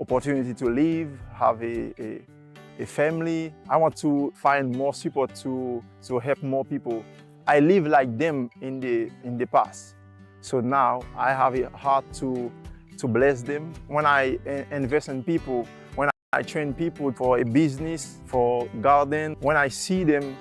opportunity to live, have a family. I want to find more support to help more people. I live like them in the past. So now I have a heart to bless them. When I invest in people, when I train people for a business, for garden, when I see them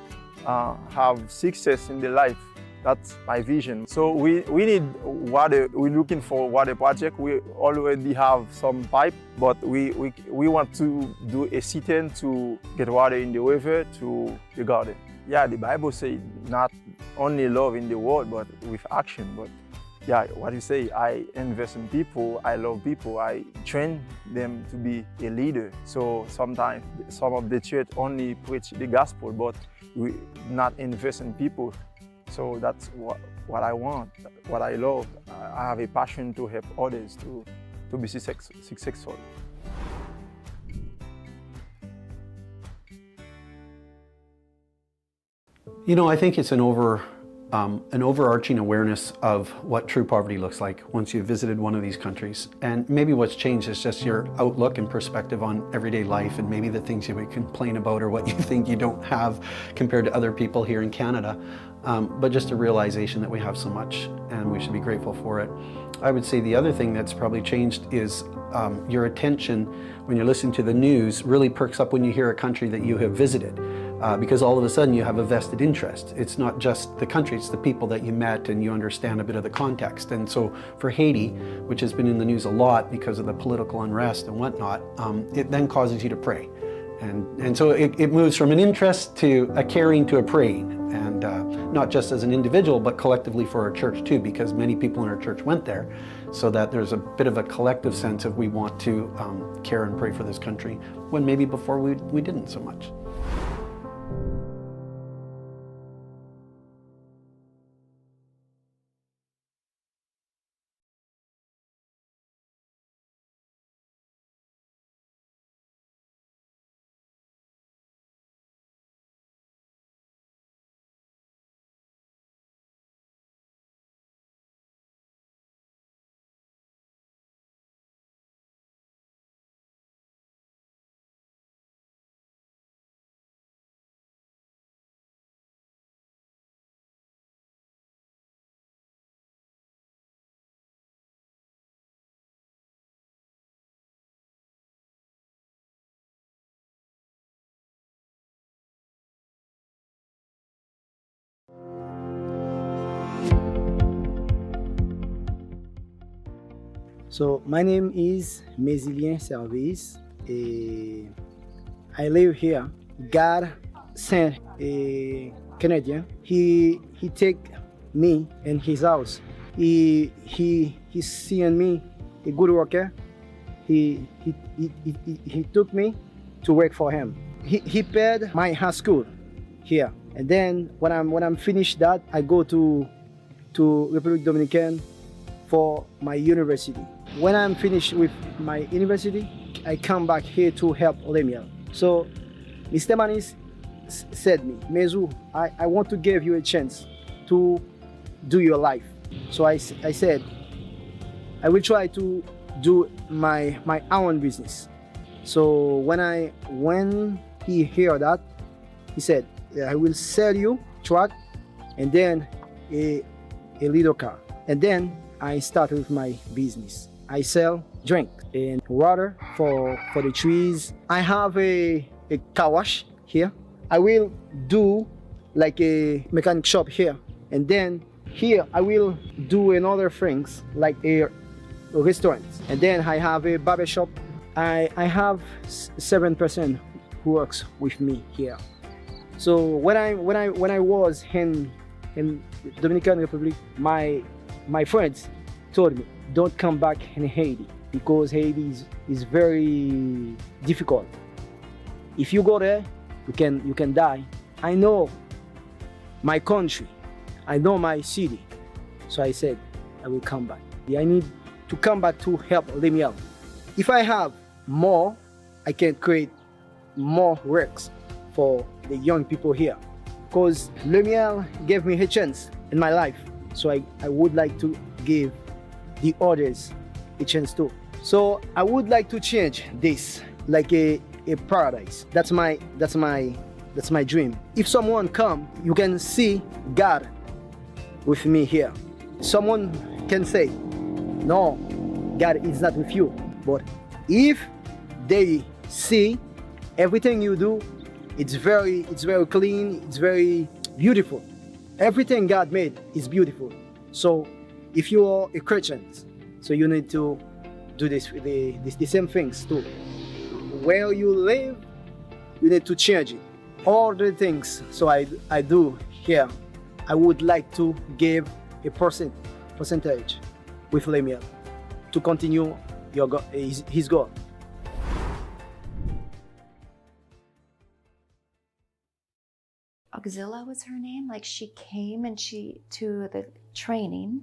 have success in their life, that's my vision. So we need water. We're looking for water project. We already have some pipe, but we want to do a cistern to get water in the river to the garden. Yeah, the Bible says not only love in the world, but with action. But yeah, what you say, I invest in people, I love people, I train them to be a leader. So sometimes some of the church only preach the gospel, but we not invest in people. So that's what I want, what I love. I have a passion to help others to be successful. You know, I think it's an overarching awareness of what true poverty looks like once you've visited one of these countries. And maybe what's changed is just your outlook and perspective on everyday life, and maybe the things you would complain about or what you think you don't have compared to other people here in Canada. But just a realization that we have so much and we should be grateful for it. I would say the other thing that's probably changed is your attention when you're listening to the news really perks up when you hear a country that you have visited. Because all of a sudden you have a vested interest. It's not just the country, it's the people that you met, and you understand a bit of the context. And so for Haiti, which has been in the news a lot because of the political unrest and whatnot, it then causes you to pray. And so it moves from an interest to a caring to a praying. And not just as an individual, but collectively for our church too, because many people in our church went there, so that there's a bit of a collective sense of we want to care and pray for this country, when maybe before we didn't so much. So my name is Mesilien Service. I live here. God sent a Canadian. He take me in his house. He seeing me a good worker. He took me to work for him. He paid my high school here, and then when I'm finished that, I go to Republic Dominican for my university. When I'm finished with my university, I come back here to help Lemuel. So Mr. Manis said me, Mezu, I want to give you a chance to do your life. So I said, I will try to do my own business. So when he heard that, he said, I will sell you truck and then a little car. And then I started with my business. I sell drink and water for the trees. I have a car wash here. I will do like a mechanic shop here. And then here I will do another things like a restaurant. And then I have a barber shop. I have 7% who works with me here. So when I was in Dominican Republic, my friends told me, don't come back in Haiti because Haiti is very difficult. If you go there, you can die. I know my country, I know my city. So I said, I will come back. I need to come back to help Lemuel. If I have more, I can create more works for the young people here. Because Lemuel gave me a chance in my life. So I would like to give the others a chance too. So I would like to change this, like a paradise. That's my dream. If someone come, you can see God with me here. Someone can say, no, God is not with you. But if they see everything you do, it's very clean, it's very beautiful. Everything God made is beautiful. So if you are a Christian, so you need to do the same things too. Where you live, you need to change it. All the things so I do here, I would like to give a percentage with Lemuel to continue his goal. Auxilla was her name. Like, she came and to the training,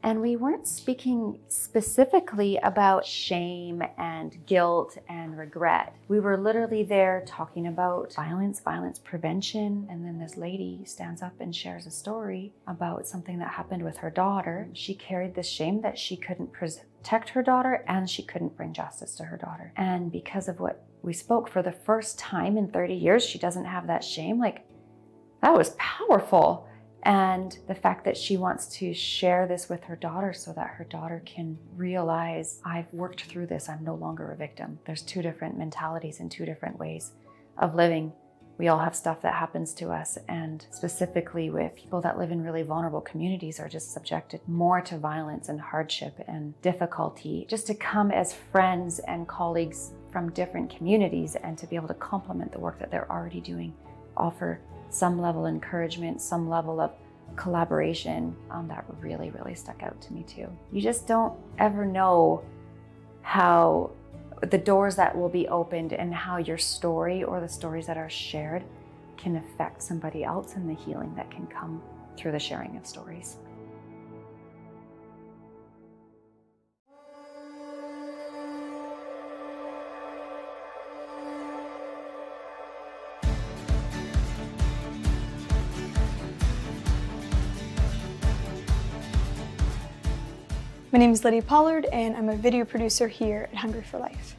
and we weren't speaking specifically about shame and guilt and regret. We were literally there talking about violence prevention. And then this lady stands up and shares a story about something that happened with her daughter. She carried this shame that she couldn't protect her daughter, and she couldn't bring justice to her daughter. And because of what we spoke, for the first time in 30 years, she doesn't have that shame. Like, that was powerful. And the fact that she wants to share this with her daughter so that her daughter can realize, I've worked through this, I'm no longer a victim. There's two different mentalities and two different ways of living. We all have stuff that happens to us, and specifically with people that live in really vulnerable communities are just subjected more to violence and hardship and difficulty. Just to come as friends and colleagues from different communities and to be able to complement the work that they're already doing, offer some level of encouragement, some level of collaboration, that really, really stuck out to me too. You just don't ever know how the doors that will be opened and how your story or the stories that are shared can affect somebody else and the healing that can come through the sharing of stories. My name is Lydia Pollard, and I'm a video producer here at Hungry for Life.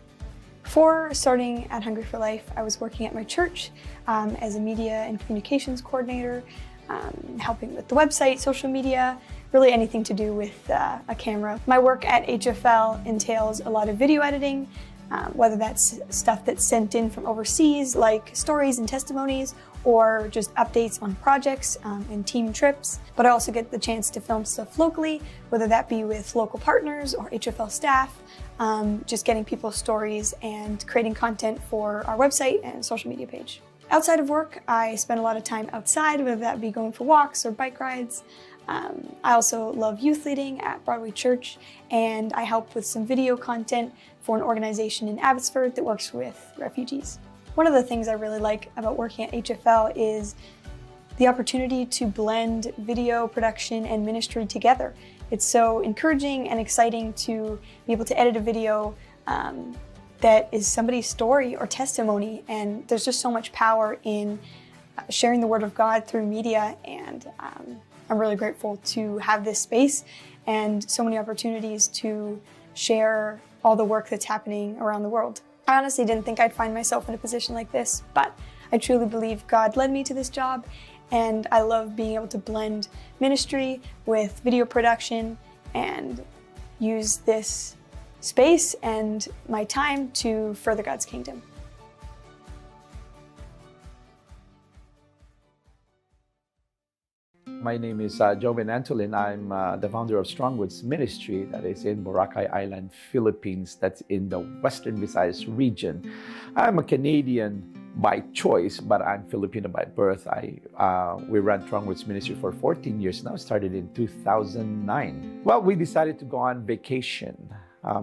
Before starting at Hungry for Life, I was working at my church as a media and communications coordinator, helping with the website, social media, really anything to do with a camera. My work at HFL entails a lot of video editing, whether that's stuff that's sent in from overseas, like stories and testimonies, or just updates on projects and team trips. But I also get the chance to film stuff locally, whether that be with local partners or HFL staff, just getting people's stories and creating content for our website and social media page. Outside of work, I spend a lot of time outside, whether that be going for walks or bike rides. I also love youth leading at Broadway Church, and I help with some video content for an organization in Abbotsford that works with refugees. One of the things I really like about working at HFL is the opportunity to blend video production and ministry together. It's so encouraging and exciting to be able to edit a video that is somebody's story or testimony, and there's just so much power in sharing the Word of God through media, and I'm really grateful to have this space and so many opportunities to share all the work that's happening around the world. I honestly didn't think I'd find myself in a position like this, but I truly believe God led me to this job, and I love being able to blend ministry with video production and use this space and my time to further God's kingdom. My name is Joven Antolin. I'm the founder of Strongwoods Ministry that is in Boracay Island, Philippines. That's in the Western Visayas region. I'm a Canadian by choice, but I'm Filipino by birth. We ran Strongwoods Ministry for 14 years now, started in 2009. Well, we decided to go on vacation.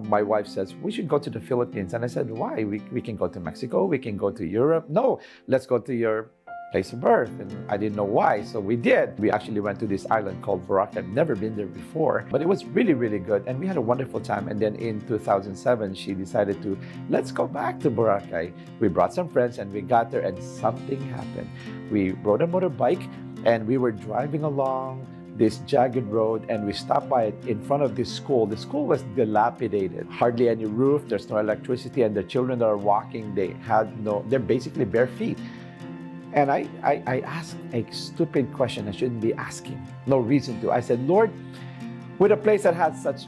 My wife says, we should go to the Philippines. And I said, why? We can go to Mexico, we can go to Europe. No, let's go to your place of birth. And I didn't know why, so we did. We actually went to this island called Boracay. I've never been there before, but it was really, really good. And we had a wonderful time. And then in 2007, she decided to, let's go back to Boracay. We brought some friends and we got there and something happened. We rode a motorbike and we were driving along. this jagged road, and we stopped by it in front of this school. The school was dilapidated, hardly any roof, there's no electricity, and the children that are walking, they're basically bare feet. And I asked a stupid question I shouldn't be asking, no reason to. I said, Lord, with a place that has such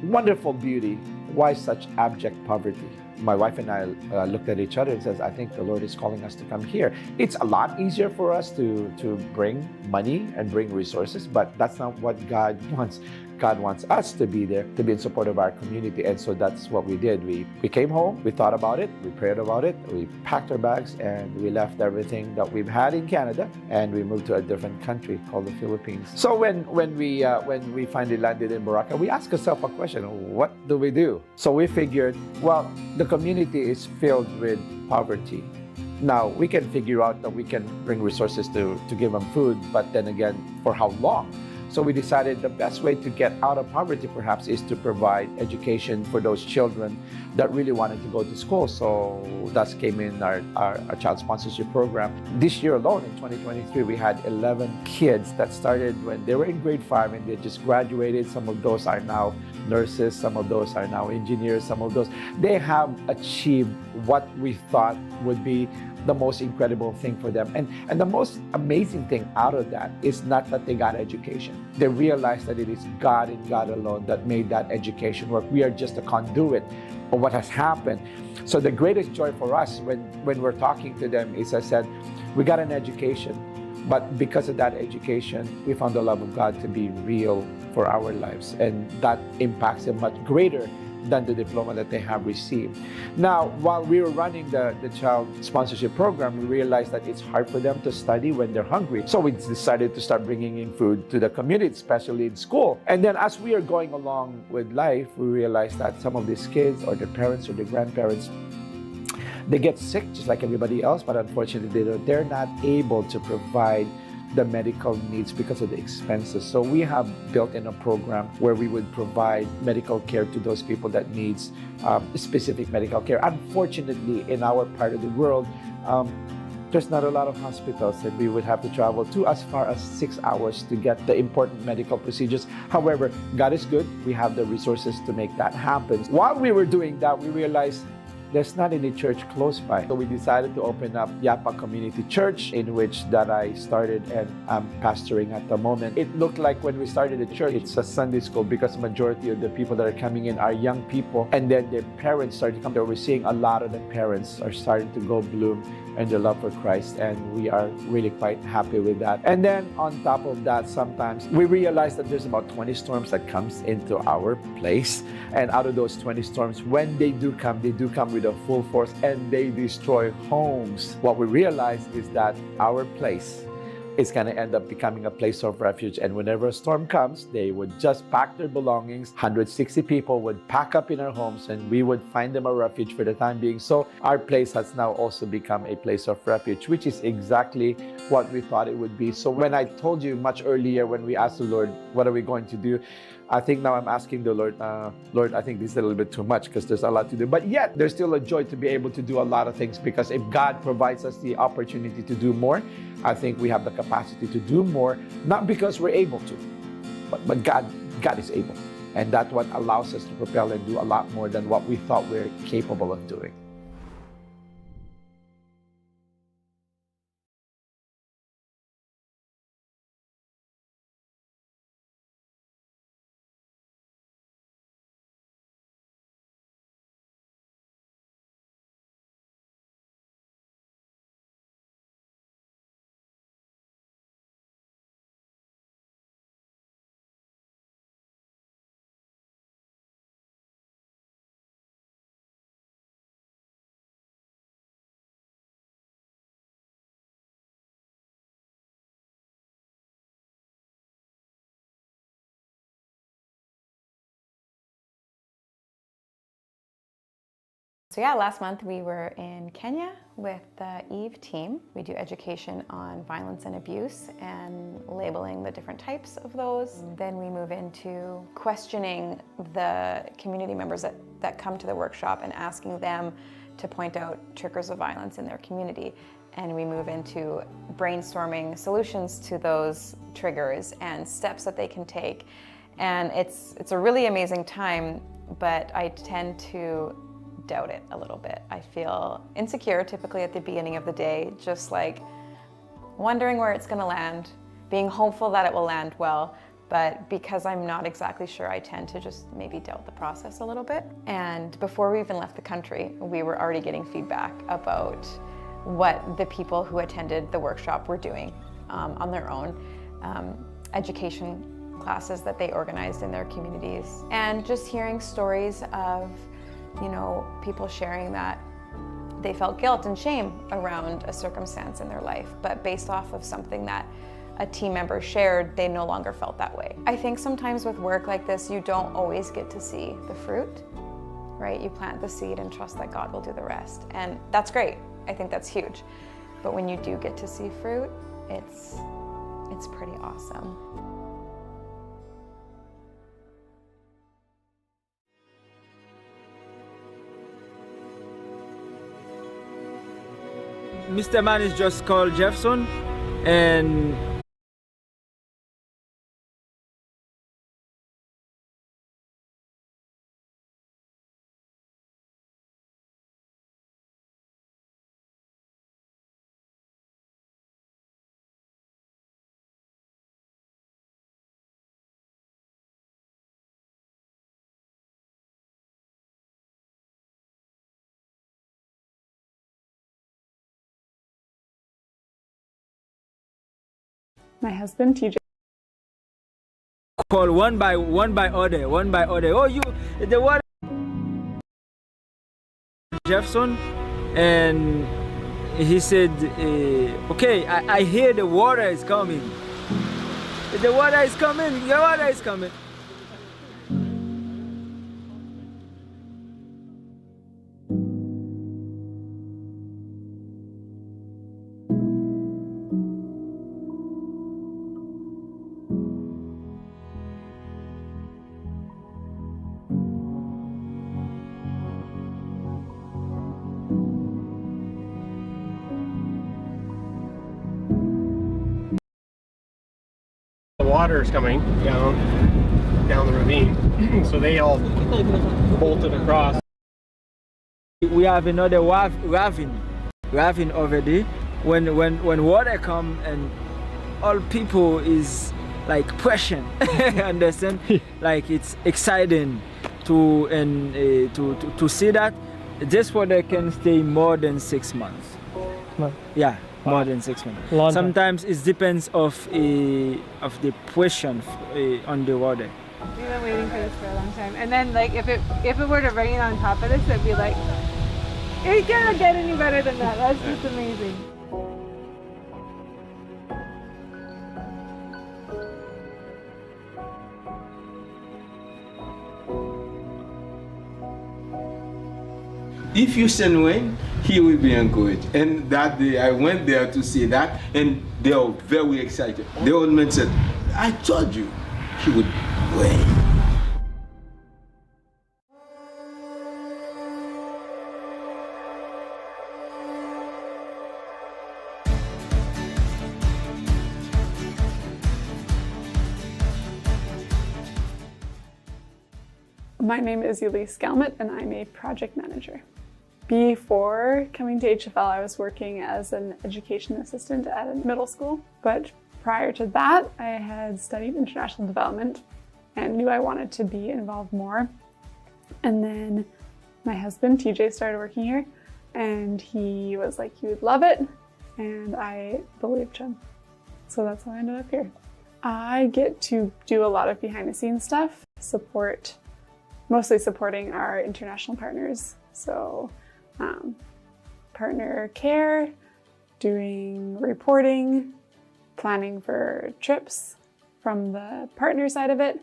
wonderful beauty, why such abject poverty? My wife and I looked at each other and says, I think the Lord is calling us to come here. It's a lot easier for us to bring money and bring resources, but that's not what God wants. God wants us to be there, to be in support of our community. And so that's what we did. We came home, we thought about it, we prayed about it, we packed our bags, and we left everything that we've had in Canada, and we moved to a different country called the Philippines. So when we finally landed in Boracay, we asked ourselves a question: what do we do? So we figured, well, the community is filled with poverty. Now, we can figure out that we can bring resources to give them food, but then again, for how long? So we decided the best way to get out of poverty perhaps is to provide education for those children that really wanted to go to school. So thus came in our child sponsorship program. This year alone, in 2023, we had 11 kids that started when they were in grade 5 and they just graduated. Some of those are now nurses, some of those are now engineers, some of those, they have achieved what we thought would be the most incredible thing for them. And the most amazing thing out of that is not that they got education. They realized that it is God and God alone that made that education work. We are just a conduit of what has happened. So the greatest joy for us when we're talking to them is, I said, we got an education, but because of that education, we found the love of God to be real for our lives. And that impacts them much greater than the diploma that they have received. Now, while we were running the child sponsorship program, we realized that it's hard for them to study when they're hungry. So we decided to start bringing in food to the community, especially in school. And then as we are going along with life, we realized that some of these kids or their parents or their grandparents, they get sick just like everybody else, but unfortunately they're not able to provide the medical needs because of the expenses. So we have built in a program where we would provide medical care to those people that needs specific medical care. Unfortunately, in our part of the world, there's not a lot of hospitals, and we would have to travel to as far as 6 hours to get the important medical procedures. However, God is good. We have the resources to make that happen. While we were doing that, we realized there's not any church close by. So we decided to open up Yapa Community Church, in which that I started and I'm pastoring at the moment. It looked like when we started the church, it's a Sunday school because majority of the people that are coming in are young people. And then their parents started to come there. We're seeing a lot of the parents are starting to go bloom and their love for Christ. And we are really quite happy with that. And then on top of that, sometimes we realize that there's about 20 storms that comes into our place. And out of those 20 storms, when they do come with a full force and they destroy homes. What we realize is that our place is going to end up becoming a place of refuge. And whenever a storm comes, they would just pack their belongings. 160 people would pack up in our homes and we would find them a refuge for the time being. So our place has now also become a place of refuge, which is exactly what we thought it would be. So when I told you much earlier when we asked the Lord, what are we going to do? I think now I'm asking the Lord, Lord, I think this is a little bit too much because there's a lot to do. But yet, there's still a joy to be able to do a lot of things, because if God provides us the opportunity to do more, I think we have the capacity to do more, not because we're able to, but God is able. And that's what allows us to propel and do a lot more than what we thought we were capable of doing. So yeah, last month we were in Kenya with the EVE team. We do education on violence and abuse and labeling the different types of those. Then we move into questioning the community members that come to the workshop and asking them to point out triggers of violence in their community. And we move into brainstorming solutions to those triggers and steps that they can take. And it's a really amazing time, but I tend to doubt it a little bit. I feel insecure typically at the beginning of the day, just like wondering where it's gonna land, being hopeful that it will land well, but because I'm not exactly sure, I tend to just maybe doubt the process a little bit. And before we even left the country, we were already getting feedback about what the people who attended the workshop were doing on their own, education classes that they organized in their communities, and just hearing stories of people sharing that they felt guilt and shame around a circumstance in their life, but based off of something that a team member shared, they no longer felt that way. I think sometimes with work like this, you don't always get to see the fruit, right? You plant the seed and trust that God will do the rest. And that's great. I think that's huge. But when you do get to see fruit, it's pretty awesome. Mr. Man is just called Jefferson, and my husband, TJ. call one by order. Oh, you, the water, Jefferson, and he said, okay, I hear the water is coming. The water is coming. The water is coming. The water is coming down the ravine, so they all bolted across. We have another ravine over there. When water come and all people is like pressing, understand? Like it's exciting to see that this water can stay more than 6 months. Yeah. More than 6 months. Sometimes it depends of the pressure on the water. We've been waiting for this for a long time. And then like if it were to rain on top of this, it'd be like, it can't get any better than that. That's just amazing. If you send rain, he will be encouraged. And that day I went there to see that, and they were very excited. The old man said, I told you he would rain. My name is Elise Galmet and I'm a project manager. Before coming to HFL, I was working as an education assistant at a middle school, but prior to that, I had studied international development and knew I wanted to be involved more. And then my husband, TJ, started working here and he was like, you would love it. And I believed him. So that's how I ended up here. I get to do a lot of behind the scenes stuff, mostly supporting our international partners. So partner care, doing reporting, planning for trips from the partner side of it,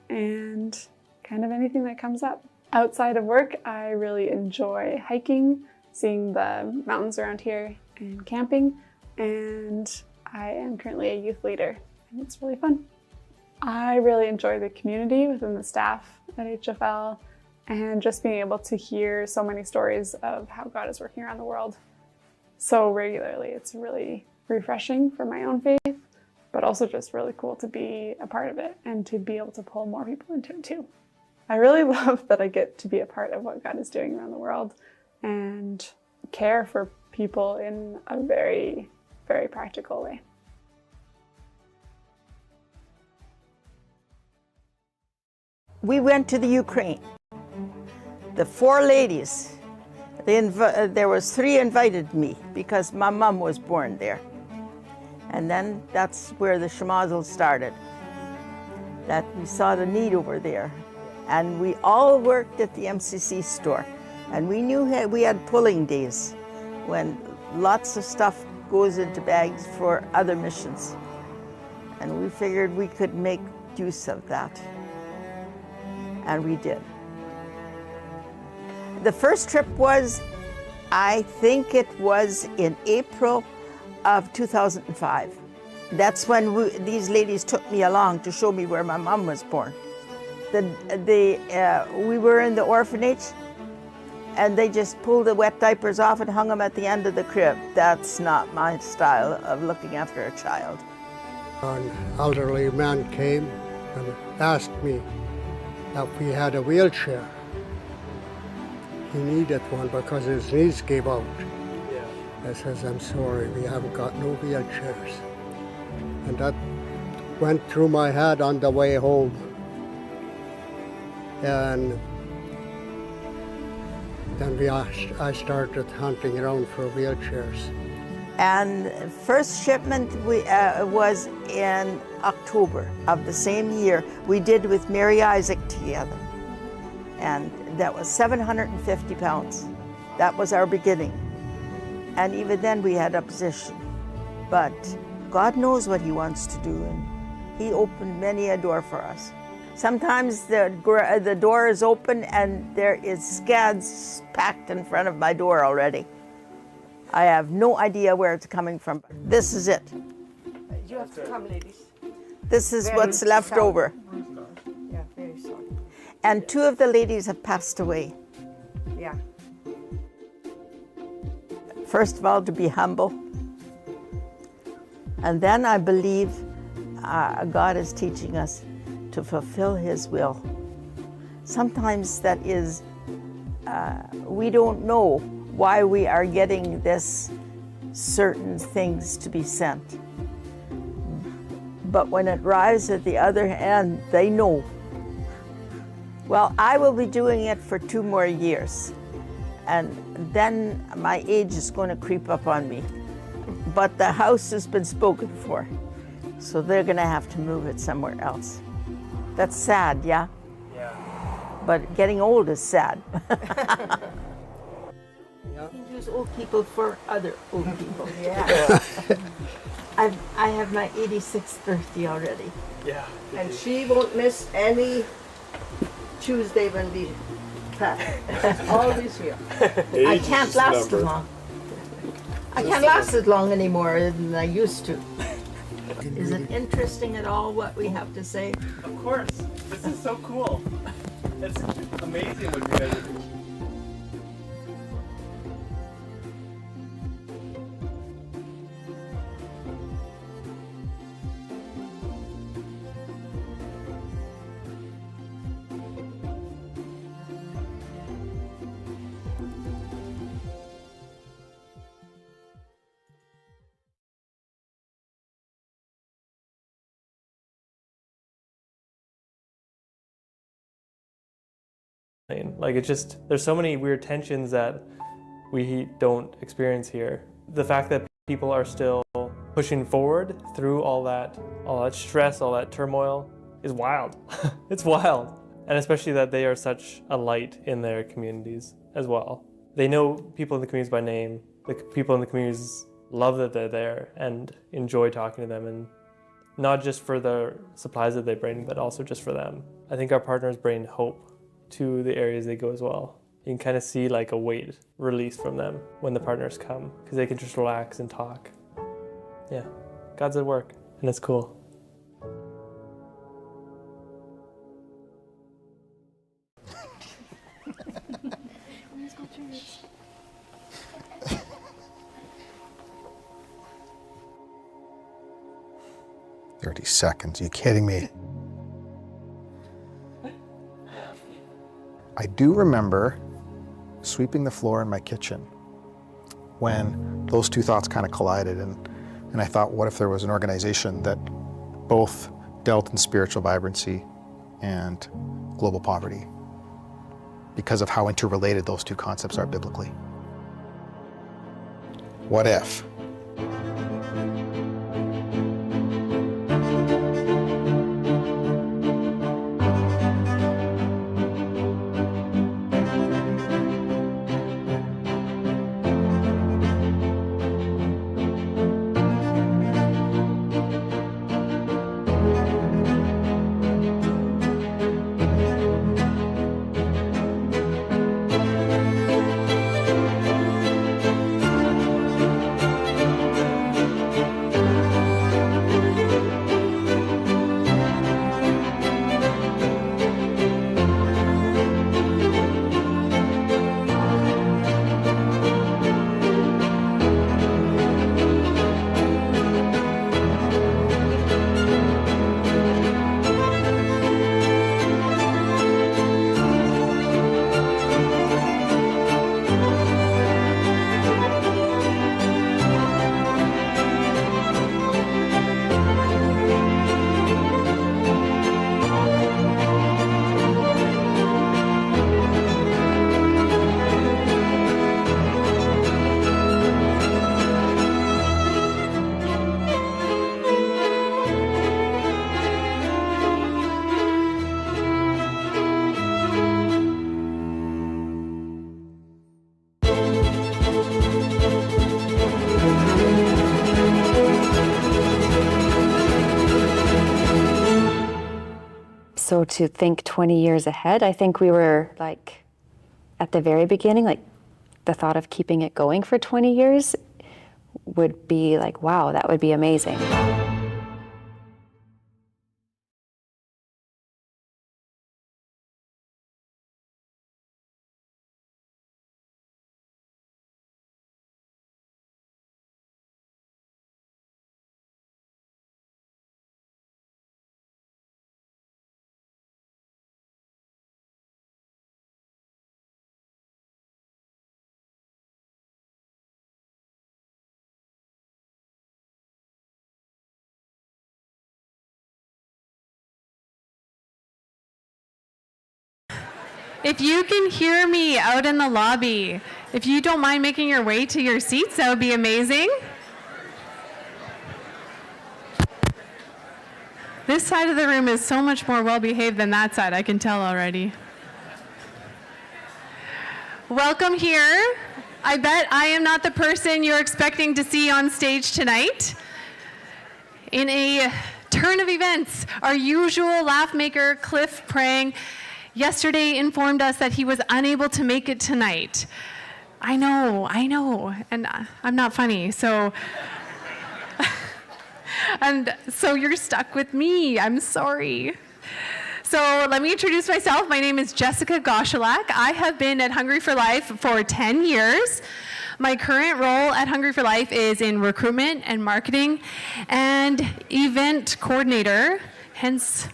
and kind of anything that comes up. Outside of work, I really enjoy hiking, seeing the mountains around here, and camping, and I am currently a youth leader, and it's really fun. I really enjoy the community within the staff at HFL, and just being able to hear so many stories of how God is working around the world so regularly. It's really refreshing for my own faith, but also just really cool to be a part of it and to be able to pull more people into it too. I really love that I get to be a part of what God is doing around the world and care for people in a very, very practical way. We went to the Ukraine. The 4 ladies, there was 3 invited me because my mom was born there. And then that's where the schmozzle started. That we saw the need over there. And we all worked at the MCC store. And we knew we had pulling days when lots of stuff goes into bags for other missions. And we figured we could make use of that. And we did. The first trip was, I think it was in April of 2005. That's when these ladies took me along to show me where my mom was born. We were in the orphanage, and they just pulled the wet diapers off and hung them at the end of the crib. That's not my style of looking after a child. An elderly man came and asked me if we had a wheelchair. He needed one because his knees gave out. I says, I'm sorry, we haven't got no wheelchairs. And that went through my head on the way home. And then I started hunting around for wheelchairs. And first shipment was in October of the same year. We did with Mary Isaac together. And that was 750 pounds. That was our beginning. And even then we had opposition. But God knows what He wants to do, and He opened many a door for us. Sometimes the door is open and there is scads packed in front of my door already. I have no idea where it's coming from. This is it. You have to come, ladies. This is Very what's left soft. over. Yeah, very soft. And 2 of the ladies have passed away. Yeah. First of all, to be humble. And then I believe God is teaching us to fulfill His will. Sometimes that is, we don't know why we are getting this certain things to be sent. But when it arrives at the other end, they know. Well, I will be doing it for 2 more years. And then my age is going to creep up on me. But the house has been spoken for. So they're going to have to move it somewhere else. That's sad, yeah? Yeah. But getting old is sad. Yeah. You use old people for other old people. Yeah. I have my 86th birthday already. Yeah. And she won't miss any Tuesday when we pack. She's always here. I can't last as long. I can't last as long anymore than I used to. Is it interesting at all what we have to say? Of course. This is so cool. It's amazing what you guys are doing. Like it's just, there's so many weird tensions that we don't experience here. The fact that people are still pushing forward through all that stress, all that turmoil is wild. It's wild. And especially that they are such a light in their communities as well. They know people in the communities by name. The people in the communities love that they're there and enjoy talking to them, and not just for the supplies that they bring, but also just for them. I think our partners bring hope to the areas they go as well. You can kind of see like a weight release from them when the partners come, because they can just relax and talk. Yeah, God's at work, and it's cool. Seconds. Are you kidding me? I do remember sweeping the floor in my kitchen when those two thoughts kind of collided, and I thought, what if there was an organization that both dealt in spiritual vibrancy and global poverty, because of how interrelated those two concepts are biblically? What if? So to think 20 years ahead, I think we were like at the very beginning, like the thought of keeping it going for 20 years would be like, wow, that would be amazing. If you can hear me out in the lobby, if you don't mind making your way to your seats, that would be amazing. This side of the room is so much more well-behaved than that side, I can tell already. Welcome here. I bet I am not the person you're expecting to see on stage tonight. In a turn of events, our usual laugh maker, Cliff Prang, yesterday informed us that he was unable to make it tonight. I know, and I'm not funny, so. And so you're stuck with me, I'm sorry. So let me introduce myself. My name is Jessica Goshalak. I have been at Hungry for Life for 10 years. My current role at Hungry for Life is in recruitment and marketing and event coordinator. Hence,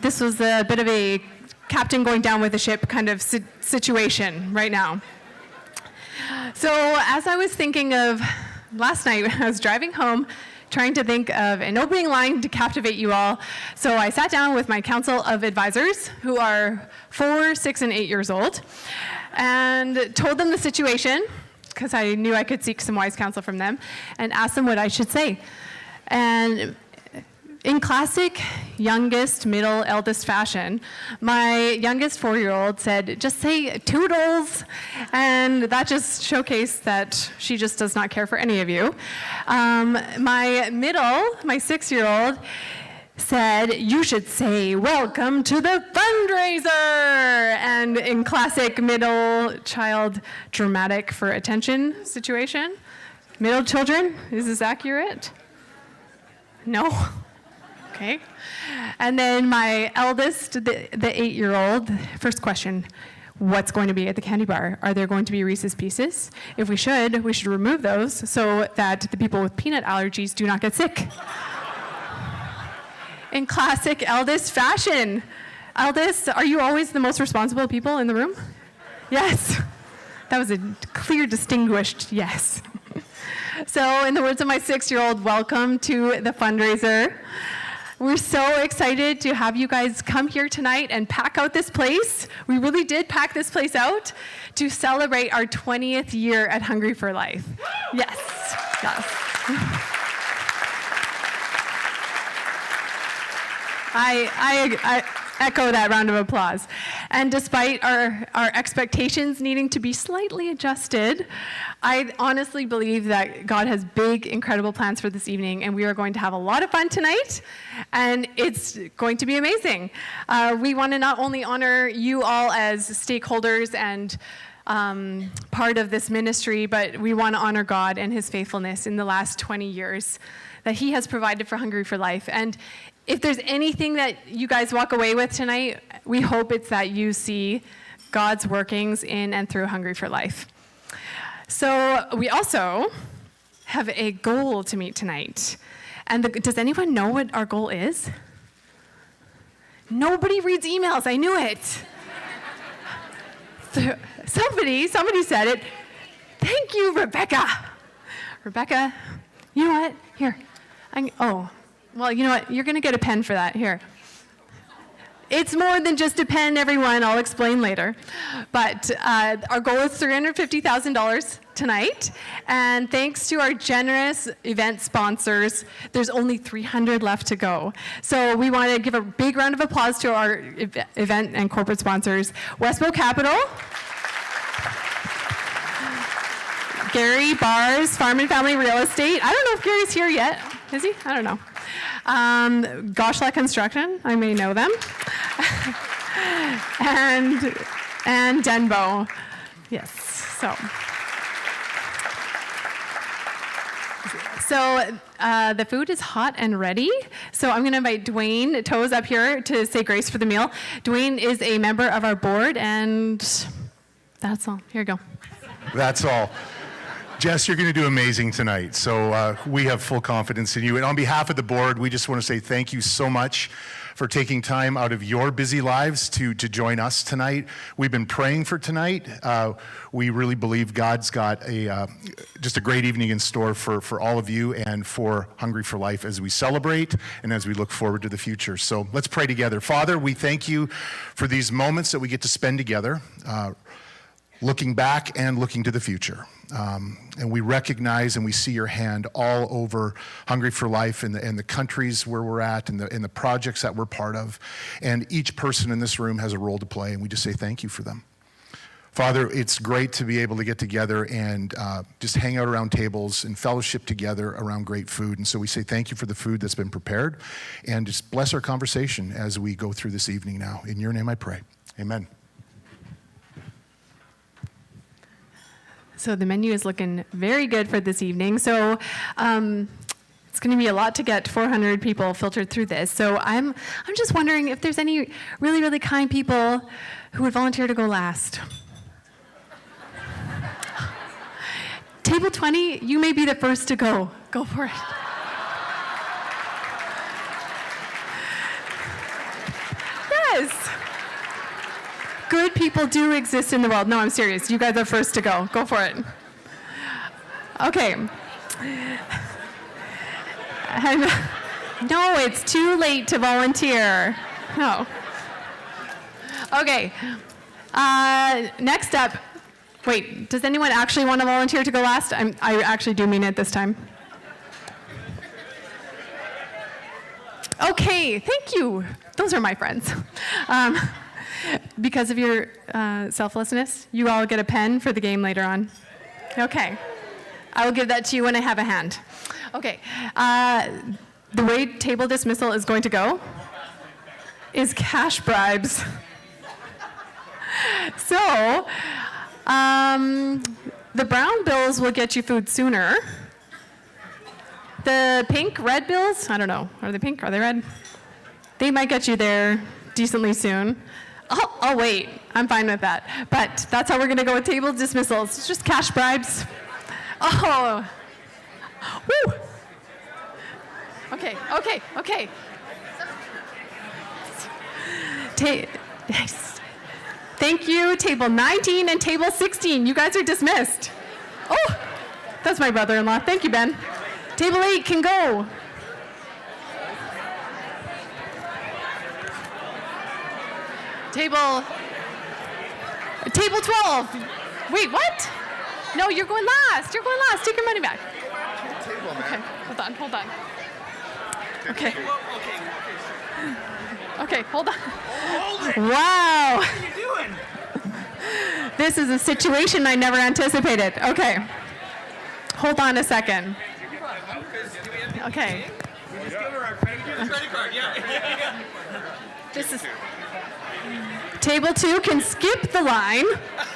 this was a bit of a captain going down with the ship kind of situation right now. So as I was thinking of last night, I was driving home trying to think of an opening line to captivate you all. So I sat down with my council of advisors, who are 4, 6, and 8 years old, and told them the situation, because I knew I could seek some wise counsel from them, and asked them what I should say. And in classic youngest, middle, eldest fashion, my youngest 4-year-old said, just say toodles, and that just showcased that she just does not care for any of you. My middle, my 6-year-old, said, you should say, welcome to the fundraiser. And in classic middle child dramatic for attention situation, middle children, is this accurate? No? Okay. And then my eldest, the 8-year-old, first question, what's going to be at the candy bar? Are there going to be Reese's Pieces? If we should remove those so that the people with peanut allergies do not get sick. In classic eldest fashion. Eldest, are you always the most responsible people in the room? Yes. That was a clear, distinguished yes. So in the words of my 6-year-old, welcome to the fundraiser. We're so excited to have you guys come here tonight and pack out this place. We really did pack this place out to celebrate our 20th year at Hungry for Life. Yes, yes. I echo that round of applause. And despite our expectations needing to be slightly adjusted, I honestly believe that God has big, incredible plans for this evening, and we are going to have a lot of fun tonight, and it's going to be amazing. We want to not only honor you all as stakeholders and part of this ministry, but we want to honor God and his faithfulness in the last 20 years that he has provided for Hungry for Life. And if there's anything that you guys walk away with tonight, we hope it's that you see God's workings in and through Hungry for Life. So we also have a goal to meet tonight. And does anyone know what our goal is? Nobody reads emails, I knew it. Somebody said it. Thank you, Rebecca. Rebecca, you know what? Here. Well, you know what? You're going to get a pen for that. Here. It's more than just a pen, everyone. I'll explain later. But our goal is $350,000 tonight. And thanks to our generous event sponsors, there's only 300 left to go. So we want to give a big round of applause to our event and corporate sponsors. Westbow Capital, Gary Bars, Farm and Family Real Estate. I don't know if Gary's here yet. Is he? I don't know. Goshla Construction, I may know them. and Denbo. Yes, So the food is hot and ready. So I'm going to invite Dwayne Toes up here to say grace for the meal. Dwayne is a member of our board, and that's all. Here you go. That's all. Jess, you're going to do amazing tonight. So we have full confidence in you. And on behalf of the board, we just want to say thank you so much for taking time out of your busy lives to join us tonight. We've been praying for tonight. We really believe God's got just a great evening in store for all of you and for Hungry for Life as we celebrate and as we look forward to the future. So let's pray together. Father, we thank you for these moments that we get to spend together, looking back and looking to the future. And we recognize and we see your hand all over Hungry for Life and the countries where we're at and the projects that we're part of. And each person in this room has a role to play, and we just say thank you for them. Father, it's great to be able to get together and just hang out around tables and fellowship together around great food. And so we say thank you for the food that's been prepared, and just bless our conversation as we go through this evening now. In your name I pray. Amen. So the menu is looking very good for this evening. So it's going to be a lot to get 400 people filtered through this. So I'm just wondering if there's any really, really kind people who would volunteer to go last. Table 20, you may be the first to go. Go for it. Yes. Good people do exist in the world. No, I'm serious. You guys are first to go. Go for it. Okay. And no, it's too late to volunteer. No. Okay. Next up. Wait, does anyone actually want to volunteer to go last? I actually do mean it this time. Okay, thank you. Those are my friends. Because of your selflessness, you all get a pen for the game later on. Okay. I will give that to you when I have a hand. Okay. the way table dismissal is going to go is cash bribes. So, the brown bills will get you food sooner. The pink, red bills, I don't know. Are they pink? Are they red? They might get you there decently soon. I'll wait. I'm fine with that. But that's how we're going to go with table dismissals. It's just cash bribes. Oh. Woo. Okay. Thank you, table 19 and table 16. You guys are dismissed. Oh, that's my brother-in-law. Thank you, Ben. Table 8 can go. Table 12. Wait, what? No, you're going last. You're going last. Take your money back. Okay, hold on. Okay. Okay, hold on. Wow. What are you doing? This is a situation I never anticipated. Okay. Hold on a second. Okay. We just give her our credit card. Yeah. This is table 2 can skip the line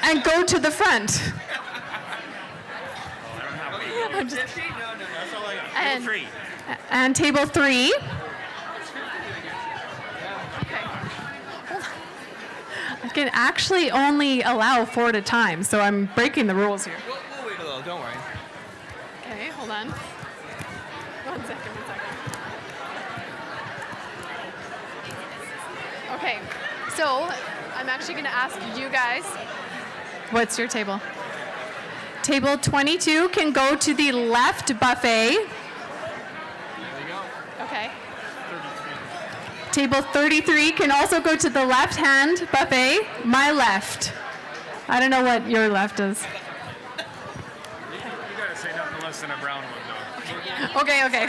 and go to the front. I'm just, No, that's all I got. and, Table 3. and table 3. I can actually only allow 4 at a time, so I'm breaking the rules here. We'll wait a little. Don't worry. Okay, hold on. One second. Okay, so I'm actually going to ask you guys, what's your table? Table 22 can go to the left buffet. There you go. Okay. Table 33 can also go to the left-hand buffet, my left. I don't know what your left is. You gotta say nothing less than a brown one, though. Okay.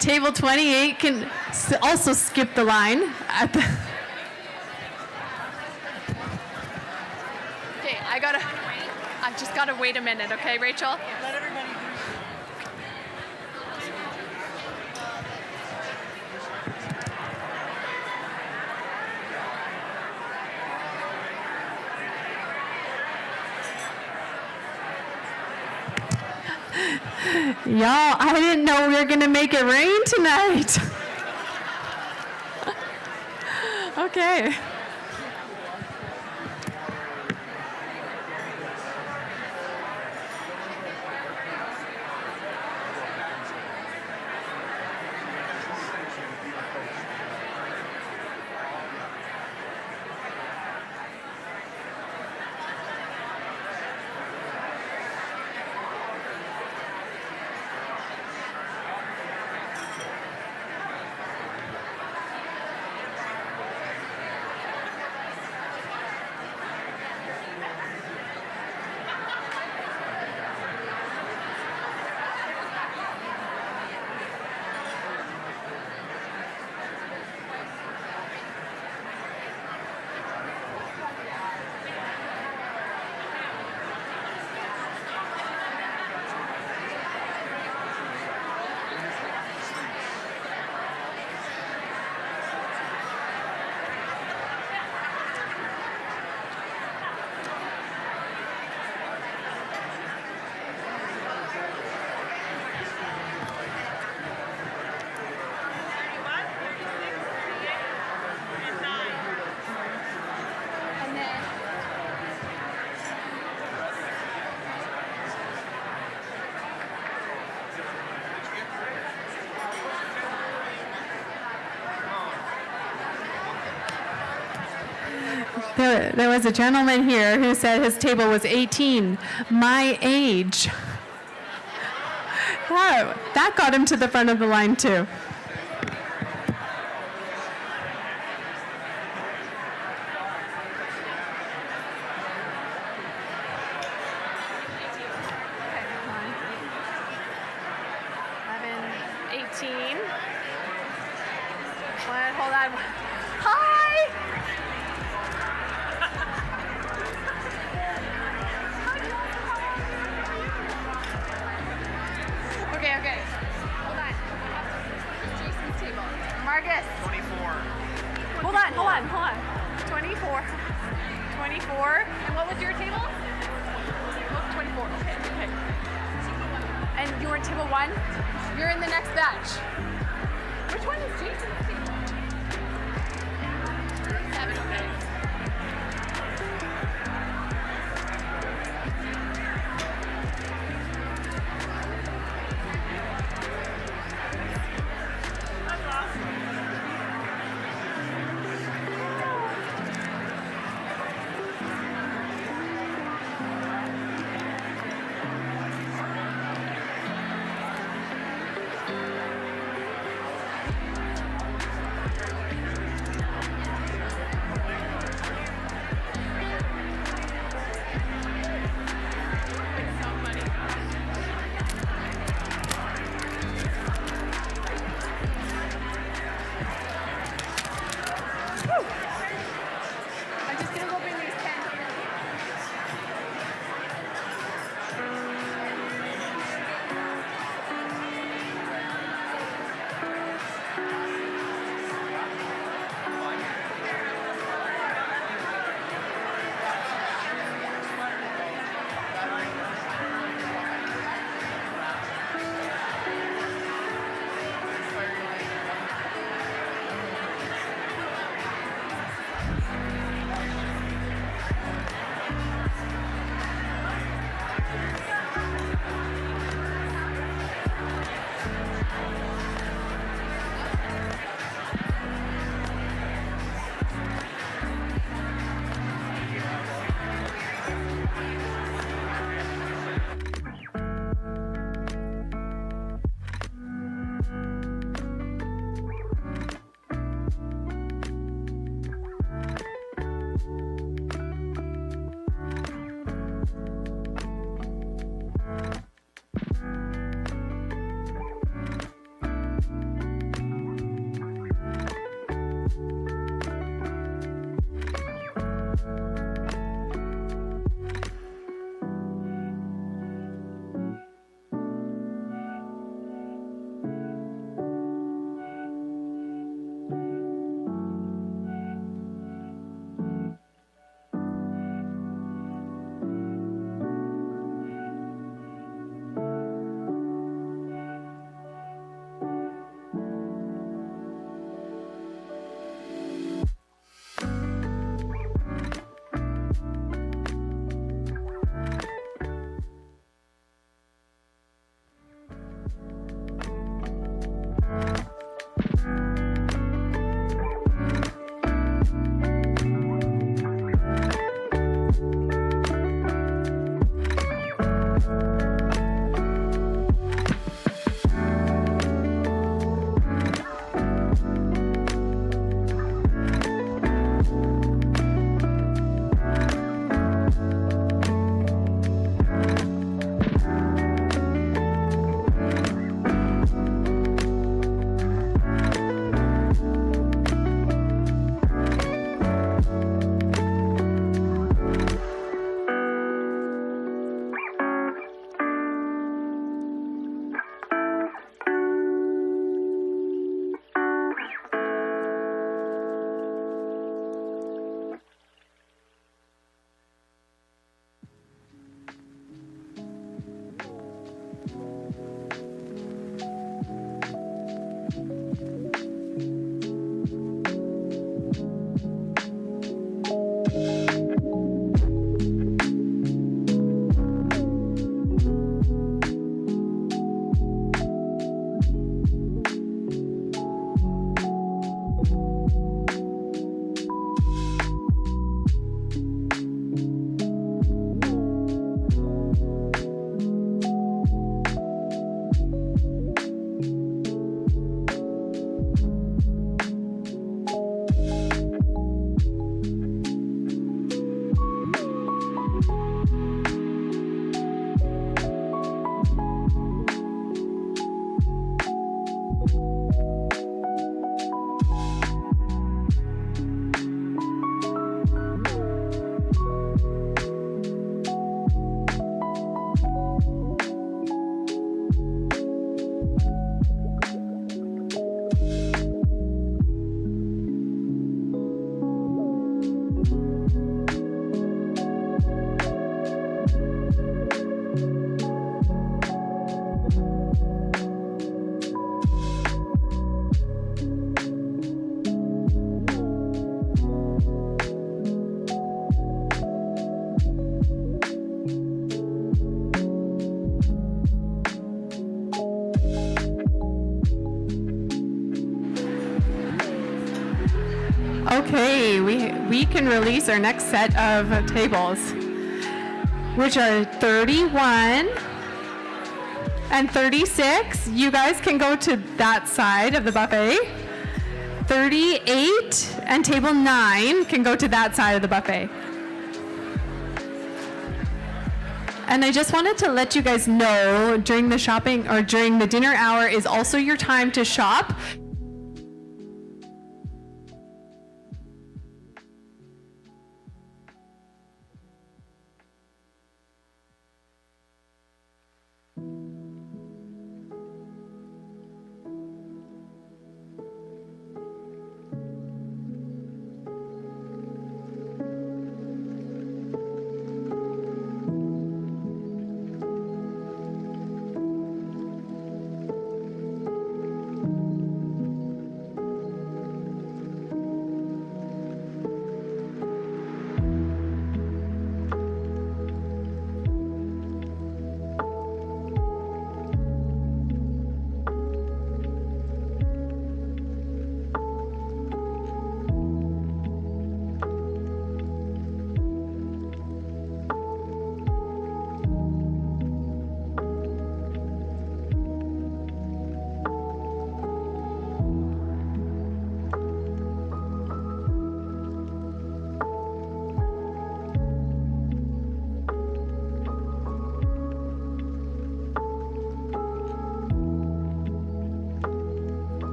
Table 28 can also skip the line at the. Okay, I just gotta wait a minute, okay, Rachel? Let everybody. Y'all, I didn't know we were gonna make it rain tonight. Okay. There was a gentleman here who said his table was 18, my age. That got him to the front of the line too. Hold on. Hi! Okay. Hold on. and you were table 1, you're in the next batch. Which one is Jason's table? 7, okay. Okay, we can release our next set of tables, which are 31 and 36. You guys can go to that side of the buffet. 38 and table 9 can go to that side of the buffet. And I just wanted to let you guys know during the shopping or during the dinner hour is also your time to shop.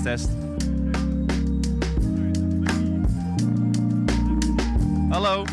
test. Hello.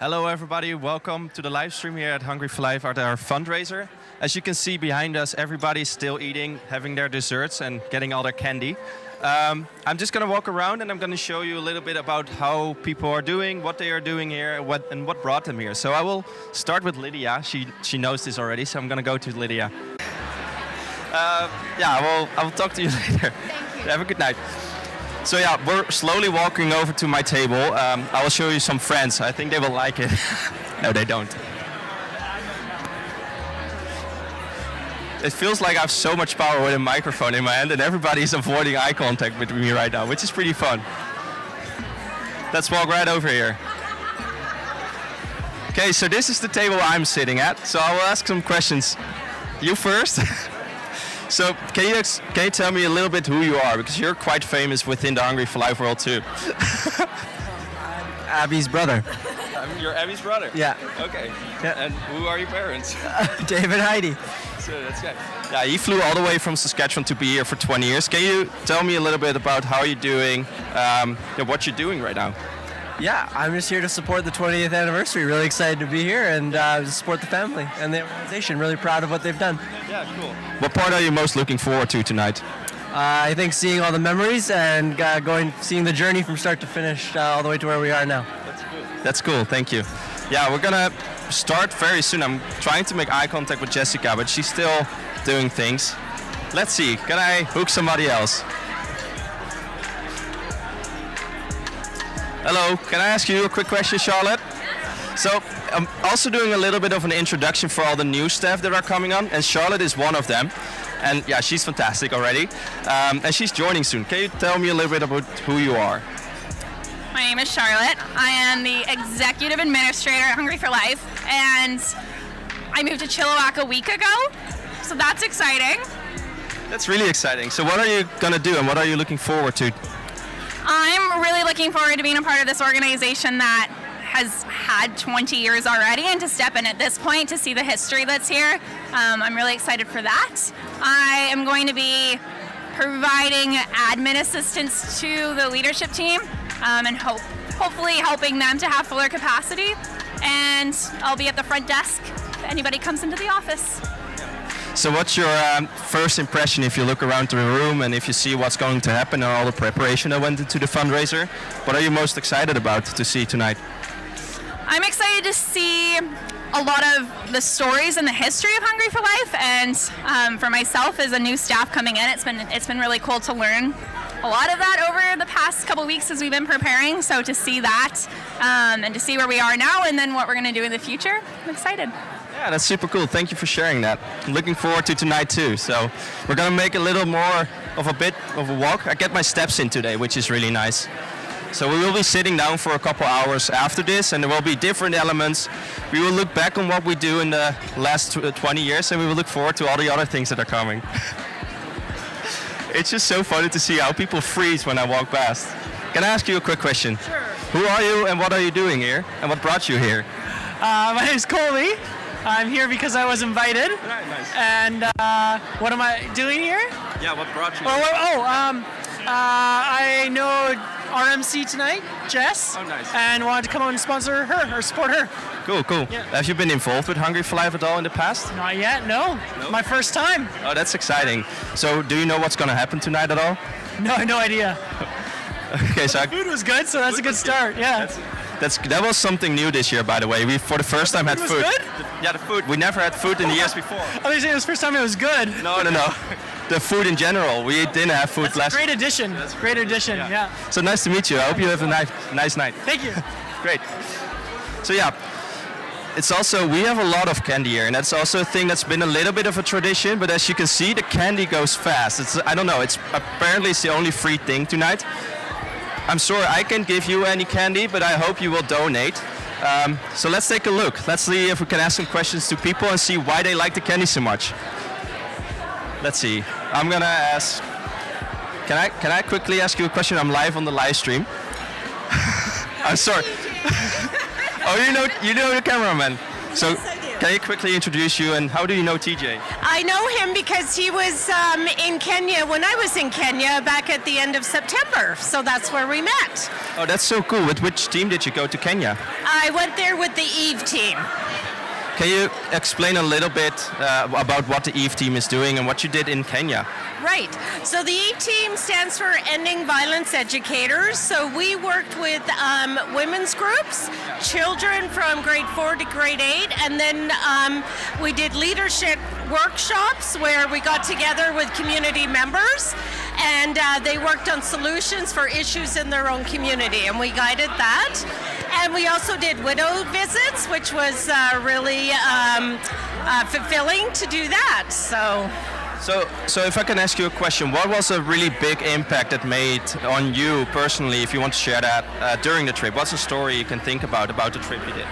Hello everybody, welcome to the live stream here at Hungry for Life at our fundraiser. As you can see behind us, everybody's still eating, having their desserts and getting all their candy. I'm just going to walk around and I'm going to show you a little bit about how people are doing, what they are doing here, and what brought them here. So I will start with Lydia. She knows this already, so I'm going to go to Lydia. I will talk to you later. Thank you. Have a good night. So yeah, we're slowly walking over to my table. I will show you some friends. I think they will like it. No, they don't. It feels like I have so much power with a microphone in my hand and everybody's avoiding eye contact with me right now, which is pretty fun. Let's walk right over here. Okay, so this is the table I'm sitting at. So I will ask some questions. You first. So can you tell me a little bit who you are? Because you're quite famous within the Hungry for Life world too. Abby's brother. You're Abby's brother? Yeah. Okay. Yeah. And who are your parents? David and Heidi. So that's good. Yeah, he flew all the way from Saskatchewan to be here for 20 years. Can you tell me a little bit about how you're doing, what you're doing right now? Yeah, I'm just here to support the 20th anniversary. Really excited to be here and to support the family and the organization. Really proud of what they've done. Yeah, cool. What part are you most looking forward to tonight? I think seeing all the memories and seeing the journey from start to finish all the way to where we are now. That's cool, thank you. Yeah, we're gonna start very soon. I'm trying to make eye contact with Jessica, but she's still doing things. Let's see, can I hook somebody else? Hello, can I ask you a quick question, Charlotte? So I'm also doing a little bit of an introduction for all the new staff that are coming on, and Charlotte is one of them. And yeah, she's fantastic already. And she's joining soon. Can you tell me a little bit about who you are? My name is Charlotte. I am the Executive Administrator at Hungry for Life, and I moved to Chilliwack a week ago, so that's exciting. That's really exciting. So what are you going to do and what are you looking forward to? I'm really looking forward to being a part of this organization that has had 20 years already, and to step in at this point to see the history that's here. I'm really excited for that. I am going to be providing admin assistance to the leadership team and hopefully helping them to have fuller capacity. And I'll be at the front desk if anybody comes into the office. So what's your first impression if you look around the room and if you see what's going to happen and all the preparation that went into the fundraiser? What are you most excited about to see tonight? I'm excited to see a lot of the stories and the history of Hungry for Life, and for myself as a new staff coming in, it's been really cool to learn a lot of that over the past couple weeks as we've been preparing. So to see that and to see where we are now and then what we're going to do in the future, I'm excited. Yeah, that's super cool. Thank you for sharing that. I'm looking forward to tonight too. So we're going to make a little more of a bit of a walk. I get my steps in today, which is really nice. So we will be sitting down for a couple hours after this, and there will be different elements. We will look back on what we do in the last 20 years, and we will look forward to all the other things that are coming. It's just so funny to see how people freeze when I walk past. Can I ask you a quick question? Sure. Who are you and what are you doing here? And what brought you here? My name is Colby. I'm here because I was invited. Right, nice. And what am I doing here? Yeah, what brought you here? I know RMC tonight, Jess. Oh, nice. And wanted to come on and sponsor her or support her. Cool, cool. Yeah. Have you been involved with Hungry for Life at all in the past? Not yet, no. My first time. Oh, that's exciting. So do you know what's going to happen tonight at all? No idea. Okay, so the food was good, so that's a good start. Yeah. That was something new this year, by the way. We for the first time had food. food. Was good? Yeah, the food. We never had food in the years before. I was saying it was the first time it was good. No. The food in general. We didn't have food that's last. Great addition. That's great addition. Yeah. So nice to meet you. I hope you have a nice night. Thank you. Great. So yeah. It's also, we have a lot of candy here, and that's also a thing that's been a little bit of a tradition, but as you can see, the candy goes fast. I don't know, it's the only free thing tonight. I'm sorry I can't give you any candy, but I hope you will donate. So let's take a look. Let's see if we can ask some questions to people and see why they like the candy so much. Let's see. I'm gonna ask, can I quickly ask you a question? I'm live on the live stream. I'm sorry. Oh, you know the cameraman. So, Yes, I do. can you quickly introduce you and how do you know TJ? I know him because he was in Kenya when I was in Kenya back at the end of September. So that's where we met. Oh, that's so cool. With which team did you go to Kenya? I went there with the Eve team. Can you explain a little bit about what the Eve team is doing and what you did in Kenya? Right. So the Eve team stands for Ending Violence Educators. So we worked with women's groups, children from grade 4 to grade 8, and then we did leadership workshops where we got together with community members and they worked on solutions for issues in their own community, and we guided that. And we also did widow visits, which was really fulfilling to do that. So if I can ask you a question, what was a really big impact it made on you personally, if you want to share that during the trip? What's a story you can think about the trip you did?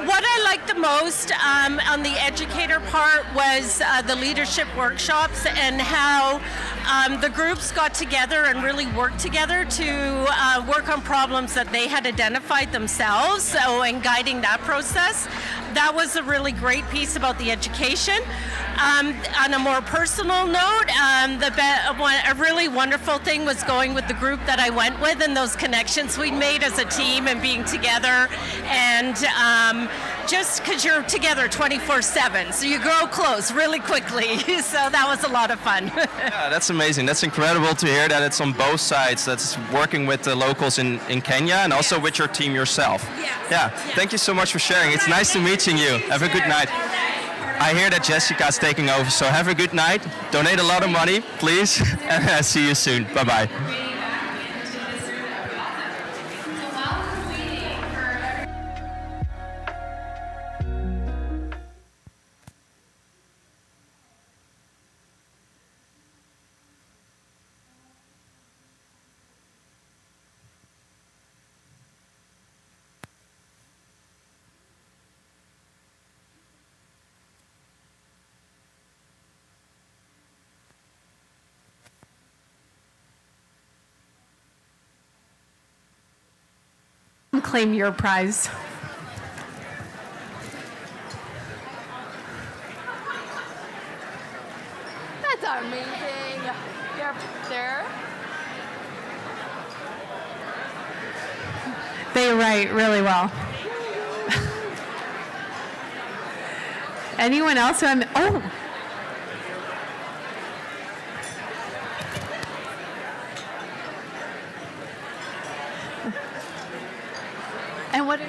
What I liked the most on the educator part was the leadership workshops and how the groups got together and really worked together to work on problems that they had identified themselves. So in guiding that process, that was a really great piece about the education. On a more personal note, a really wonderful thing was going with the group that I went with and those connections we made as a team and being together, and just because you're together 24/7, so you grow close really quickly. So that was a lot of fun. Yeah, that's amazing. That's incredible to hear that it's on both sides. That's working with the locals in Kenya and also with your team yourself. Yeah. Thank you so much for sharing. It's nice to meeting you. Have a good night. I hear that Jessica's taking over, so have a good night. Donate a lot of money, please, and I'll see you soon. Bye-bye. Claim your prize. That's amazing. You're there. They write really well. Anyone else who oh. And what are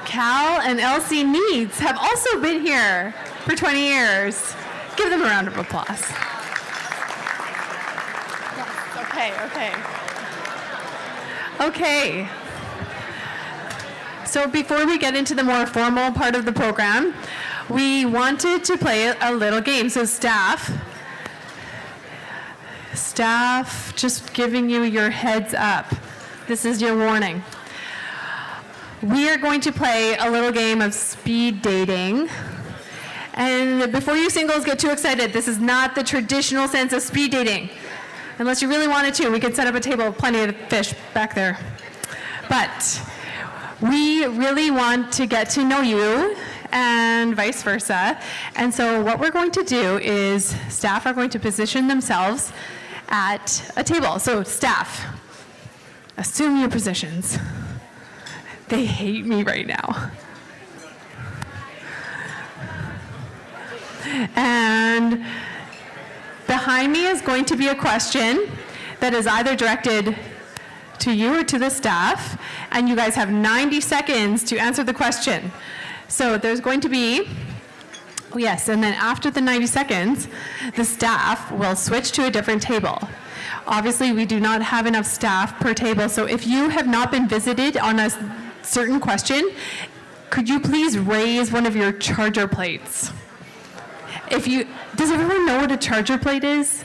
Cal and Elsie Needs have also been here for 20 years. Give them a round of applause. Okay. So before we get into the more formal part of the program, we wanted to play a little game. So staff, just giving you your heads up. This is your warning. We are going to play a little game of speed dating. And before you singles get too excited, this is not the traditional sense of speed dating. Unless you really wanted to, we could set up a table with plenty of fish back there. But we really want to get to know you and vice versa. And so what we're going to do is staff are going to position themselves at a table. So staff, assume your positions. They hate me right now. And behind me is going to be a question that is either directed to you or to the staff, and you guys have 90 seconds to answer the question. So there's going to be, yes, and then after the 90 seconds, the staff will switch to a different table. Obviously, we do not have enough staff per table, so if you have not been visited on a certain question, could you please raise one of your charger plates? Does everyone know what a charger plate is?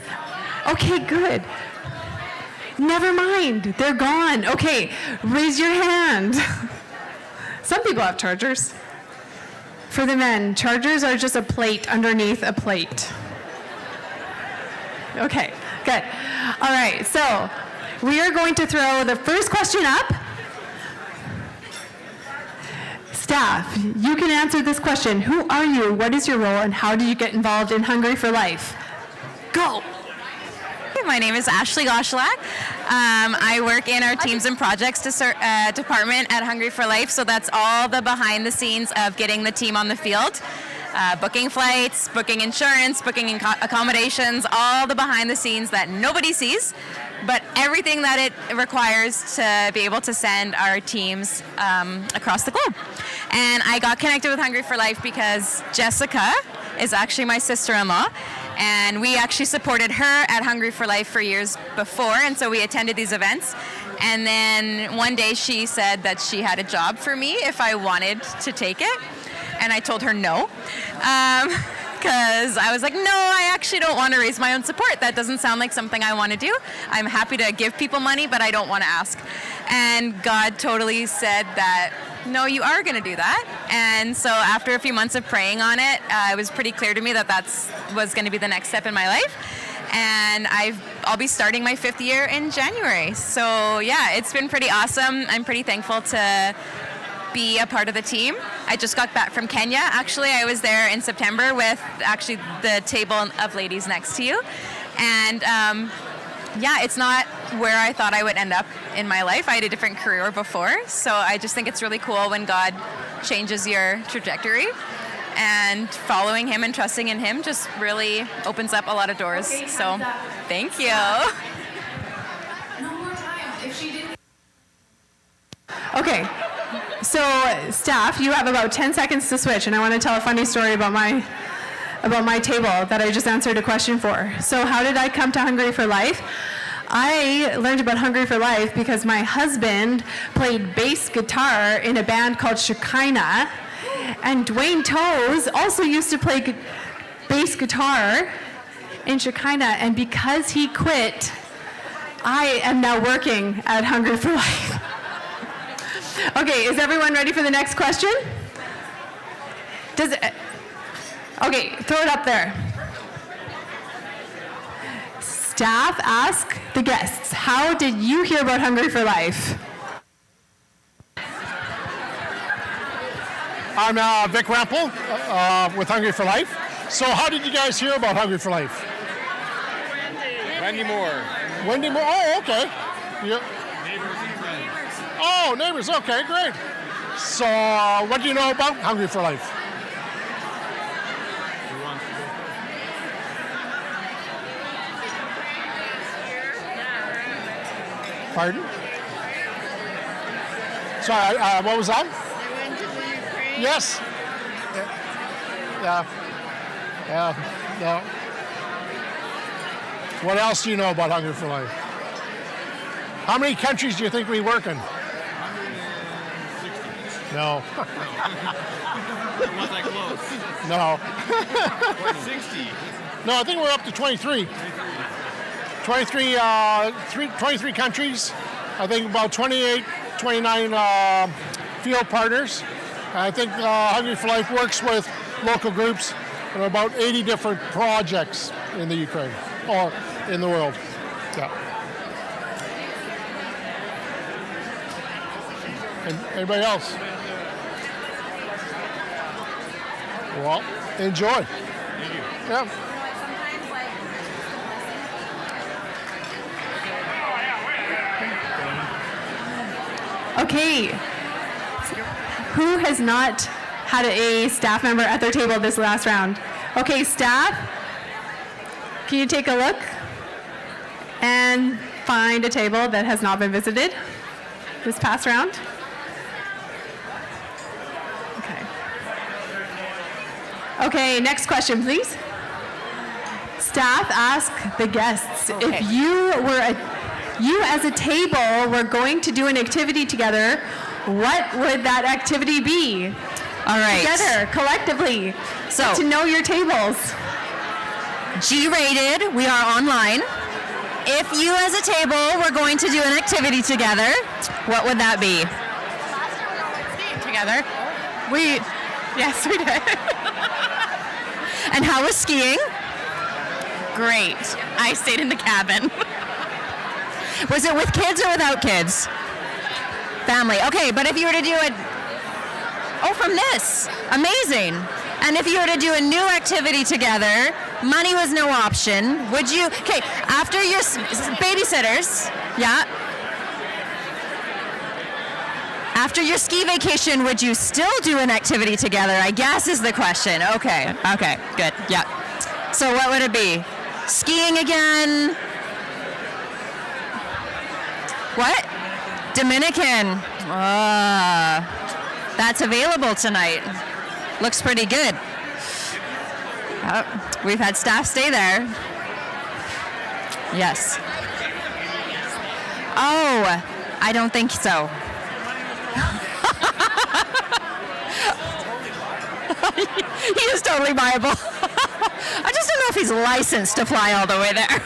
Okay, good. Never mind, they're gone. Okay, raise your hand. Some people have chargers. For the men, chargers are just a plate underneath a plate. Okay, good. All right, so We are going to throw the first question up. Staff, you can answer this question. Who are you? What is your role? And how did you get involved in Hungry for Life? Go. My name is Ashley Goshalak. I work in our teams and projects department at Hungry for Life, so that's all the behind the scenes of getting the team on the field. Booking flights, booking insurance, booking accommodations, all the behind the scenes that nobody sees, but everything that it requires to be able to send our teams across the globe. And I got connected with Hungry for Life because Jessica is actually my sister-in-law, and we actually supported her at Hungry for Life for years before, and so we attended these events. And then one day she said that she had a job for me if I wanted to take it, and I told her no, because I was like, no, I actually don't want to raise my own support. That doesn't sound like something I want to do. I'm happy to give people money, but I don't want to ask. And God totally said that, no, you are going to do that. And so after a few months of praying on it, it was pretty clear to me that was going to be the next step in my life. And I'll be starting my 5th year in January. So yeah, it's been pretty awesome. I'm pretty thankful to be a part of the team. I just got back from Kenya. Actually, I was there in September with actually the table of ladies next to you. And yeah, it's not where I thought I would end up in my life. I had a different career before, so I just think it's really cool when God changes your trajectory, and following Him and trusting in Him just really opens up a lot of doors. Okay, so thank you. No more time. If she didn't. Okay, so staff, you have about 10 seconds to switch, and I want to tell a funny story about my table that I just answered a question for. So how did I come to Hungry for Life? I learned about Hungry for Life because my husband played bass guitar in a band called Shekinah, and Dwayne Toes also used to play bass guitar in Shekinah, and because he quit, I am now working at Hungry for Life. Okay, is everyone ready for the next question? Okay, throw it up there. Staff, ask the guests, how did you hear about Hungry for Life? I'm Vic Rampel with Hungry for Life. So how did you guys hear about Hungry for Life? Wendy Moore. Wendy Moore, oh, okay. Neighbors and friends. Oh, neighbors, okay, great. So what do you know about Hungry for Life? Pardon? Sorry, what was that? They went to the Ukraine. Yes. Yeah. What else do you know about Hungry for Life? How many countries do you think we work in? 160. No. Was I close? No. 60. No, I think we're up to 23. 23 countries. I think about 29 field partners. I think Hungry for Life works with local groups in about 80 different projects in the Ukraine or in the world. Yeah. And anybody else? Well, enjoy. Thank you. Yeah. Okay, who has not had a staff member at their table this last round? Okay, staff, can you take a look and find a table that has not been visited this past round? Okay, next question, please. Staff, ask the guests, if you as a table were going to do an activity together, what would that activity be? All right. Together, collectively. So, get to know your tables. G-rated, we are online. If you as a table were going to do an activity together, what would that be? Together. Yes, we did. And how was skiing? Great. I stayed in the cabin. Was it with kids or without kids? Family. Okay, but if you were to do it, oh, from this, amazing. And if you were to do a new activity together, money was no option. Would you? Okay, after your babysitters, yeah. After your ski vacation, would you still do an activity together? I guess is the question. Okay, good, yeah. So what would it be? Skiing again? What? Dominican. That's available tonight. Looks pretty good. Oh, we've had staff stay there. Yes. Oh, I don't think so. He is totally viable. I just don't know if he's licensed to fly all the way there.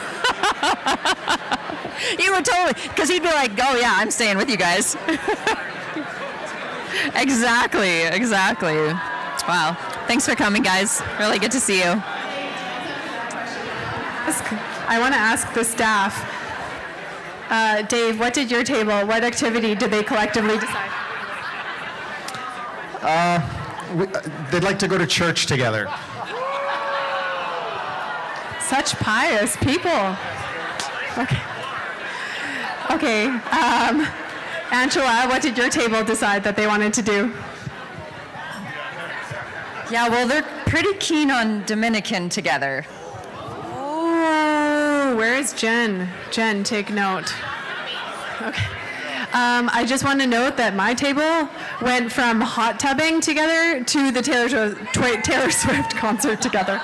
He would totally, because he'd be like, oh yeah, I'm staying with you guys. Exactly. Wow. Thanks for coming, guys. Really good to see you. I want to ask the staff. Dave, what did your table, what activity did they collectively decide? They'd like to go to church together. Such pious people. Okay. Angela, what did your table decide that they wanted to do? Yeah, well, they're pretty keen on Dominican together. Oh, where is Jen? Jen, take note. Okay. I just want to note that my table went from hot tubbing together to the Taylor Swift concert together.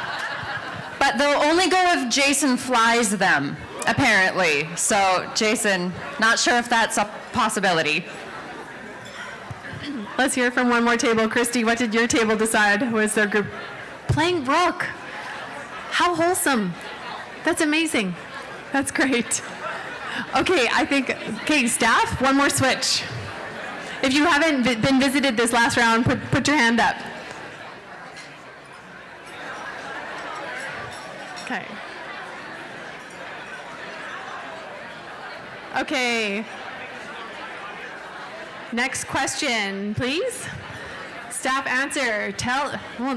But they'll only go if Jason flies them, apparently. So, Jason, not sure if that's a possibility. Let's hear from one more table. Christy, what did your table decide was their group? Playing rook. How wholesome. That's amazing. That's great. Okay, staff, one more switch. If you haven't been visited this last round, put your hand up. Okay. Next question, please. Staff answer.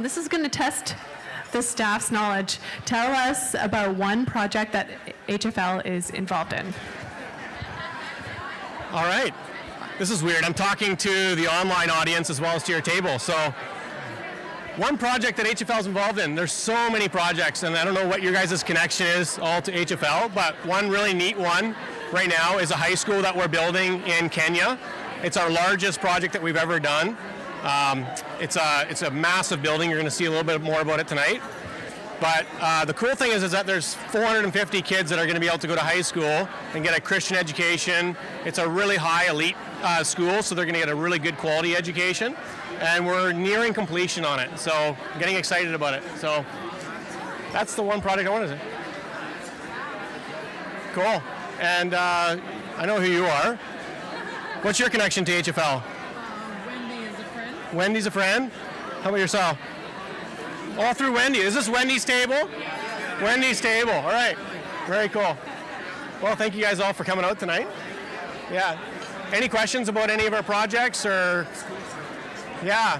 This is going to test the staff's knowledge. Tell us about one project that HFL is involved in. All right. This is weird. I'm talking to the online audience as well as to your table. So one project that HFL is involved in, there's so many projects, and I don't know what your guys' connection is all to HFL, but one really neat one right now is a high school that we're building in Kenya. It's our largest project that we've ever done. It's a massive building. You're going to see a little bit more about it tonight. But the cool thing is that there's 450 kids that are going to be able to go to high school and get a Christian education. It's a really high elite school, so they're going to get a really good quality education. And we're nearing completion on it, so I'm getting excited about it. So that's the one project I wanted to. Cool. And I know who you are. What's your connection to HFL? Wendy is a friend. Wendy's a friend? How about yourself? All through Wendy. Is this Wendy's table? Wendy's table. All right. Very cool. Well, thank you guys all for coming out tonight. Yeah. Any questions about any of our projects or? Yeah.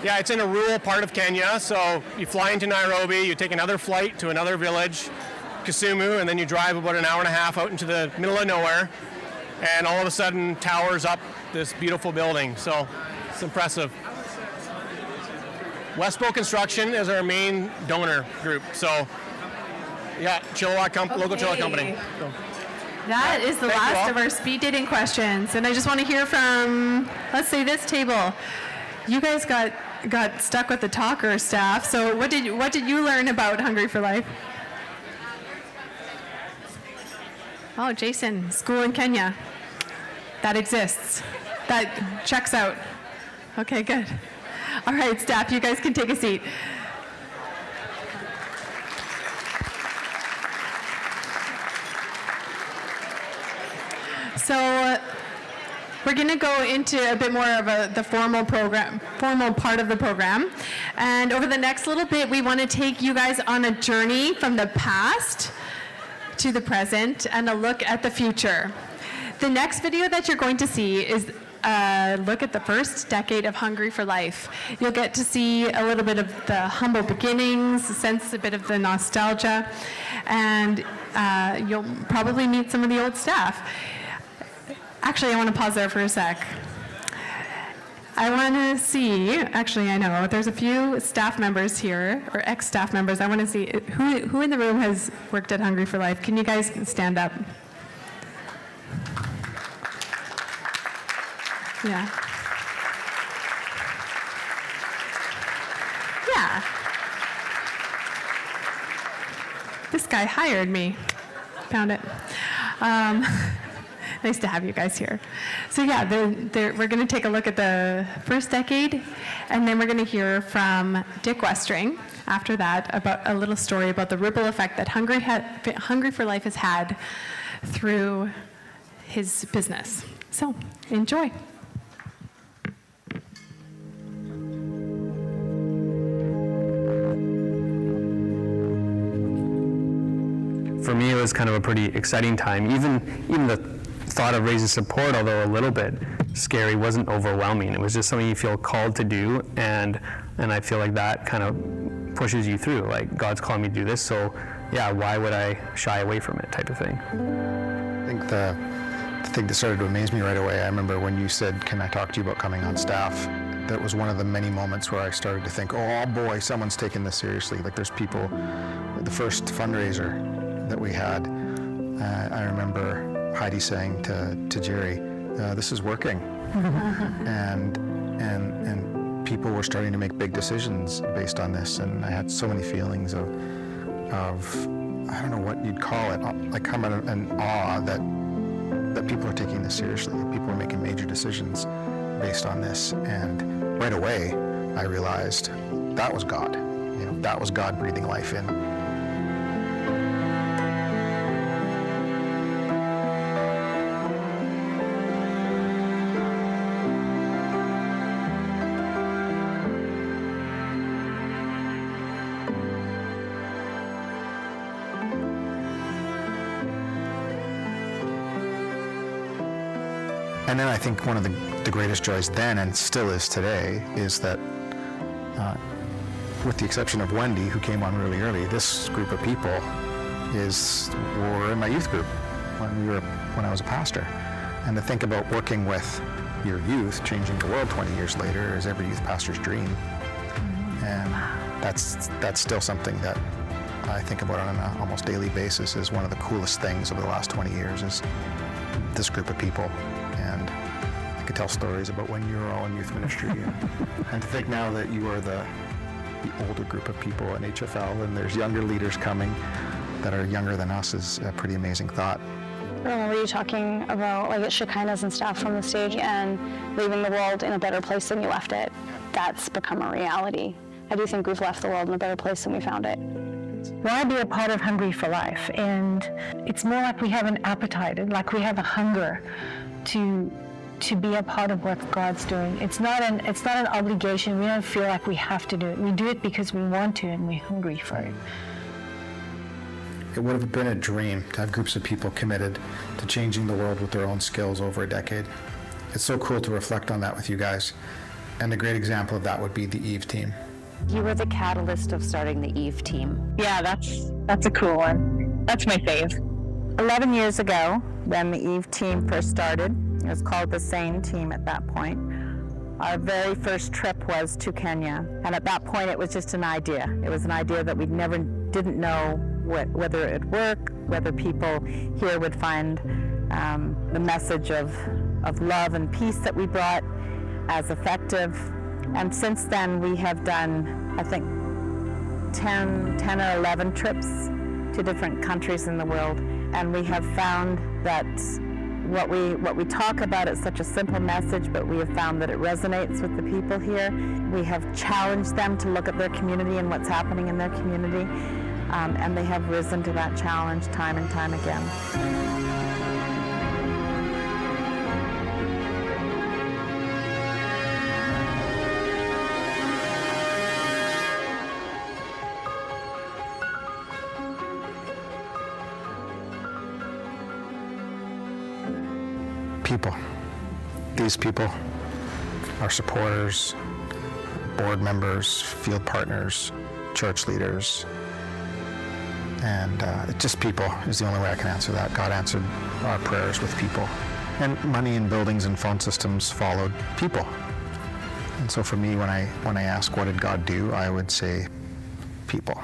Yeah, it's in a rural part of Kenya. So you fly into Nairobi, you take another flight to another village, Kisumu, and then you drive about an hour and a half out into the middle of nowhere. And all of a sudden towers up this beautiful building. So it's impressive. Westbow Construction is our main donor group. So yeah, local Chilliwack company. So. That is the last of our speed dating questions. And I just want to hear from, let's say, this table. You guys got stuck with the talker staff. So what did you learn about Hungry for Life? Oh, Jason, school in Kenya. That exists. That checks out. Okay, good. All right, staff, you guys can take a seat. So we're going to go into a bit more of the formal part of the program. And over the next little bit, we want to take you guys on a journey from the past to the present and a look at the future. The next video that you're going to see is a look at the first decade of Hungry for Life. You'll get to see a little bit of the humble beginnings, sense a bit of the nostalgia, and you'll probably meet some of the old staff. Actually, I want to pause there for a sec. I want to see, actually I know, there's a few staff members here, or ex-staff members. I want to see who in the room has worked at Hungry for Life. Can you guys stand up? Yeah. Yeah. This guy hired me. Found it. Nice to have you guys here. So yeah, we're going to take a look at the first decade, and then we're going to hear from Dick Westring after that about a little story about the ripple effect that Hungry for Life has had through his business. So enjoy. For me, it was kind of a pretty exciting time. Even the thought of raising support, although a little bit scary, wasn't overwhelming. It was just something you feel called to do, and I feel like that kind of pushes you through. Like, God's calling me to do this, so yeah, why would I shy away from it, type of thing. I think the thing that started to amaze me right away, I remember when you said, "Can I talk to you about coming on staff?" That was one of the many moments where I started to think, oh boy, someone's taking this seriously. Like, there's people, the first fundraiser that we had, I remember Heidi saying to Jerry, "This is working," and people were starting to make big decisions based on this, and I had so many feelings of I don't know what you'd call it, like kind of an awe that people are taking this seriously. People are making major decisions based on this, and right away I realized that was God. You know, that was God breathing life in. And then I think one of the greatest joys then, and still is today, is that with the exception of Wendy, who came on really early, this group of people were in my youth group when I was a pastor. And to think about working with your youth, changing the world 20 years later, is every youth pastor's dream. And that's still something that I think about on an almost daily basis as one of the coolest things over the last 20 years is this group of people. And I could tell stories about when you were all in youth ministry. And to think now that you are the older group of people in HFL and there's younger leaders coming that are younger than us is a pretty amazing thought. I remember you talking about like Shekinahs and stuff from the stage and leaving the world in a better place than you left it. That's become a reality. I do think we've left the world in a better place than we found it. Well, I want to be a part of Hungry for Life, and it's more like we have an appetite, like we have a hunger to be a part of what God's doing. It's not an obligation. We don't feel like we have to do it. We do it because we want to and we're hungry for it. It would have been a dream to have groups of people committed to changing the world with their own skills over a decade. It's so cool to reflect on that with you guys. And a great example of that would be the Eve team. You were the catalyst of starting the Eve team. Yeah, that's a cool one. That's my fave. 11 years ago, when the Eve team first started, it was called the Sane team at that point. Our very first trip was to Kenya, and at that point it was just an idea. It was an idea that we didn't know whether it would work, whether people here would find the message of love and peace that we brought as effective. And since then we have done, I think, 10 or 11 trips to different countries in the world, and we have found that what we talk about is such a simple message, but we have found that it resonates with the people here. We have challenged them to look at their community and what's happening in their community, and they have risen to that challenge time and time again. People. These people, our supporters, board members, field partners, church leaders, and just people is the only way I can answer that. God answered our prayers with people. And money and buildings and phone systems followed people. And so for me, when I ask what did God do, I would say people.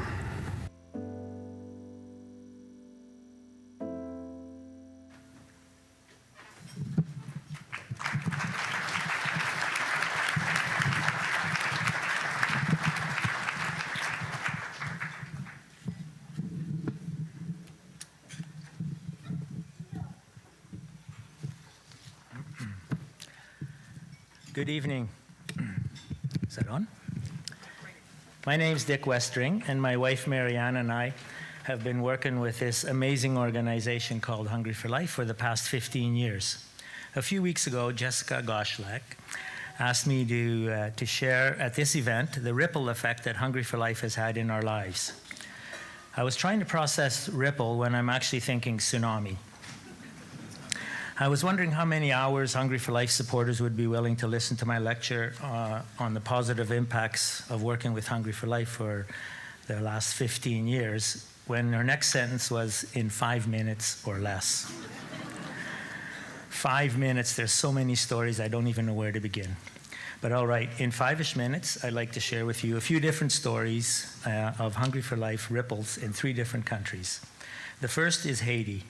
Good evening. Is that on? My name's Dick Westring, and my wife Marianne and I have been working with this amazing organization called Hungry for Life for the past 15 years. A few weeks ago, Jessica Goshelack asked me to share at this event the ripple effect that Hungry for Life has had in our lives. I was trying to process ripple when I'm actually thinking tsunami. I was wondering how many hours Hungry for Life supporters would be willing to listen to my lecture on the positive impacts of working with Hungry for Life for the last 15 years, when her next sentence was in 5 minutes or less. 5 minutes, there's so many stories, I don't even know where to begin. But all right, in 5-ish minutes, I'd like to share with you a few different stories of Hungry for Life ripples in 3 different countries. The first is Haiti.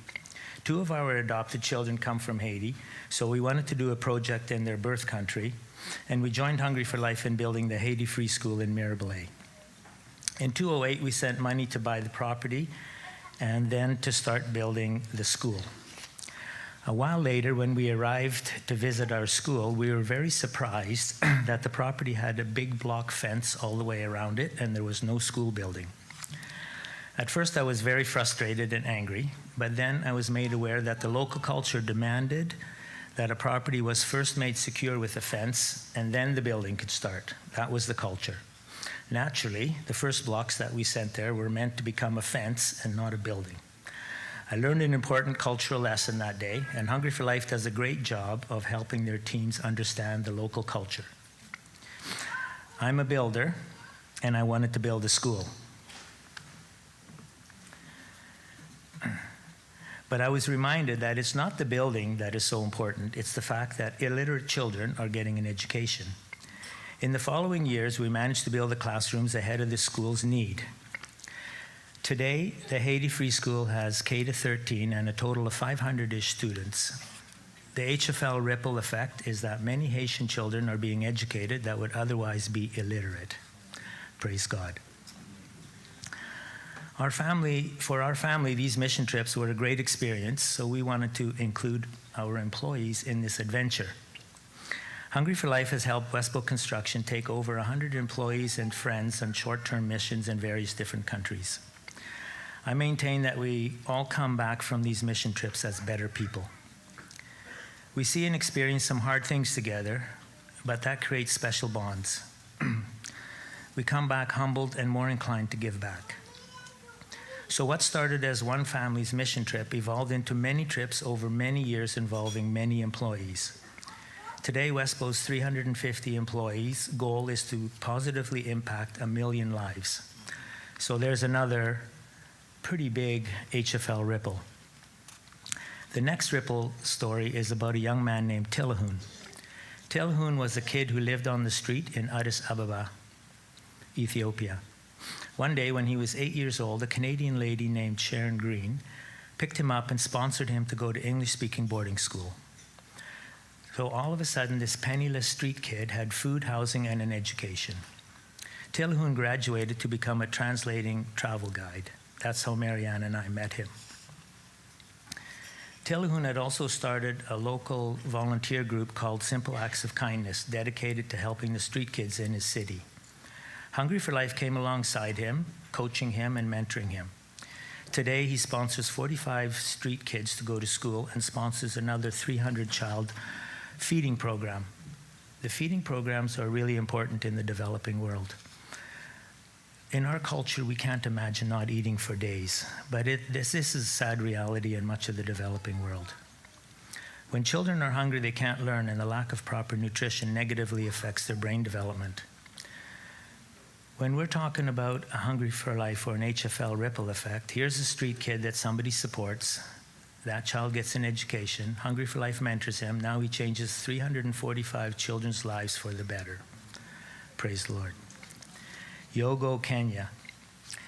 2 of our adopted children come from Haiti, so we wanted to do a project in their birth country, and we joined Hungry for Life in building the Haiti Free School in Mirabelais. In 2008, we sent money to buy the property and then to start building the school. A while later, when we arrived to visit our school, we were very surprised that the property had a big block fence all the way around it, and there was no school building. At first, I was very frustrated and angry, but then I was made aware that the local culture demanded that a property was first made secure with a fence, and then the building could start. That was the culture. Naturally, the first blocks that we sent there were meant to become a fence and not a building. I learned an important cultural lesson that day, and Hungry for Life does a great job of helping their teams understand the local culture. I'm a builder, and I wanted to build a school. But I was reminded that it's not the building that is so important, it's the fact that illiterate children are getting an education. In the following years, we managed to build the classrooms ahead of the school's need. Today, the Haiti Free School has K-13 and a total of 500-ish students. The HFL ripple effect is that many Haitian children are being educated that would otherwise be illiterate. Praise God. For our family, these mission trips were a great experience, so we wanted to include our employees in this adventure. Hungry for Life has helped Westbow Construction take over 100 employees and friends on short-term missions in various different countries. I maintain that we all come back from these mission trips as better people. We see and experience some hard things together, but that creates special bonds. We come back humbled and more inclined to give back. So what started as one family's mission trip evolved into many trips over many years involving many employees. Today, Westbow's 350 employees' goal is to positively impact 1 million lives. So there's another pretty big HFL ripple. The next ripple story is about a young man named Tilahun. Tilahun was a kid who lived on the street in Addis Ababa, Ethiopia. One day when he was 8 years old, a Canadian lady named Sharon Green picked him up and sponsored him to go to English-speaking boarding school. So all of a sudden, this penniless street kid had food, housing, and an education. Tilahun graduated to become a translating travel guide. That's how Marianne and I met him. Tilahun had also started a local volunteer group called Simple Acts of Kindness, dedicated to helping the street kids in his city. Hungry for Life came alongside him, coaching him and mentoring him. Today, he sponsors 45 street kids to go to school and sponsors another 300-child feeding program. The feeding programs are really important in the developing world. In our culture, we can't imagine not eating for days, but this is a sad reality in much of the developing world. When children are hungry, they can't learn, and the lack of proper nutrition negatively affects their brain development. When we're talking about a Hungry for Life or an HFL ripple effect, here's a street kid that somebody supports. That child gets an education. Hungry for Life mentors him. Now he changes 345 children's lives for the better. Praise the Lord. Yogo, Kenya.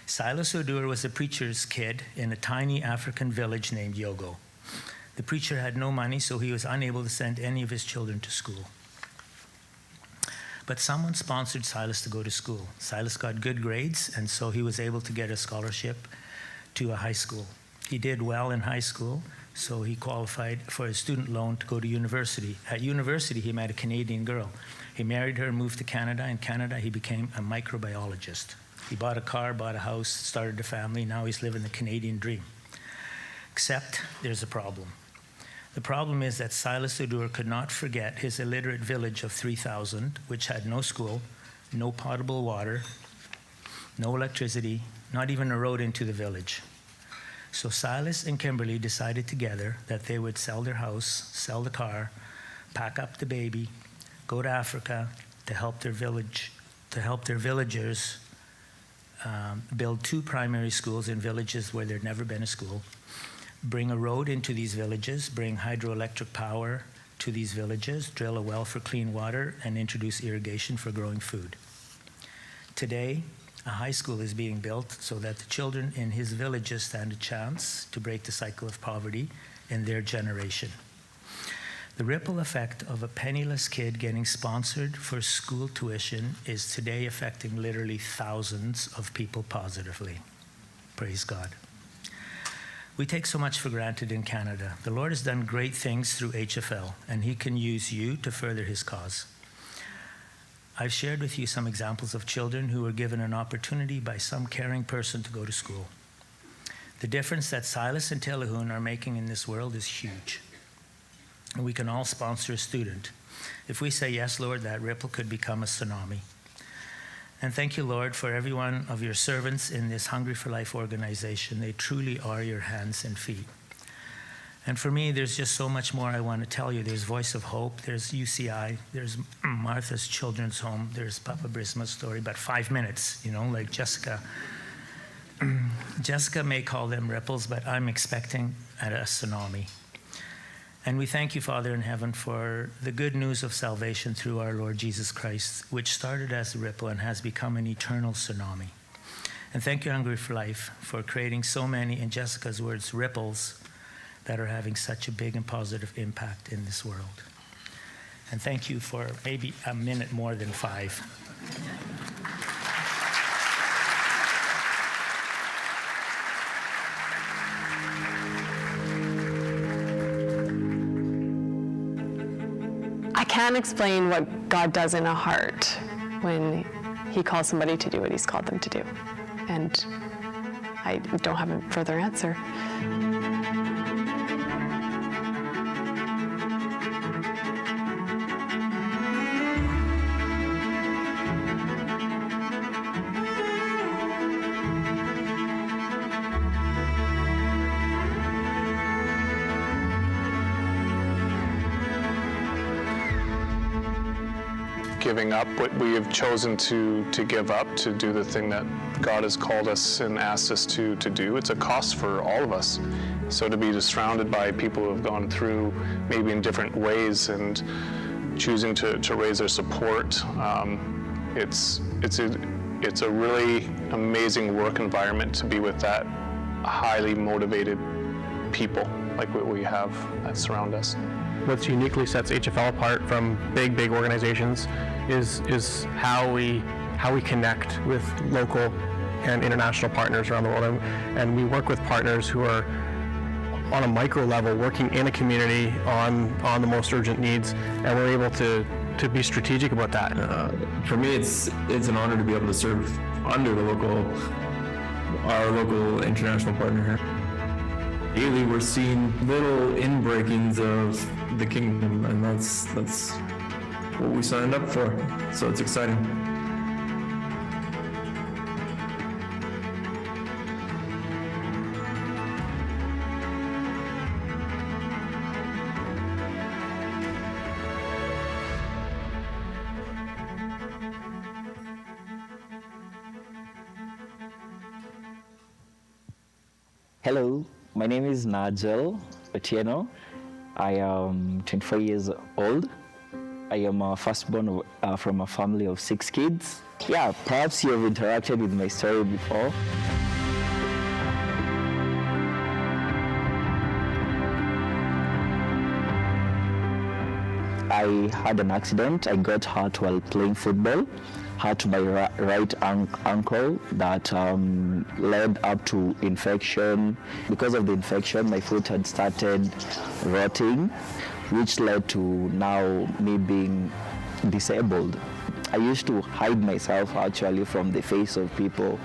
Silas Odur was a preacher's kid in a tiny African village named Yogo. The preacher had no money, so he was unable to send any of his children to school. But someone sponsored Silas to go to school. Silas got good grades, and so he was able to get a scholarship to a high school. He did well in high school, so he qualified for a student loan to go to university. At university, he met a Canadian girl. He married her, moved to Canada. In Canada, he became a microbiologist. He bought a car, bought a house, started a family. Now he's living the Canadian dream. Except there's a problem. The problem is that Silas Odur could not forget his illiterate village of 3,000, which had no school, no potable water, no electricity, not even a road into the village. So Silas and Kimberly decided together that they would sell their house, sell the car, pack up the baby, go to Africa to help their villagers build 2 primary schools in villages where there'd never been a school, bring a road into these villages, bring hydroelectric power to these villages, drill a well for clean water, and introduce irrigation for growing food. Today, a high school is being built so that the children in his villages stand a chance to break the cycle of poverty in their generation. The ripple effect of a penniless kid getting sponsored for school tuition is today affecting literally thousands of people positively. Praise God. We take so much for granted in Canada. The Lord has done great things through HFL, and He can use you to further His cause. I've shared with you some examples of children who were given an opportunity by some caring person to go to school. The difference that Silas and Telehun are making in this world is huge. And we can all sponsor a student. If we say, yes, Lord, that ripple could become a tsunami. And thank you, Lord, for every one of your servants in this Hungry for Life organization. They truly are your hands and feet. And for me, there's just so much more I want to tell you. There's Voice of Hope, there's UCI, there's Martha's Children's Home, there's Papa Brisma's story, but 5 minutes, like Jessica. Jessica may call them ripples, but I'm expecting a tsunami. And we thank you, Father in heaven, for the good news of salvation through our Lord Jesus Christ, which started as a ripple and has become an eternal tsunami. And thank you, Hungry for Life, for creating so many, in Jessica's words, ripples that are having such a big and positive impact in this world. And thank you for maybe a minute more than 5. I can't explain what God does in a heart when He calls somebody to do what He's called them to do. And I don't have a further answer. Giving up what we have chosen to give up, to do the thing that God has called us and asked us to do. It's a cost for all of us. So to be surrounded by people who have gone through maybe in different ways and choosing to raise their support, it's a really amazing work environment to be with that highly motivated people like what we have that surround us. What uniquely sets HFL apart from big organizations is how we connect with local and international partners around the world, and we work with partners who are on a micro level working in a community on the most urgent needs, and we're able to be strategic about that. For me, it's an honor to be able to serve under our local international partner here. Daily, we're seeing little inbreakings of the kingdom, and that's what we signed up for. So it's exciting. Hello, my name is Nigel Otieno. I am 24 years old. I am a firstborn from a family of 6 kids. Yeah, perhaps you have interacted with my story before. I had an accident. I got hurt while playing football. Hurt my right ankle that led up to infection. Because of the infection, my foot had started rotting, which led to now me being disabled. I used to hide myself actually from the face of people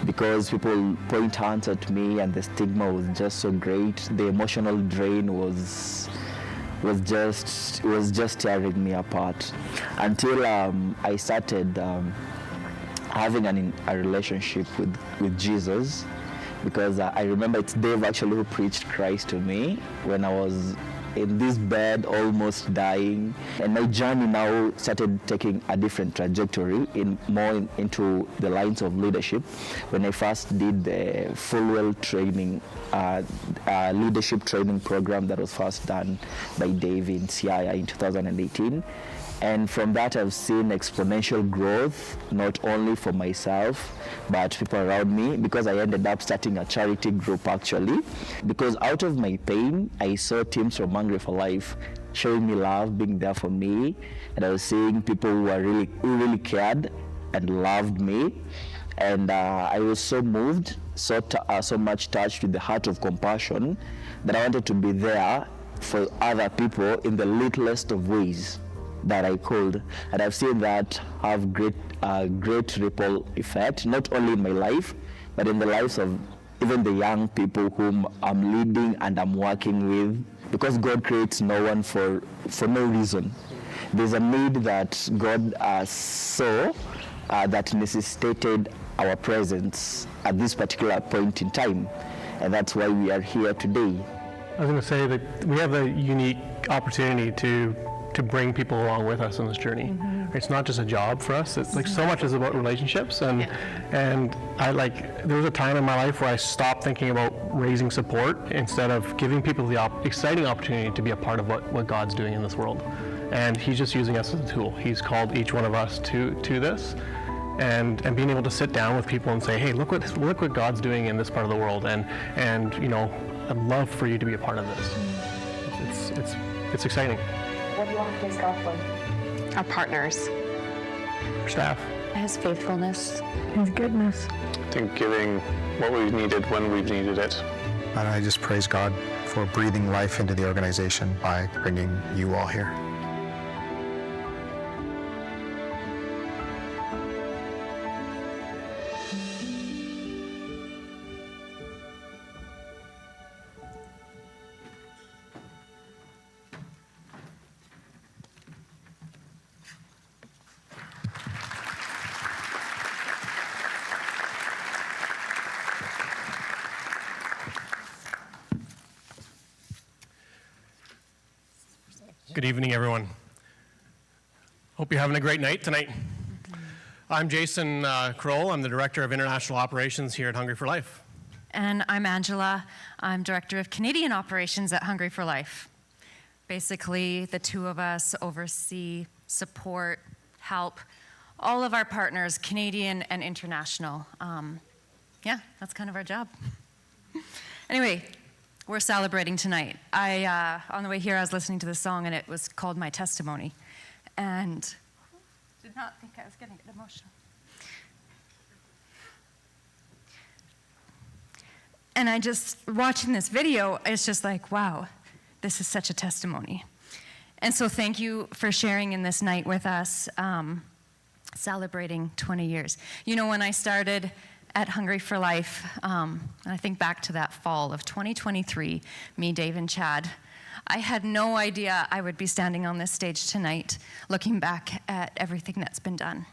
because people point hands at me and the stigma was just so great. The emotional drain was just tearing me apart until I started having a relationship with Jesus, because I remember it's Dave actually who preached Christ to me when I was in this bed almost dying, and my journey now started taking a different trajectory into the lines of leadership when I first did the Fullwell training, leadership training program that was first done by Dave in CIA in 2018. And from that, I've seen exponential growth, not only for myself, but people around me, because I ended up starting a charity group actually. Because out of my pain, I saw teams from Hungry for Life showing me love, being there for me. And I was seeing people who really cared and loved me. And I was so moved, so much touched with the heart of compassion that I wanted to be there for other people in the littlest of ways that I could. And I've seen that have great ripple effect, not only in my life, but in the lives of even the young people whom I'm leading and I'm working with. Because God creates no one for no reason. There's a need that God saw that necessitated our presence at this particular point in time. And that's why we are here today. I was going to say that we have a unique opportunity to bring people along with us on this journey. Mm-hmm. It's not just a job for us. It's like so much is about relationships, and there was a time in my life where I stopped thinking about raising support instead of giving people the exciting opportunity to be a part of what God's doing in this world. And He's just using us as a tool. He's called each one of us to this, and being able to sit down with people and say, hey, look what God's doing in this part of the world, and you know, I'd love for you to be a part of this. It's exciting. What do you want to praise God for? Our partners. Our staff. His faithfulness. His goodness. I think giving what we've needed when we've needed it. And I just praise God for breathing life into the organization by bringing you all here. Good evening, everyone. Hope you're having a great night tonight. I'm Jason Kroll. I'm the Director of International Operations here at Hungry for Life. And I'm Angela. I'm Director of Canadian Operations at Hungry for Life. Basically, the two of us oversee, support, help all of our partners, Canadian and international. Yeah, that's kind of our job. Anyway, we're celebrating tonight. On the way here, I was listening to the song, and it was called My Testimony. And did not think I was going to get emotional. And I just, watching this video, it's just like, wow, this is such a testimony. And so thank you for sharing in this night with us, celebrating 20 years. You know, when I started at Hungry for Life, and I think back to that fall of 2023, me, Dave, and Chad, I had no idea I would be standing on this stage tonight looking back at everything that's been done.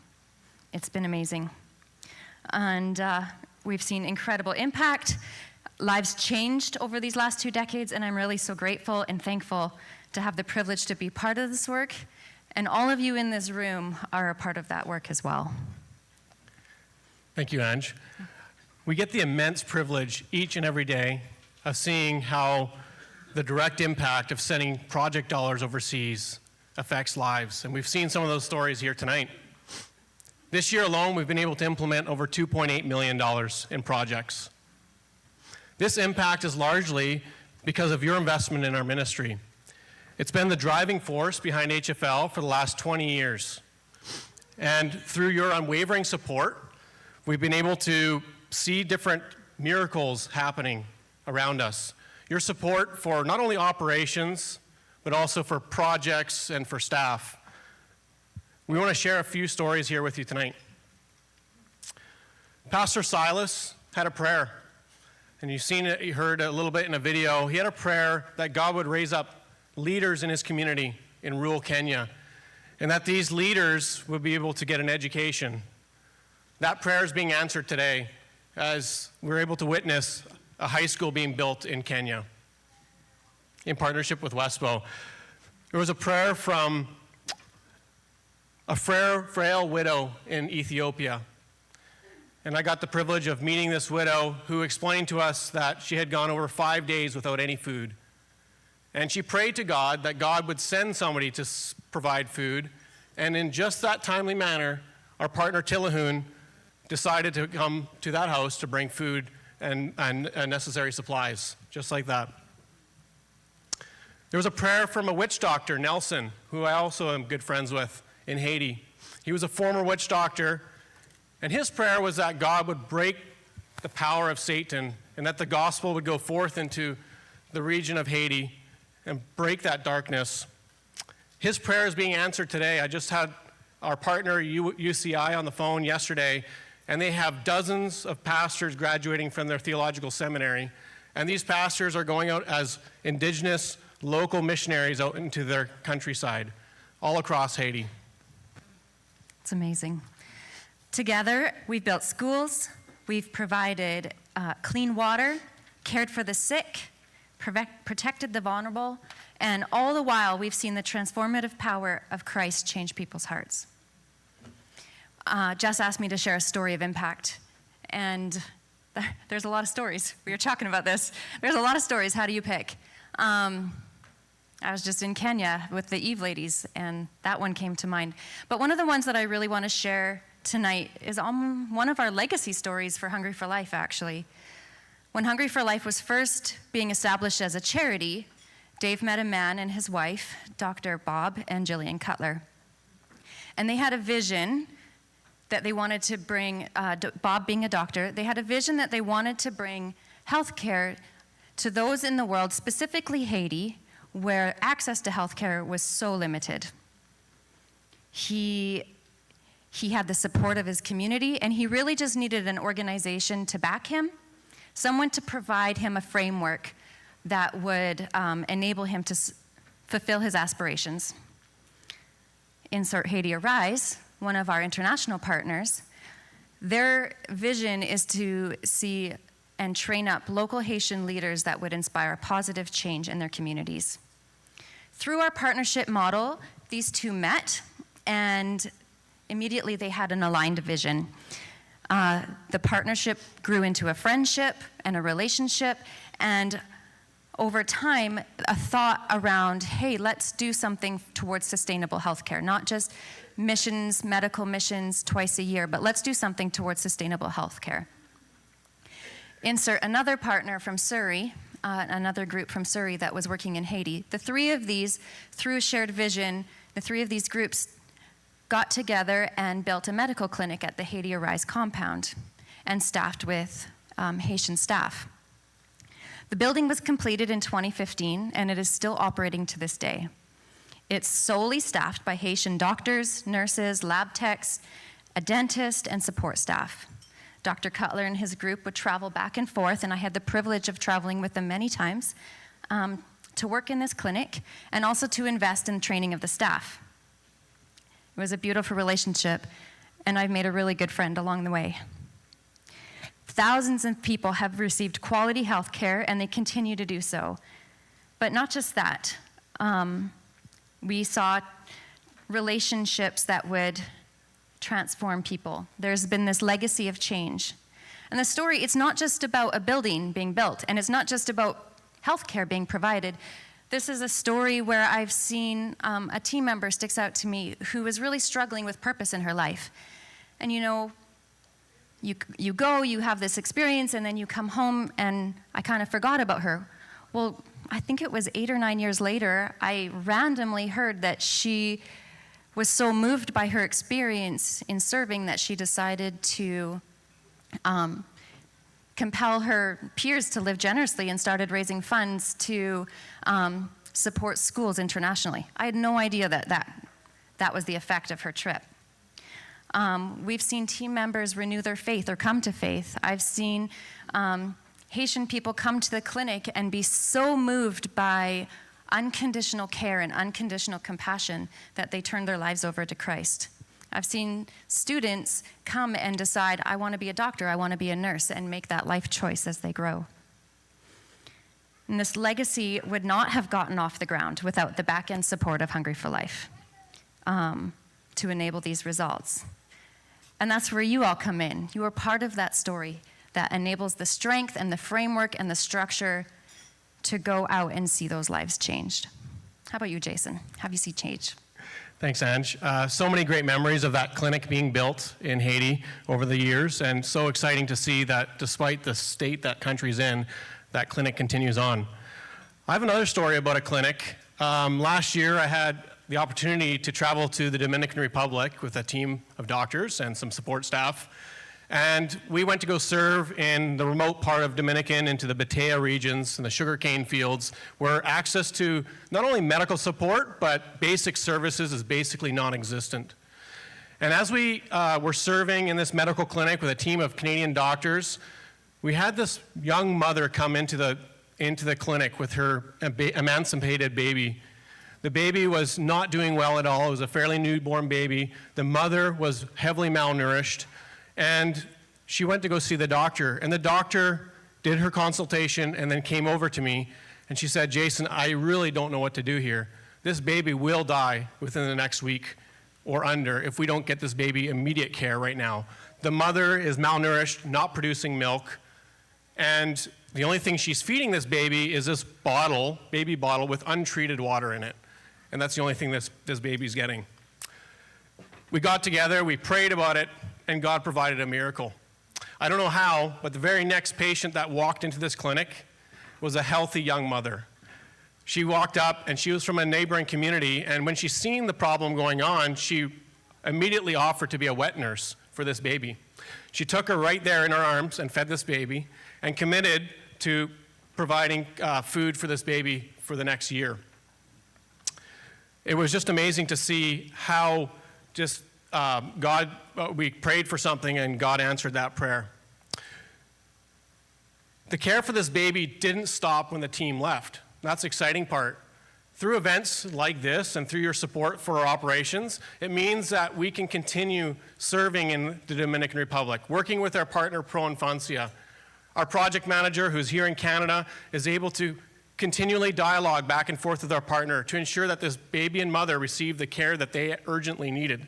It's been amazing. And we've seen incredible impact. Lives changed over these last 2 decades, and I'm really so grateful and thankful to have the privilege to be part of this work. And all of you in this room are a part of that work as well. Thank you, Ange. We get the immense privilege each and every day of seeing how the direct impact of sending project dollars overseas affects lives. And we've seen some of those stories here tonight. This year alone, we've been able to implement over $2.8 million in projects. This impact is largely because of your investment in our ministry. It's been the driving force behind HFL for the last 20 years. And through your unwavering support, we've been able to see different miracles happening around us. Your support for not only operations, but also for projects and for staff. We want to share a few stories here with you tonight. Pastor Silas had a prayer, and you've seen it, you heard a little bit in a video. He had a prayer that God would raise up leaders in his community in rural Kenya, and that these leaders would be able to get an education. That prayer is being answered today as we're able to witness a high school being built in Kenya in partnership with Westbow. There was a prayer from a frail widow in Ethiopia. And I got the privilege of meeting this widow who explained to us that she had gone over 5 days without any food. And she prayed to God that God would send somebody to provide food. And in just that timely manner, our partner Tillahoon decided to come to that house to bring food and necessary supplies, just like that. There was a prayer from a witch doctor, Nelson, who I also am good friends with in Haiti. He was a former witch doctor, and his prayer was that God would break the power of Satan and that the gospel would go forth into the region of Haiti and break that darkness. His prayer is being answered today. I just had our partner UCI on the phone yesterday, and they have dozens of pastors graduating from their theological seminary, and these pastors are going out as indigenous local missionaries out into their countryside all across Haiti. It's amazing. Together, we've built schools, we've provided clean water, cared for the sick, protected the vulnerable, and all the while we've seen the transformative power of Christ change people's hearts. Jess asked me to share a story of impact, and there's a lot of stories. We were talking about this. There's a lot of stories. How do you pick? I was just in Kenya with the Eve ladies, and that one came to mind. But one of the ones that I really want to share tonight is one of our legacy stories for Hungry for Life, actually. When Hungry for Life was first being established as a charity, Dave met a man and his wife, Dr. Bob and Jillian Cutler. And they had a vision that they wanted to bring, Bob being a doctor, they had a vision that they wanted to bring healthcare to those in the world, specifically Haiti, where access to healthcare was so limited. He had the support of his community, and he really just needed an organization to back him, someone to provide him a framework that would enable him to fulfill his aspirations. Insert Haiti Arise, one of our international partners. Their vision is to see and train up local Haitian leaders that would inspire positive change in their communities. Through our partnership model, these two met, and immediately they had an aligned vision. The partnership grew into a friendship and a relationship, and over time, a thought around, hey, let's do something towards sustainable healthcare, not just missions, medical missions twice a year, but let's do something towards sustainable healthcare. Insert another partner from Surrey, another group from Surrey that was working in Haiti. The three of these, through a shared vision, the three of these groups got together and built a medical clinic at the Haiti Arise compound and staffed with Haitian staff. The building was completed in 2015, and it is still operating to this day. It's solely staffed by Haitian doctors, nurses, lab techs, a dentist, and support staff. Dr. Cutler and his group would travel back and forth, and I had the privilege of traveling with them many times to work in this clinic and also to invest in training of the staff. It was a beautiful relationship, and I've made a really good friend along the way. Thousands of people have received quality health care, and they continue to do so. But not just that. We saw relationships that would transform people. There's been this legacy of change. And the story, it's not just about a building being built, and it's not just about healthcare being provided. This is a story where I've seen a team member sticks out to me who is really struggling with purpose in her life. And you know, you go, you have this experience, and then you come home, and I kind of forgot about her. Well, I think it was 8 or 9 years later, I randomly heard that she was so moved by her experience in serving that she decided to compel her peers to live generously and started raising funds to support schools internationally. I had no idea that was the effect of her trip. We've seen team members renew their faith or come to faith. I've seen Haitian people come to the clinic and be so moved by unconditional care and unconditional compassion that they turn their lives over to Christ. I've seen students come and decide, I want to be a doctor, I want to be a nurse, and make that life choice as they grow. And this legacy would not have gotten off the ground without the back-end support of Hungry for Life to enable these results. And that's where you all come in. You are part of that story that enables the strength and the framework and the structure to go out and see those lives changed. How about you, Jason? Have you seen change? Thanks, Ange. So many great memories of that clinic being built in Haiti over the years, and so exciting to see that despite the state that country's in, that clinic continues on. I have another story about a clinic. Last year, I had the opportunity to travel to the Dominican Republic with a team of doctors and some support staff. And we went to go serve in the remote part of Dominican into the Batea regions and the sugarcane fields, where access to not only medical support, but basic services is basically non-existent. And as we were serving in this medical clinic with a team of Canadian doctors, we had this young mother come into the clinic with her emancipated baby. The baby was not doing well at all. It was a fairly newborn baby. The mother was heavily malnourished. And she went to go see the doctor, and the doctor did her consultation and then came over to me, and she said, Jason, I really don't know what to do here. This baby will die within the next week or under if we don't get this baby immediate care right now. The mother is malnourished, not producing milk, and the only thing she's feeding this baby is this baby bottle with untreated water in it. And that's the only thing this baby's getting. We got together, we prayed about it, and God provided a miracle. I don't know how, but the very next patient that walked into this clinic was a healthy young mother. She walked up, and she was from a neighboring community, and when she seen the problem going on, she immediately offered to be a wet nurse for this baby. She took her right there in her arms and fed this baby and committed to providing food for this baby for the next year. It was just amazing to see how just we prayed for something and God answered that prayer. The care for this baby didn't stop when the team left. That's the exciting part. Through events like this and through your support for our operations, it means that we can continue serving in the Dominican Republic, working with our partner Pro Infancia. Our project manager, who's here in Canada, is able to continually dialogue back and forth with our partner to ensure that this baby and mother receive the care that they urgently needed.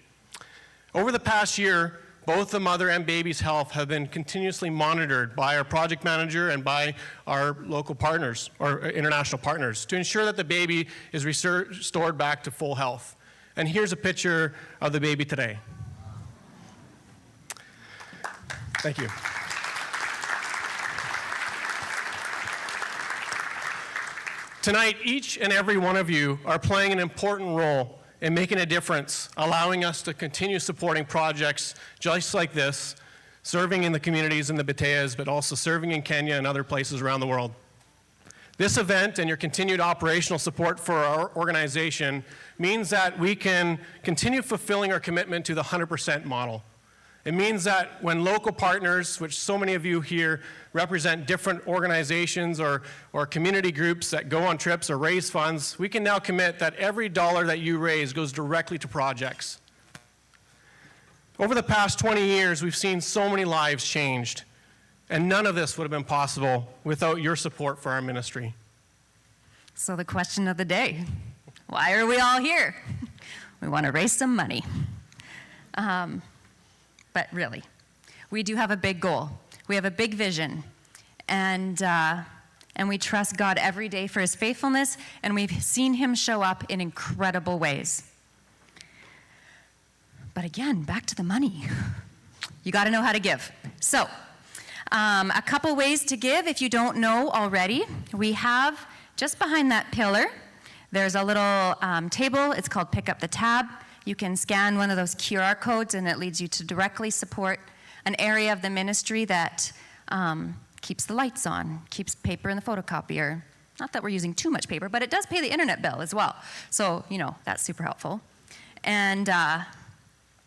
Over the past year, both the mother and baby's health have been continuously monitored by our project manager and by our local partners, or international partners, to ensure that the baby is restored back to full health. And here's a picture of the baby today. Thank you. Tonight, each and every one of you are playing an important role in making a difference, allowing us to continue supporting projects just like this, serving in the communities in the Bateas, but also serving in Kenya and other places around the world. This event and your continued operational support for our organization means that we can continue fulfilling our commitment to the 100% model. It means that when local partners, which so many of you here represent different organizations or community groups that go on trips or raise funds, we can now commit that every dollar that you raise goes directly to projects. Over the past 20 years, we've seen so many lives changed, and none of this would have been possible without your support for our ministry. So the question of the day, why are we all here? We want to raise some money. But really, we do have a big goal. We have a big vision, and we trust God every day for his faithfulness, and we've seen him show up in incredible ways. But again, back to the money. You got to know how to give. So, a couple ways to give if you don't know already. We have, just behind that pillar, there's a little table. It's called Pick Up the Tab. You can scan one of those QR codes, and it leads you to directly support an area of the ministry that keeps the lights on, keeps paper in the photocopier. Not that we're using too much paper, but it does pay the internet bill as well. So, that's super helpful. And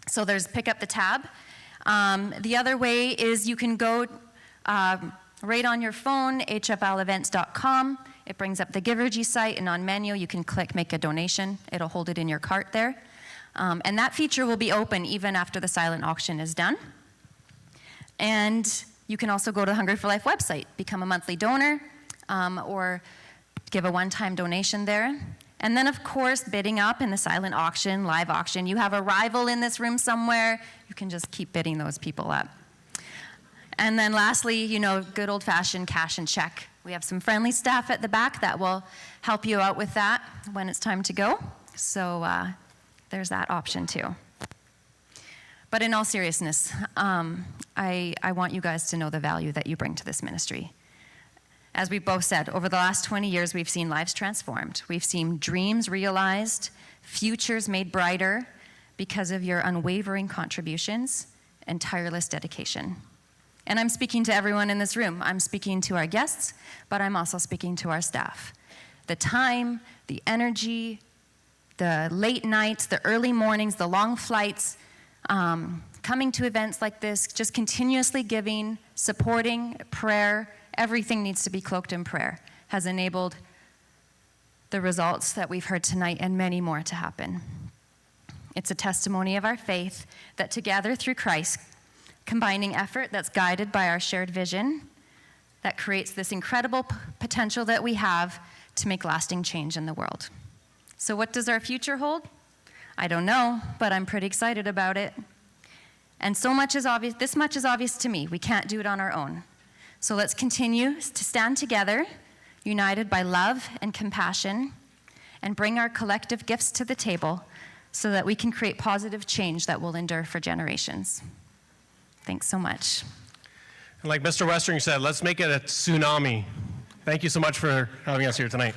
so there's Pick Up the Tab. The other way is you can go right on your phone, hflevents.com. It brings up the Givergy site, and on menu you can click Make a Donation. It'll hold it in your cart there. And that feature will be open even after the silent auction is done. And you can also go to the Hungry for Life website, become a monthly donor, or give a one-time donation there. And then, of course, bidding up in the silent auction, live auction. You have a rival in this room somewhere, you can just keep bidding those people up. And then lastly, good old-fashioned cash and check. We have some friendly staff at the back that will help you out with that when it's time to go. So there's that option too. But in all seriousness, I want you guys to know the value that you bring to this ministry. As we both said, over the last 20 years, we've seen lives transformed. We've seen dreams realized, futures made brighter because of your unwavering contributions and tireless dedication. And I'm speaking to everyone in this room. I'm speaking to our guests, but I'm also speaking to our staff. The time, the energy, the late nights, the early mornings, the long flights, coming to events like this, just continuously giving, supporting, prayer, everything needs to be cloaked in prayer, has enabled the results that we've heard tonight and many more to happen. It's a testimony of our faith that together through Christ, combining effort that's guided by our shared vision, that creates this incredible potential that we have to make lasting change in the world. So what does our future hold? I don't know, but I'm pretty excited about it. And so much is obvious, this much is obvious to me. We can't do it on our own. So let's continue to stand together, united by love and compassion, and bring our collective gifts to the table so that we can create positive change that will endure for generations. Thanks so much. And like Mr. Westering said, let's make it a tsunami. Thank you so much for having us here tonight.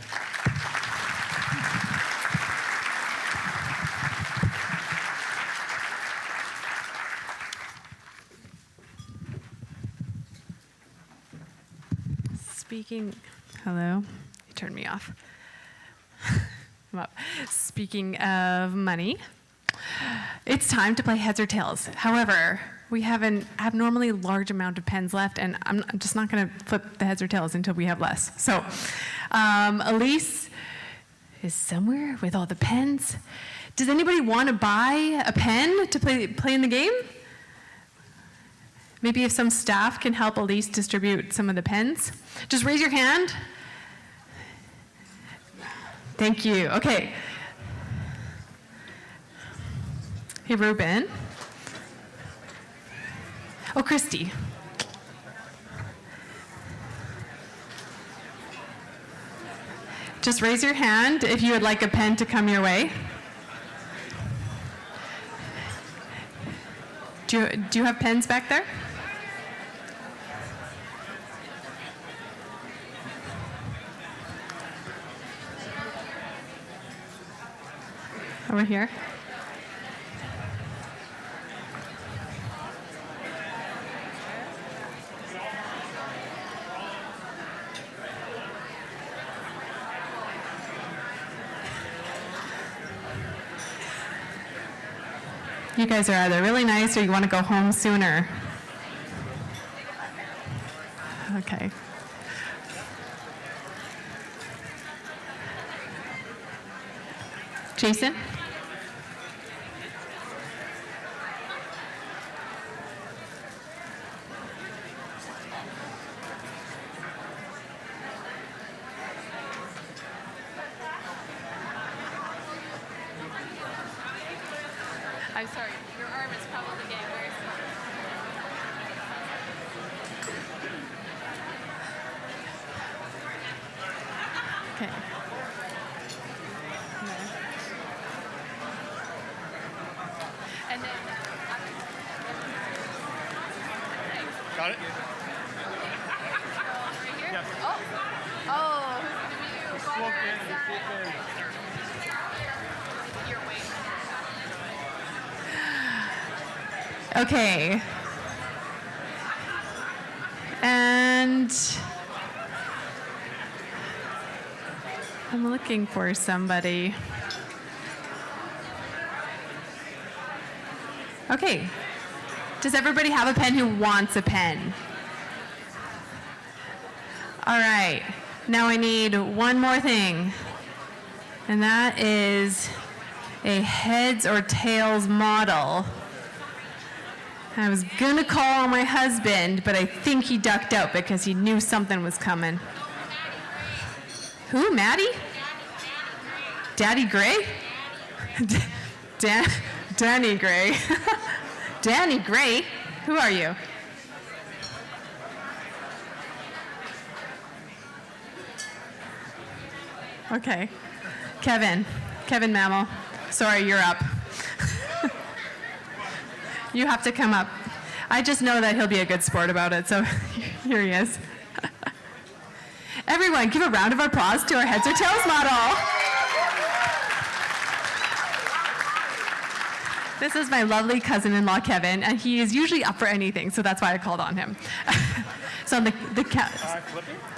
Hello, you turned me off. I'm up. Speaking of money, it's time to play heads or tails. However, we have an abnormally large amount of pens left, and I'm just not going to flip the heads or tails until we have less. So, Elise is somewhere with all the pens. Does anybody want to buy a pen to play in the game? Maybe if some staff can help Elise distribute some of the pens. Just raise your hand. Thank you. Okay. Hey, Ruben. Oh, Christy. Just raise your hand if you would like a pen to come your way. Do you have pens back there? Over here. You guys are either really nice or you want to go home sooner. Okay. Jason? I'm sorry, your arm is probably getting very small. Okay. And then. Got it? Right here? Yeah. Oh. Oh, who's Just swoop in, just swoop in. Okay. And I'm looking for somebody. Okay. Does everybody have a pen who wants a pen? All right. Now I need one more thing. And that is a heads or tails model. I was gonna call on my husband, but I think he ducked out because he knew something was coming. Who, Maddie? Daddy Gray? Danny Gray. Danny Gray? Who are you? Okay. Kevin Mammal. Sorry, you're up. You have to come up. I just know that he'll be a good sport about it, so here he is. Everyone, give a round of applause to our heads or tails model. This is my lovely cousin-in-law, Kevin, and he is usually up for anything, so that's why I called on him. So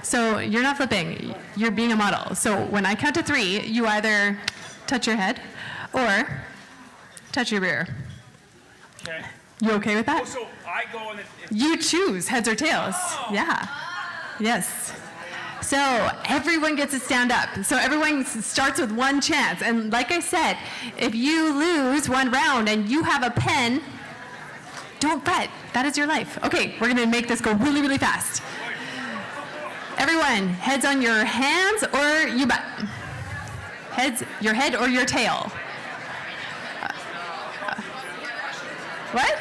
so you're not flipping, you're being a model. So when I count to 3, you either touch your head or touch your rear. Okay. You okay with that? Oh, so I go and You choose heads or tails. Yeah. Yes. So everyone gets to stand up. So everyone starts with one chance. And like I said, if you lose one round and you have a pen, don't fret. That is your life. Okay, we're going to make this go really, really fast. Everyone, heads on your hands or you butt. Heads, your head or your tail. What?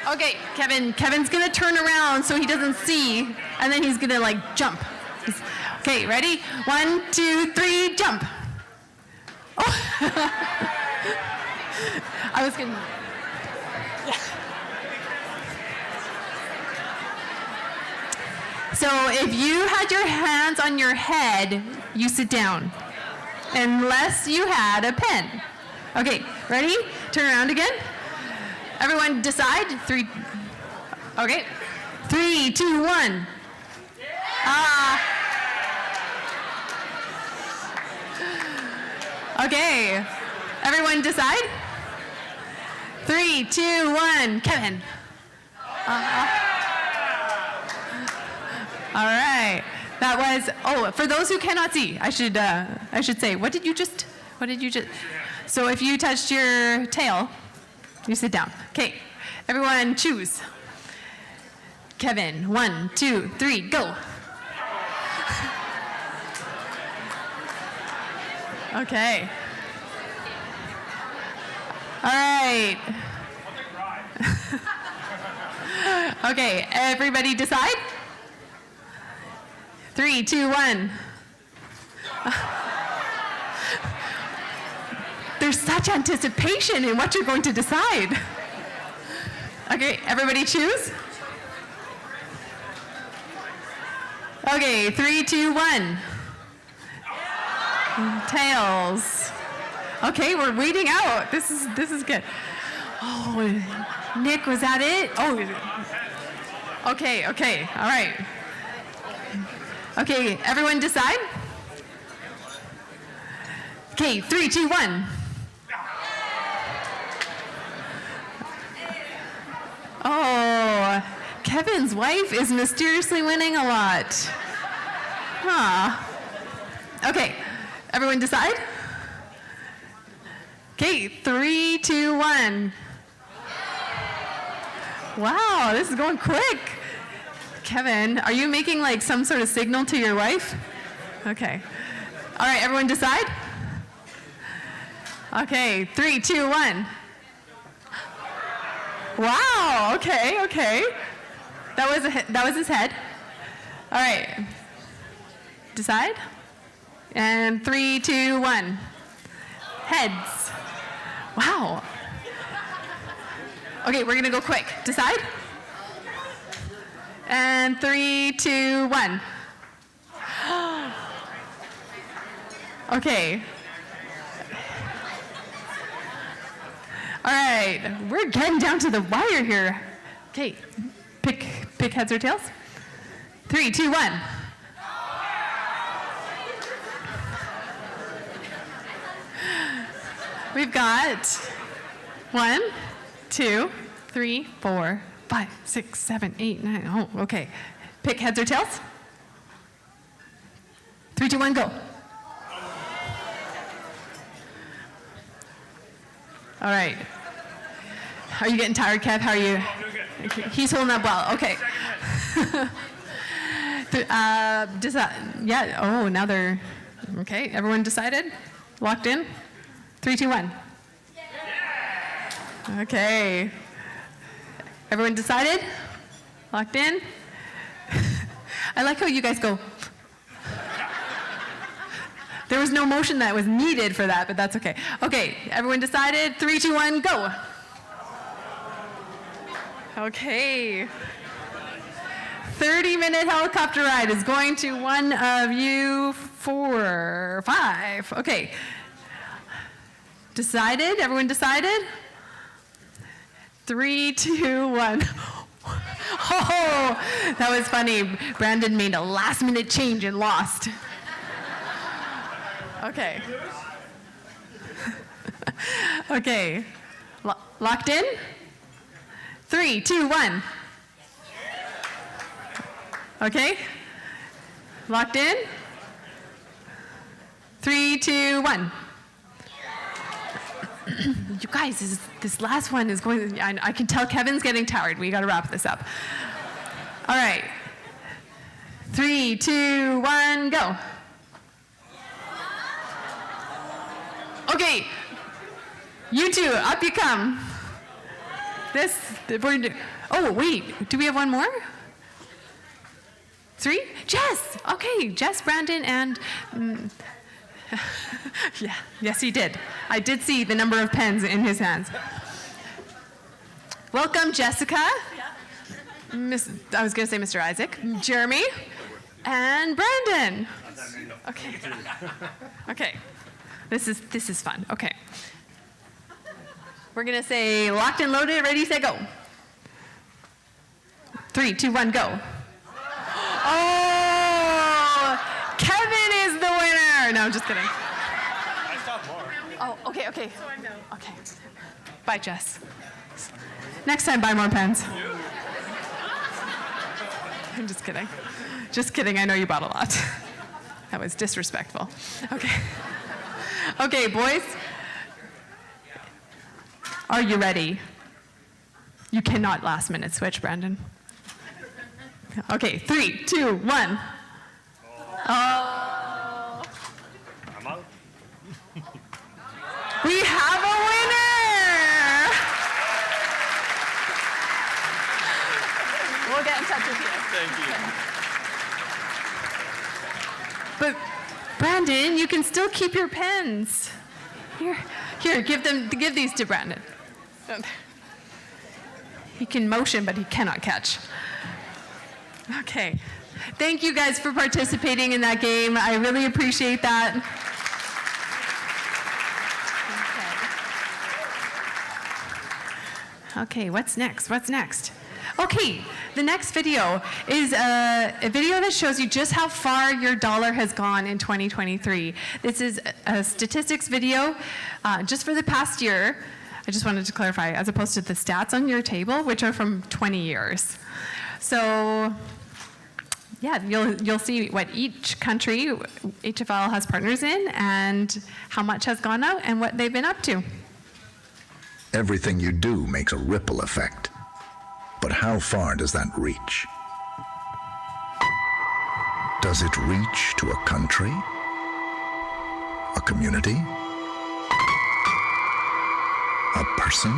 Okay, Kevin's gonna turn around so he doesn't see, and then he's gonna like jump. Okay, ready? 1, 2, 3, jump. Oh. I was gonna. Yeah. So if you had your hands on your head, you sit down, unless you had a pen. Okay, ready? Turn around again. Everyone decide. 3. Okay. 3, 2, 1. Okay. Everyone decide. 3, 2, 1. Kevin. All right. That was. Oh, for those who cannot see, I should say. What did you just? So if you touched your tail, you sit down. Okay, everyone choose. Kevin, 1, 2, 3, go. Okay. All right. Okay, everybody decide. 3, 2, 1. There's such anticipation in what you're going to decide. Okay, everybody choose. Okay, 3, 2, 1. Tails. Okay, we're waiting out. This is good. Oh, Nick, was that it? Oh, okay, all right. Okay, everyone decide. Okay, 3, 2, 1. Oh, Kevin's wife is mysteriously winning a lot. Huh. Okay, everyone decide. Okay, 3, 2, 1. Wow, this is going quick. Kevin, are you making like some sort of signal to your wife? Okay. All right, everyone decide. Okay, 3, 2, 1. Wow, okay. That was his head. All right. Decide. And 3, 2, 1. Heads. Wow. Okay, we're gonna go quick. Decide. And 3, 2, 1. Okay. All right, we're getting down to the wire here. Okay, pick heads or tails. 3, 2, 1. We've got 1, 2, 3, 4, 5, 6, 7, 8, 9. Oh, okay. Pick heads or tails. 3, 2, 1, go. All right. Are you getting tired, Kev? How are you? He's holding up well. Okay. Yeah. Oh, now they're okay. Everyone decided? Locked in? 3, 2, 1. Okay. Everyone decided? Locked in? I like how you guys go. There was no motion that was needed for that, but that's okay. Okay, everyone decided? 3, 2, 1, go. Okay. 30-minute helicopter ride is going to one of you 4, 5. Okay. Decided? Everyone decided? 3, 2, 1. Oh, that was funny. Brandon made a last-minute change and lost. Okay. Okay. Locked in? 3, 2, 1. Okay. Locked in? 3, 2, 1. You guys, this last one is going. I can tell Kevin's getting tired. We got to wrap this up. All right. 3, 2, 1, go. Okay, you two, up you come. Oh, wait, do we have one more? 3? Jess, okay, Jess, Brandon, and, yeah, yes he did. I did see the number of pens in his hands. Welcome, Jessica. I was gonna say Mr. Isaac, Jeremy, and Brandon. Okay, okay. This is fun. Okay. We're gonna say locked and loaded, ready, set, go. 3, 2, 1, go. Oh, Kevin is the winner. No, I'm just kidding. I thought more. Oh, okay. So I know. Okay. Bye, Jess. Next time, buy more pens. I'm just kidding. Just kidding. I know you bought a lot. That was disrespectful. Okay. Okay, boys. Are you ready? You cannot last minute switch, Brandon. Okay, 3, 2, 1. Oh. I'm out. We have a winner! We'll get in touch with you. Thank you. But Brandon, you can still keep your pens. Here, give these to Brandon. He can motion, but he cannot catch. Okay. Thank you guys for participating in that game. I really appreciate that. Okay, what's next? Okay, the next video is a video that shows you just how far your dollar has gone in 2023. This is a statistics video just for the past year. I just wanted to clarify, as opposed to the stats on your table, which are from 20 years. So, yeah, you'll see what each country HFL has partners in and how much has gone out and what they've been up to. Everything you do makes a ripple effect. But how far does that reach? Does it reach to a country? A community? A person?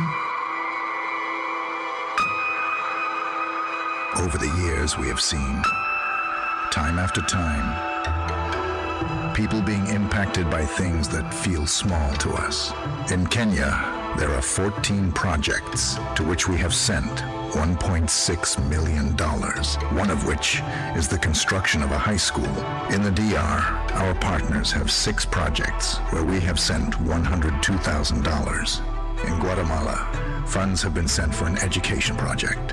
Over the years, we have seen, time after time, people being impacted by things that feel small to us. In Kenya, there are 14 projects to which we have sent $1.6 million, one of which is the construction of a high school. In the DR, our partners have 6 projects where we have sent $102,000. In Guatemala, funds have been sent for an education project,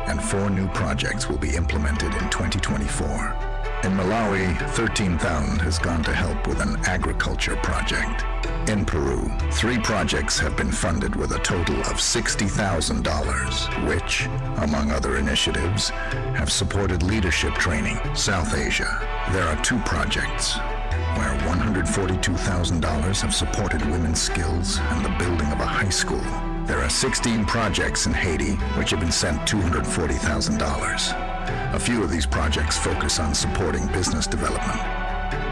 and 4 new projects will be implemented in 2024. In Malawi, $13,000 has gone to help with an agriculture project. In Peru, 3 projects have been funded with a total of $60,000, which, among other initiatives, have supported leadership training. South Asia, there are 2 projects where $142,000 have supported women's skills and the building of a high school. There are 16 projects in Haiti which have been sent $240,000. A few of these projects focus on supporting business development.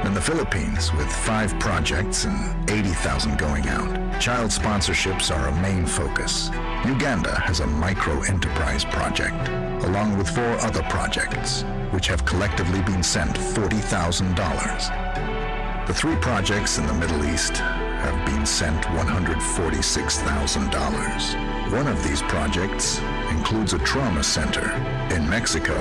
In the Philippines, with 5 projects and $80,000 going out, child sponsorships are a main focus. Uganda has a micro-enterprise project, along with 4 other projects, which have collectively been sent $40,000. The 3 projects in the Middle East have been sent $146,000. One of these projects includes a trauma center. In Mexico,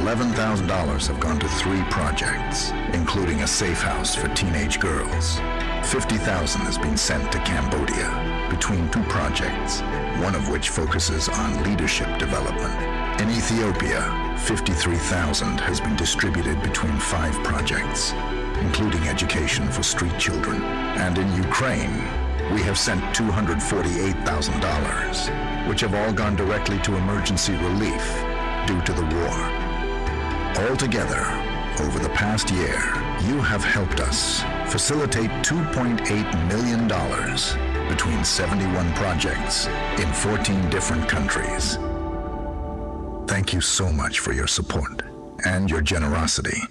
$11,000 have gone to 3 projects, including a safe house for teenage girls. $50,000 has been sent to Cambodia between 2 projects, one of which focuses on leadership development. In Ethiopia, $53,000 has been distributed between 5 projects, including education for street children. And in Ukraine, we have sent $248,000, which have all gone directly to emergency relief due to the war. Altogether, over the past year, you have helped us facilitate $2.8 million between 71 projects in 14 different countries. Thank you so much for your support and your generosity.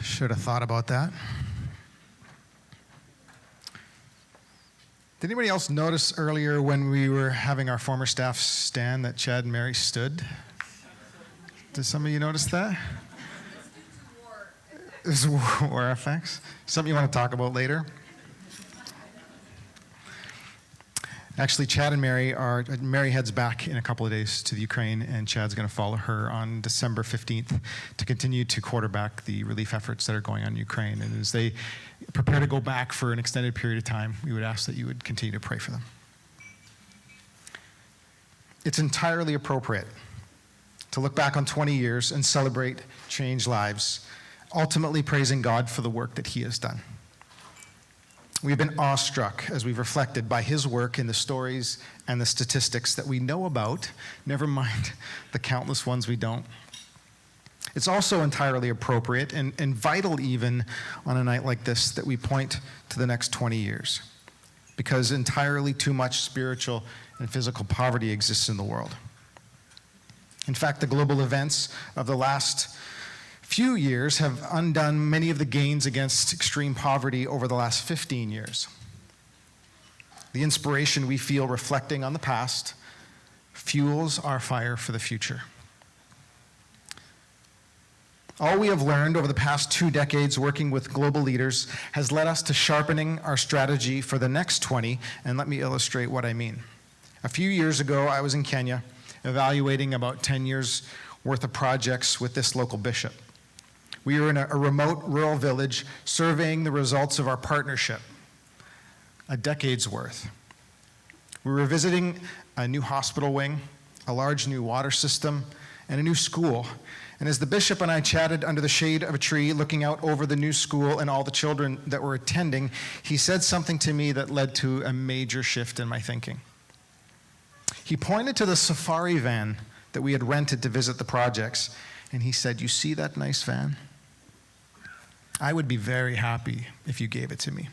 Should have thought about that. Did anybody else notice earlier when we were having our former staff stand that Chad and Mary stood? Did some of you notice that? It was war effects. Something you want to talk about later? Actually, Chad and Mary heads back in a couple of days to the Ukraine, and Chad's going to follow her on December 15th to continue to quarterback the relief efforts that are going on in Ukraine. And as they prepare to go back for an extended period of time, we would ask that you would continue to pray for them. It's entirely appropriate to look back on 20 years and celebrate changed lives, ultimately praising God for the work that He has done. We've been awestruck as we've reflected by His work in the stories and the statistics that we know about, never mind the countless ones we don't. It's also entirely appropriate and vital even on a night like this that we point to the next 20 years, because entirely too much spiritual and physical poverty exists in the world. In fact, the global events of the last few years have undone many of the gains against extreme poverty over the last 15 years. The inspiration we feel reflecting on the past fuels our fire for the future. All we have learned over the past 2 decades working with global leaders has led us to sharpening our strategy for the next 20, and let me illustrate what I mean. A few years ago, I was in Kenya evaluating about 10 years worth of projects with this local bishop. We were in a remote rural village surveying the results of our partnership, a decade's worth. We were visiting a new hospital wing, a large new water system, and a new school. And as the bishop and I chatted under the shade of a tree, looking out over the new school and all the children that were attending, he said something to me that led to a major shift in my thinking. He pointed to the safari van that we had rented to visit the projects, and he said, "You see that nice van? I would be very happy if you gave it to me."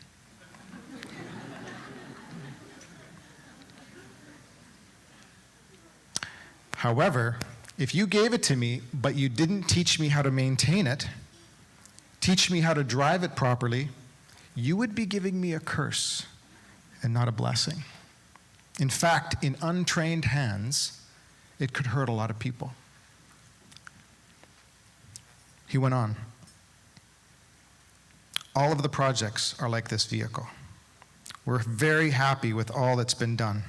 However, If you gave it to me, but you didn't teach me how to maintain it, teach me how to drive it properly, you would be giving me a curse and not a blessing. In fact, in untrained hands, it could hurt a lot of people. He went on. All of the projects are like this vehicle. We're very happy with all that's been done.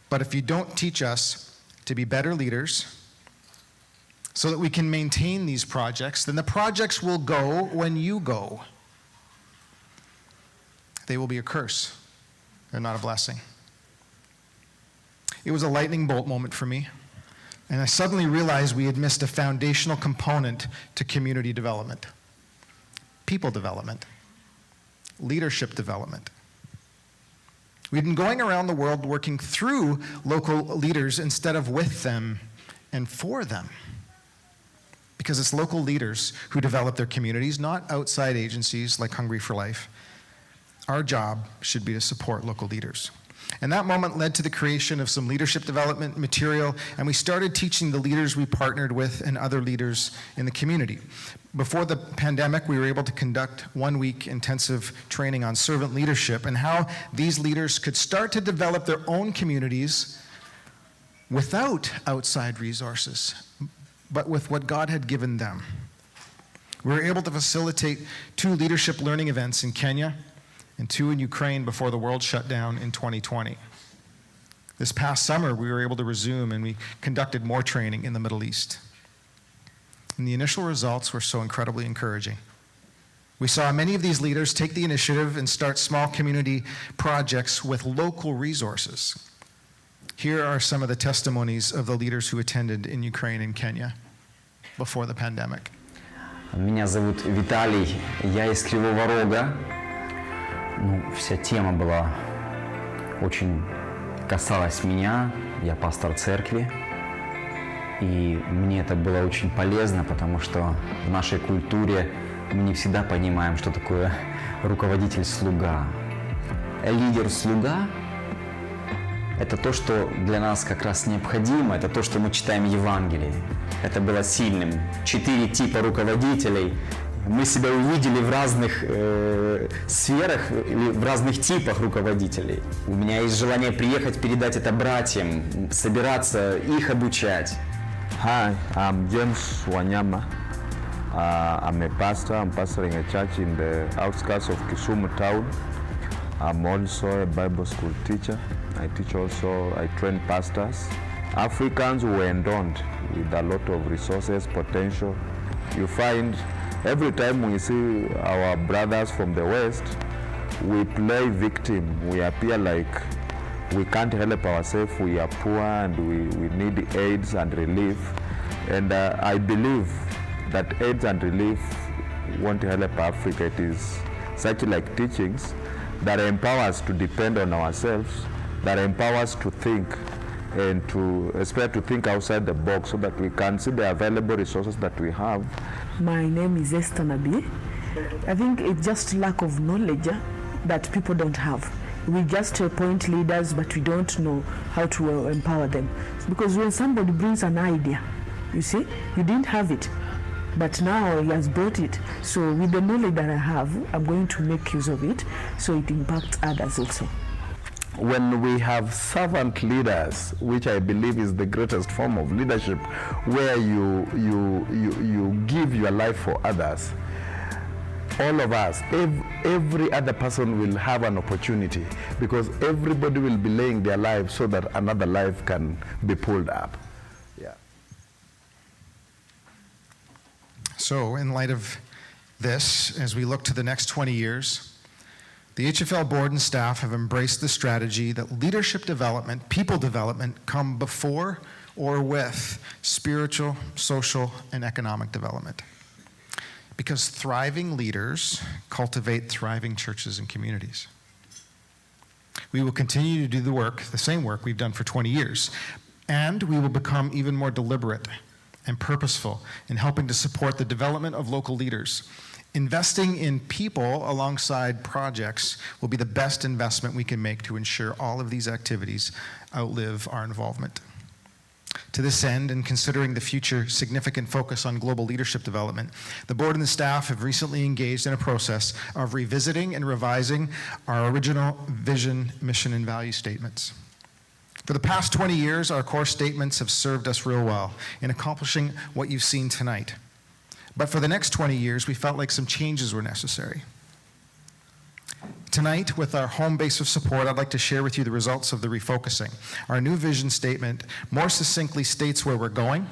But if you don't teach us to be better leaders so that we can maintain these projects, then the projects will go when you go. They will be a curse and not a blessing. It was a lightning bolt moment for me, and I suddenly realized we had missed a foundational component to community development. People development, leadership development. We've been going around the world working through local leaders instead of with them and for them. Because it's local leaders who develop their communities, not outside agencies like Hungry for Life. Our job should be to support local leaders. And that moment led to the creation of some leadership development material, and we started teaching the leaders we partnered with and other leaders in the community. Before the pandemic, we were able to conduct 1-week intensive training on servant leadership and how these leaders could start to develop their own communities without outside resources, but with what God had given them. We were able to facilitate 2 leadership learning events in Kenya and 2 in Ukraine before the world shut down in 2020. This past summer, we were able to resume and we conducted more training in the Middle East. And the initial results were so incredibly encouraging. We saw many of these leaders take the initiative and start small community projects with local resources. Here are some of the testimonies of the leaders who attended in Ukraine and Kenya before the pandemic. Меня зовут Виталий, я из Кривого Рога. Вся тема была очень касалась меня, я пастор церкви. И мне это было очень полезно, потому что в нашей культуре мы не всегда понимаем, что такое руководитель-слуга. Лидер-слуга – это то, что для нас как раз необходимо, это то, что мы читаем в Евангелии. Это было сильным. 4 типа руководителей. Мы себя увидели в разных сферах, в разных типах руководителей. У меня есть желание приехать, передать это братьям, собираться, их обучать. Hi, I'm James Wanyama. I'm a pastor. I'm pastoring a church in the outskirts of Kisumu town. I'm also a Bible school teacher. I train pastors. Africans were endowed with a lot of resources, potential. You find every time we see our brothers from the West, we play victim. We appear like we can't help ourselves, we are poor and we need aids and relief. And I believe that aids and relief won't help Africa. It is such like teachings that empower us to depend on ourselves, that empower us to think and to aspire to think outside the box so that we can see the available resources that we have. My name is Esther Nabi. I think it's just lack of knowledge that people don't have. We just appoint leaders, but we don't know how to empower them. Because when somebody brings an idea, you see, you didn't have it, but now he has brought it. So with the knowledge that I have, I'm going to make use of it, so it impacts others also. When we have servant leaders, which I believe is the greatest form of leadership, where you give your life for others, all of us, every other person will have an opportunity because everybody will be laying their life so that another life can be pulled up. Yeah. So in light of this, as we look to the next 20 years, the HFL board and staff have embraced the strategy that leadership development, people development, come before or with spiritual, social, and economic development. Because thriving leaders cultivate thriving churches and communities. We will continue to do the same work we've done for 20 years, and we will become even more deliberate and purposeful in helping to support the development of local leaders. Investing in people alongside projects will be the best investment we can make to ensure all of these activities outlive our involvement. To this end, and considering the future significant focus on global leadership development, the board and the staff have recently engaged in a process of revisiting and revising our original vision, mission, and value statements. For the past 20 years, our core statements have served us real well in accomplishing what you've seen tonight. But for the next 20 years, we felt like some changes were necessary. Tonight, with our home base of support, I'd like to share with you the results of the refocusing. Our new vision statement more succinctly states where we're going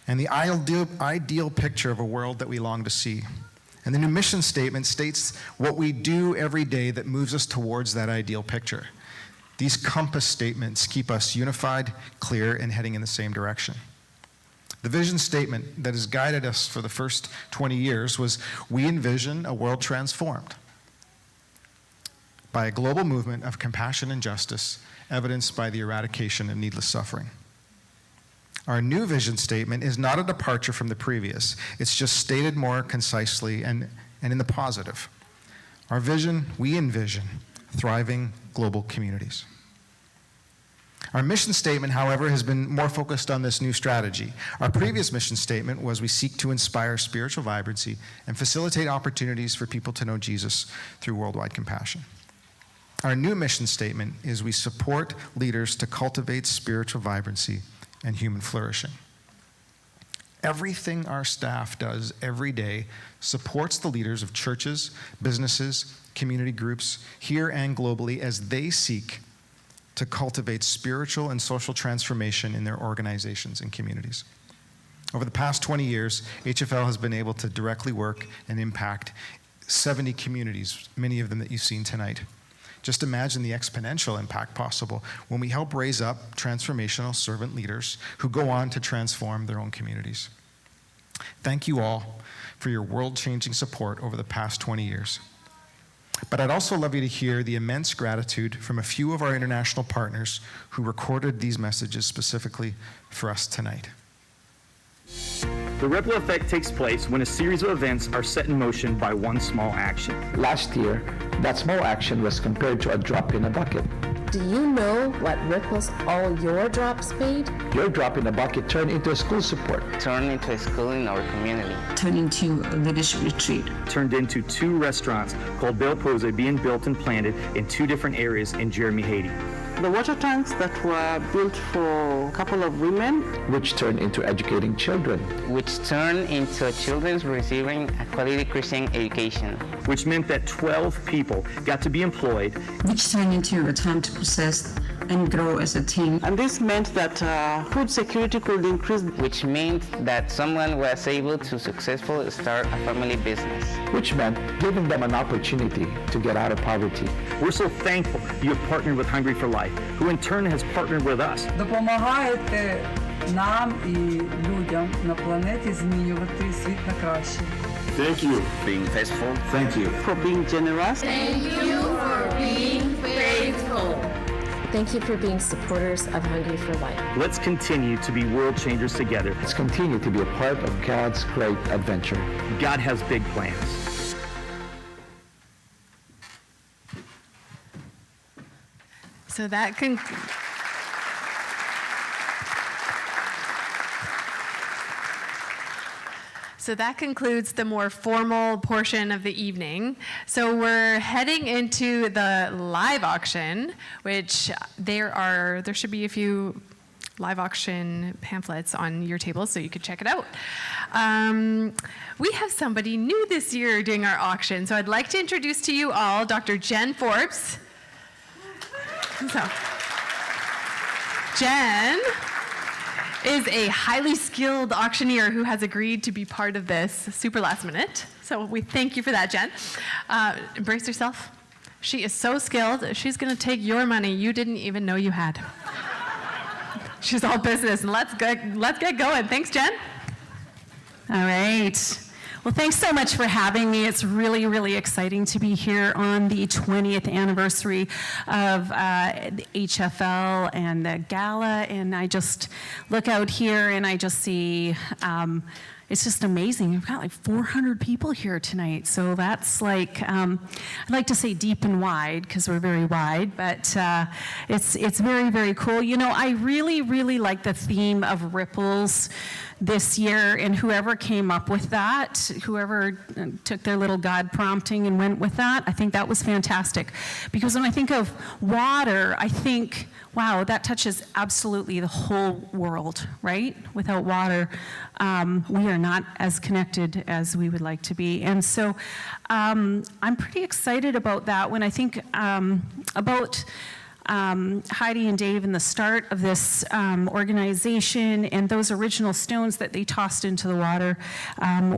and the ideal picture of a world that we long to see. And the new mission statement states what we do every day that moves us towards that ideal picture. These compass statements keep us unified, clear, and heading in the same direction. The vision statement that has guided us for the first 20 years was, we envision a world transformed by a global movement of compassion and justice, evidenced by the eradication of needless suffering. Our new vision statement is not a departure from the previous. It's just stated more concisely and in the positive. Our vision, we envision thriving global communities. Our mission statement, however, has been more focused on this new strategy. Our previous mission statement was, we seek to inspire spiritual vibrancy and facilitate opportunities for people to know Jesus through worldwide compassion. Our new mission statement is, we support leaders to cultivate spiritual vibrancy and human flourishing. Everything our staff does every day supports the leaders of churches, businesses, community groups, here and globally, as they seek to cultivate spiritual and social transformation in their organizations and communities. Over the past 20 years, HFL has been able to directly work and impact 70 communities, many of them that you've seen tonight. Just imagine the exponential impact possible when we help raise up transformational servant leaders who go on to transform their own communities. Thank you all for your world-changing support over the past 20 years. But I'd also love you to hear the immense gratitude from a few of our international partners who recorded these messages specifically for us tonight. The ripple effect takes place when a series of events are set in motion by one small action. Last year, that small action was compared to a drop in a bucket. Do you know what ripples all your drops made? Your drop in a bucket turned into a school support. Turned into a school in our community. Turned into a leadership retreat. Turned into 2 restaurants called Belle Pose being built and planted in 2 different areas in Jeremy, Haiti. The water tanks that were built for a couple of women. Which turned into educating children. Which turned into children receiving a quality Christian education. Which meant that 12 people got to be employed. Which turned into a time to process and grow as a team. And this meant that food security could increase. Which meant that someone was able to successfully start a family business. Which meant giving them an opportunity to get out of poverty. We're so thankful you have partnered with Hungry for Life, who in turn has partnered with us. Допомагаєте нам і людям на планеті змінювати світ на краще. Thank you for being faithful. Thank you for being generous. Thank you for being faithful. Thank you for being supporters of Hungry for Life. Let's continue to be world changers together. Let's continue to be a part of God's great adventure. God has big plans. So that concludes the more formal portion of the evening. So we're heading into the live auction, which there should be a few live auction pamphlets on your table so you could check it out. We have somebody new this year doing our auction, so I'd like to introduce to you all Dr. Jen Forbes. So, Jen is a highly skilled auctioneer who has agreed to be part of this super last minute. So we thank you for that, Jen. Embrace yourself. She is so skilled. She's going to take your money you didn't even know you had. She's all business, and let's get going. Thanks, Jen. All right. Well, thanks so much for having me. It's really, really exciting to be here on the 20th anniversary of the HFL and the gala. And I just look out here and I just see it's just amazing. We've got like 400 people here tonight. So that's like, I'd like to say deep and wide because we're very wide, but it's very, very cool. You know, I really, really like the theme of ripples this year, and whoever came up with that, whoever took their little God prompting and went with that, I think that was fantastic. Because when I think of water, I think, wow, that touches absolutely the whole world, right? Without water, we are not as connected as we would like to be. And so I'm pretty excited about that when I think about Heidi and Dave and the start of this organization and those original stones that they tossed into the water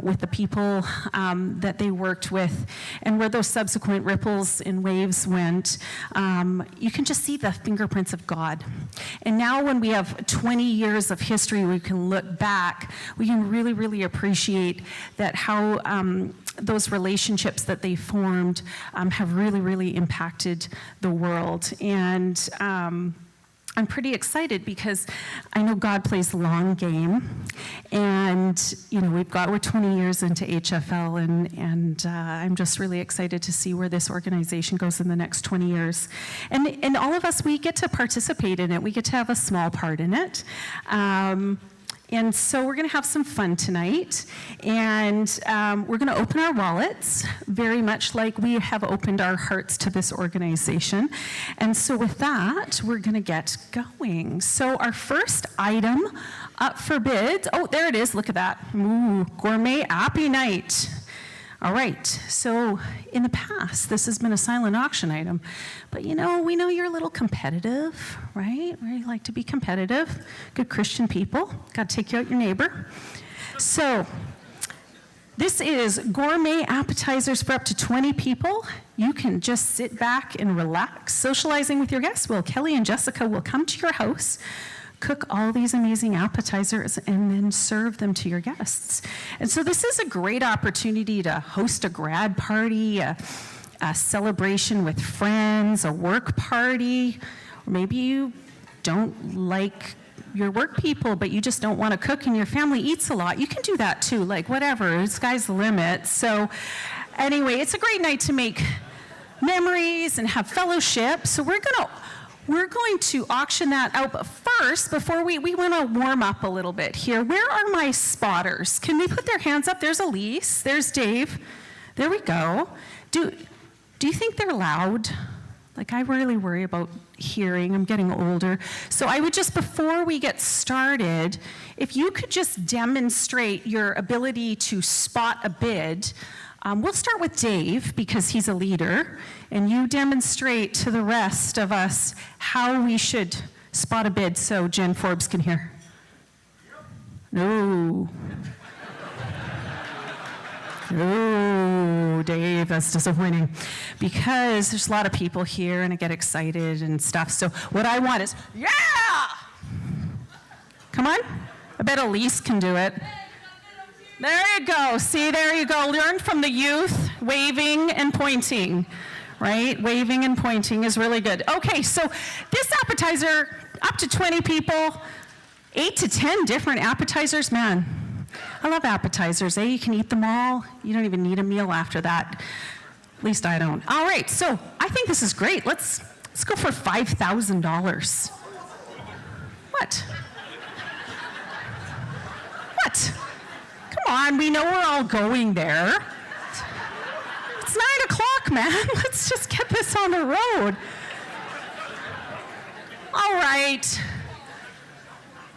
with the people that they worked with, and where those subsequent ripples and waves went, you can just see the fingerprints of God. And now when we have 20 years of history, we can look back, we can really, really appreciate that how those relationships that they formed have really, really impacted the world. And I'm pretty excited because I know God plays the long game. And, you know, we're 20 years into HFL, and I'm just really excited to see where this organization goes in the next 20 years. And all of us, we get to participate in it. We get to have a small part in it. And so we're going to have some fun tonight, and we're going to open our wallets, very much like we have opened our hearts to this organization. And so with that, we're going to get going. So our first item up for bids, oh, there it is, look at that. Ooh, gourmet appy night. All right, so in the past, this has been a silent auction item, but you know, we know you're a little competitive, right? We like to be competitive, good Christian people, got to take out your neighbor. So this is gourmet appetizers for up to 20 people. You can just sit back and relax, socializing with your guests. Well, Kelly and Jessica will come to your house, cook all these amazing appetizers, and then serve them to your guests. And so this is a great opportunity to host a grad party, a celebration with friends, a work party, or maybe you don't like your work people, but you just don't want to cook and your family eats a lot. You can do that too, like whatever, the sky's the limit. So anyway, it's a great night to make memories and have fellowship. So we're going to auction that out, but first, before we want to warm up a little bit here. Where are my spotters? Can they put their hands up? There's Elise, there's Dave. There we go. Do you think they're loud? Like, I really worry about hearing. I'm getting older. So I would just, before we get started, if you could just demonstrate your ability to spot a bid. We'll start with Dave because he's a leader, and you demonstrate to the rest of us how we should spot a bid so Jen Forbes can hear. No. Oh, Dave, that's disappointing because there's a lot of people here and I get excited and stuff. So what I want is, yeah! Come on. I bet Elise can do it. There you go. See, there you go. Learn from the youth, waving and pointing, right? Waving and pointing is really good. Okay, so this appetizer, up to 20 people, 8 to 10 different appetizers. Man, I love appetizers, eh? You can eat them all. You don't even need a meal after that. At least I don't. All right, so I think this is great. Let's go for $5,000. What? What? Come on, we know we're all going there. It's 9 o'clock, man. Let's just get this on the road. All right.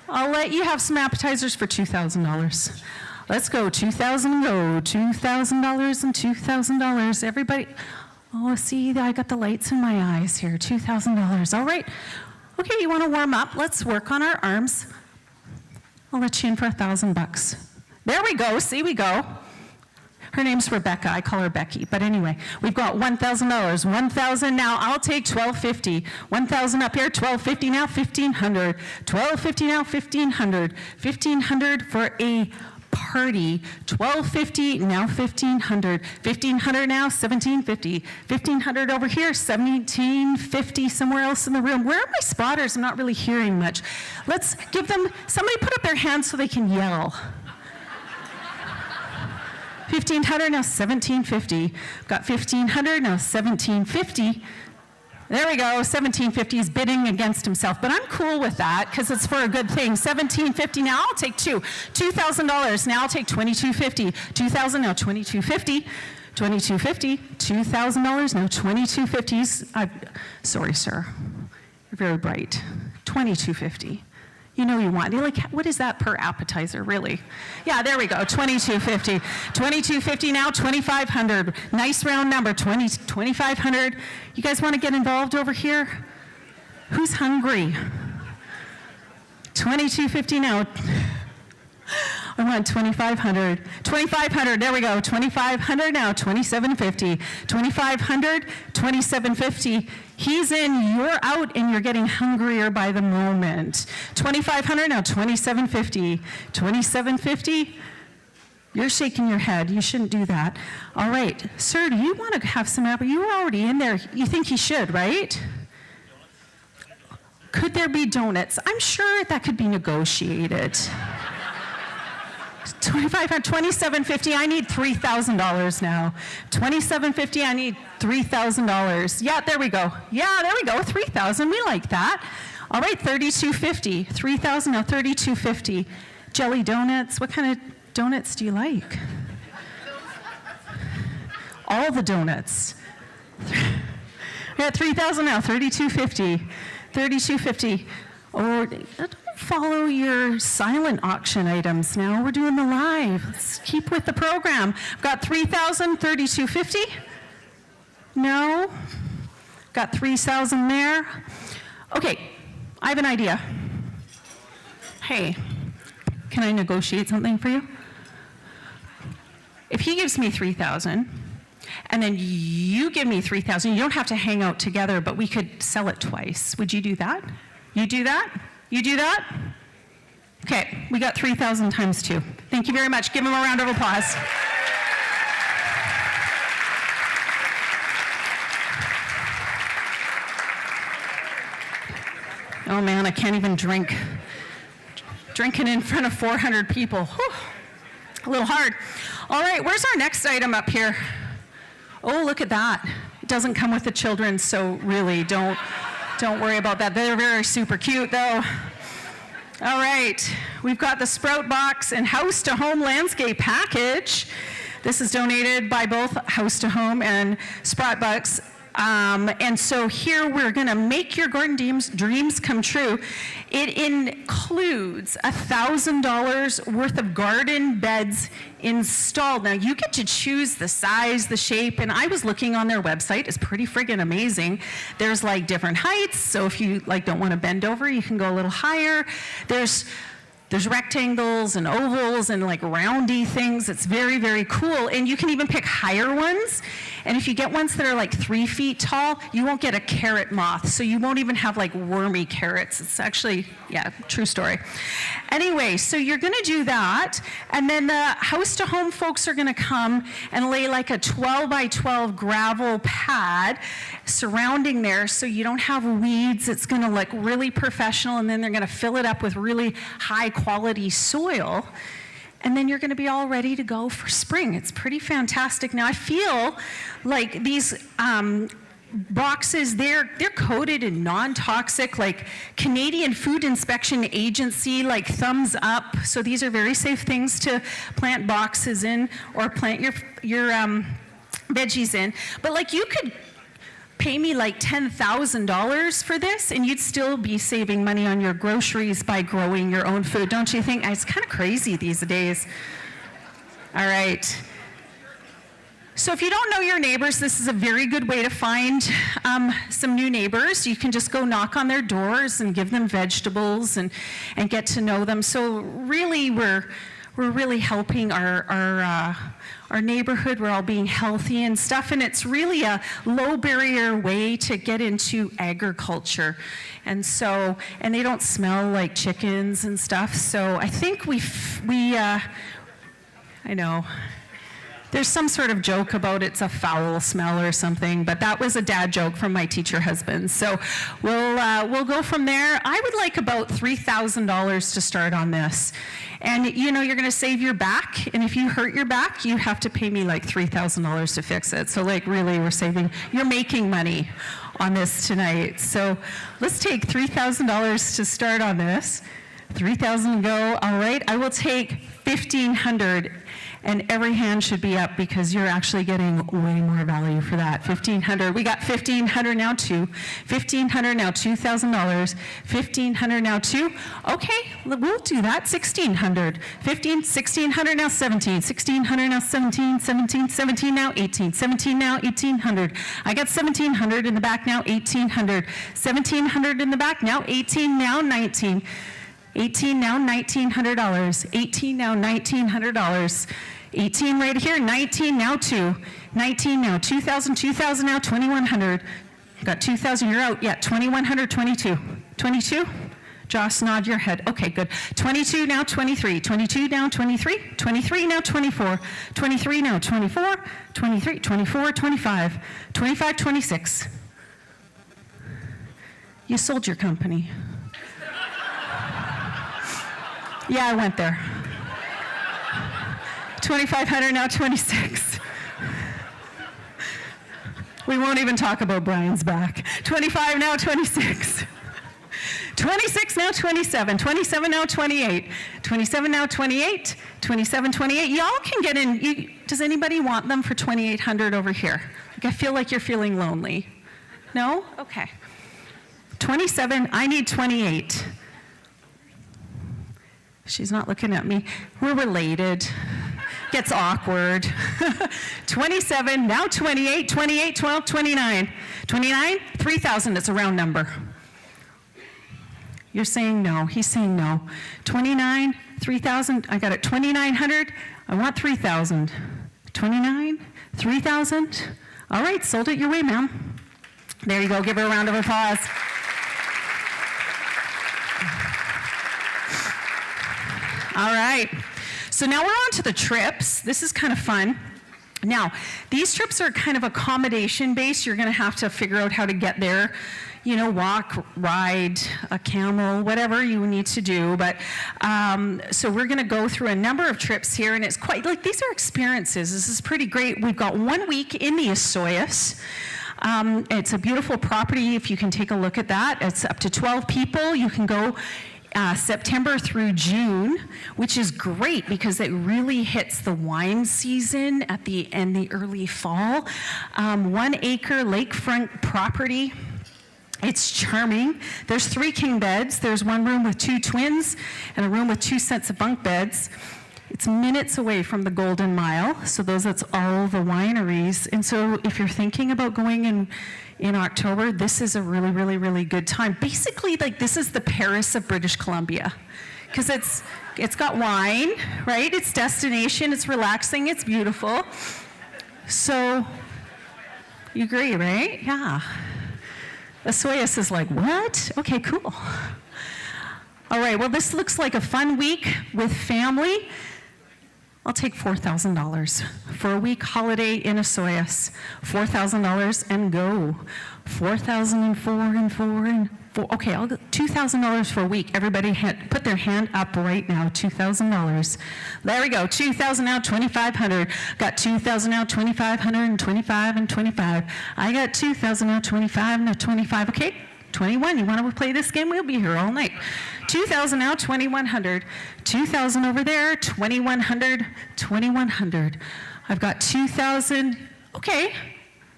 I'll let you have some appetizers for $2,000. Let's go, $2,000 go, $2,000 and $2,000. Everybody, oh, see, I got the lights in my eyes here, $2,000. All right. Okay, you want to warm up? Let's work on our arms. I'll let you in for $1,000. There we go, see, we go. Her name's Rebecca, I call her Becky, but anyway, we've got $1,000, $1,000 now, I'll take $1,250, $1,000 up here, $1,250 now, $1,500, $1,250 now, $1,500, $1,500 for a party, $1,250 now, $1,500, $1,500 now, $1,750, $1,500 over here, $1,750 somewhere else in the room. Where are my spotters? I'm not really hearing much. Let's give them, somebody put up their hands so they can yell. 1,500, now 1,750. Got 1,500, now 1,750. There we go, 1,750 is bidding against himself, but I'm cool with that because it's for a good thing. 1,750, now I'll take two. $2,000, now I'll take $2,250. 2,000, now $2,250. $2,250, $2,000, now $2,250. Sorry, sir, you're very bright. $2,250. You know you want. You're like, what is that per appetizer, really? Yeah, there we go, $2,250. $2,250 now, $2,500. Nice round number, $2,500. You guys want to get involved over here? Who's hungry? $2,250 now. I want $2,500. $2,500, there we go. $2,500 now, $2,750. $2,500, $2,750. He's in, you're out, and you're getting hungrier by the moment. $2,500 now, $2,750. $2,750. You're shaking your head. You shouldn't do that. All right, sir, do you want to have some apple? You were already in there. You think he should, right? Could there be donuts? I'm sure that could be negotiated. $2,750, I need $3,000 now. $2,750, I need $3,000. Yeah, there we go. Yeah, there we go, 3,000, we like that. All right, $3,250, 3,000, now $3,250. Jelly donuts, what kind of donuts do you like? All the donuts. Yeah, 3,000 now, $3,250. $3,250. Or don't follow your silent auction items now. We're doing the live. Let's keep with the program. I've got 3,000, $3,250. No. Got 3,000 there. Okay, I have an idea. Hey, can I negotiate something for you? If he gives me 3,000, and then you give me 3,000, you don't have to hang out together, but we could sell it twice. Would you do that? You do that? You do that? Okay, we got 3,000 times 2. Thank you very much. Give him a round of applause. Oh man, I can't even drink. Drinking in front of 400 people. Whew. A little hard. All right, where's our next item up here? Oh, look at that. It doesn't come with the children, so really don't worry about that. They're very super cute though. All right, we've got the Sprout Box and House to Home Landscape Package. This is donated by both House to Home and Sprout Box. And so here we're gonna make your garden dreams come true. It includes $1,000 worth of garden beds installed. Now you get to choose the size, the shape, and I was looking on their website. It's pretty friggin' amazing. There's like different heights, so if you like don't want to bend over, you can go a little higher. There's rectangles and ovals and like roundy things. It's very, very cool. And you can even pick higher ones. And if you get ones that are like 3 feet tall, you won't get a carrot moth. So you won't even have like wormy carrots. It's actually, yeah, true story. Anyway, so you're gonna do that. And then the House to Home folks are gonna come and lay like a 12 by 12 gravel pad surrounding there so you don't have weeds. It's gonna look really professional, and then they're gonna fill it up with really high quality soil, and then you're gonna be all ready to go for spring. It's pretty fantastic. Now I feel like these boxes, they're coated in non-toxic, like Canadian Food Inspection Agency, like thumbs up. So these are very safe things to plant boxes in or plant your veggies in. But like you could pay me like $10,000 for this and you'd still be saving money on your groceries by growing your own food, don't you think? It's kind of crazy these days. All right. So if you don't know your neighbors, this is a very good way to find some new neighbors. You can just go knock on their doors and give them vegetables and get to know them. So really we're really helping our neighborhood. We're all being healthy and stuff, and it's really a low barrier way to get into agriculture. And so, and they don't smell like chickens and stuff. So I think I know. There's some sort of joke about it's a foul smell or something, but that was a dad joke from my teacher husband. So we'll go from there. I would like about $3,000 to start on this. And you know, you're gonna save your back, and if you hurt your back, you have to pay me like $3,000 to fix it. So like really, you're making money on this tonight. So let's take $3,000 to start on this. 3,000 to go, all right. I will take 1,500. And every hand should be up because you're actually getting way more value for that. 1,500. We got 1,500 now too. 1,500 now, $2,000. 1,500 now too. Okay, we'll do that. 1,600. 1,600 now 17. 1,600 now 17. 17 now 18. 17 now 1,800. I got 1,700 in the back now. 1,800. 1,700 in the back now. 18 now 19. 18 now, $1,900. 18 now, $1,900. 18 right here, 19 now 2. 19 now, 2,000, 2,000 now, 2,100. Got 2,000, you're out. Yeah, 2,100, 22. 22? Joss, nod your head. Okay, good. 22 now, 23. 22 now, 23. 23 now, 24. 23 now, 24. 23, 24, 25. 25, 26. You sold your company. Yeah, I went there. 2,500 now, 26. We won't even talk about Brian's back. 25 now, 26. 26 now, 27. 27 now, 28. 27 now, 28. 27, 28. Y'all can get in. Does anybody want them for 2,800 over here? Like, I feel like you're feeling lonely. No? Okay. 27, I need 28. She's not looking at me. We're related. Gets awkward. 27, now 28, 28, 12, 29. 29, 3,000, it's a round number. You're saying no, he's saying no. 29, 3,000, I got it. 2,900, I want 3,000. 29, 3,000. All right, sold it your way, ma'am. There you go, give her a round of applause. All right, so now we're on to the trips. This is kind of fun. Now, these trips are kind of accommodation based. You're gonna have to figure out how to get there. You know, walk, ride, a camel, whatever you need to do. But, so we're gonna go through a number of trips here, and it's quite, like, these are experiences. This is pretty great. We've got 1 week in the Osoyoos. It's a beautiful property if you can take a look at that. It's up to 12 people. You can go September through June, which is great because it really hits the wine season at the early fall. 1 acre lakefront property. It's charming. There's 3 king beds. There's 1 room with 2 twins and a room with 2 sets of bunk beds. It's minutes away from the Golden Mile, so that's all the wineries. And so if you're thinking about going in October, this is a really, really, really good time. Basically, like, this is the Paris of British Columbia, because it's got wine, right? It's destination, it's relaxing, it's beautiful. So you agree, right? Yeah. Osoyoos is like, what? Okay, cool. All right, well, this looks like a fun week with family. I'll take $4,000 for a week holiday in Osoyoos. $4,000 and go. 4,000 and 4 and 4 and 4. Okay, I'll go $2,000 for a week. Everybody put their hand up right now. $2,000. There we go. 2,000 now, 2,500. Got 2,000 now, 2,500 and 25 and 25. I got 2,000 now, 25 now, 25. Okay. 21, you want to play this game? We'll be here all night. 2,000 now, 2,100. 2,000 over there, 2,100, 2,100. I've got 2,000, okay.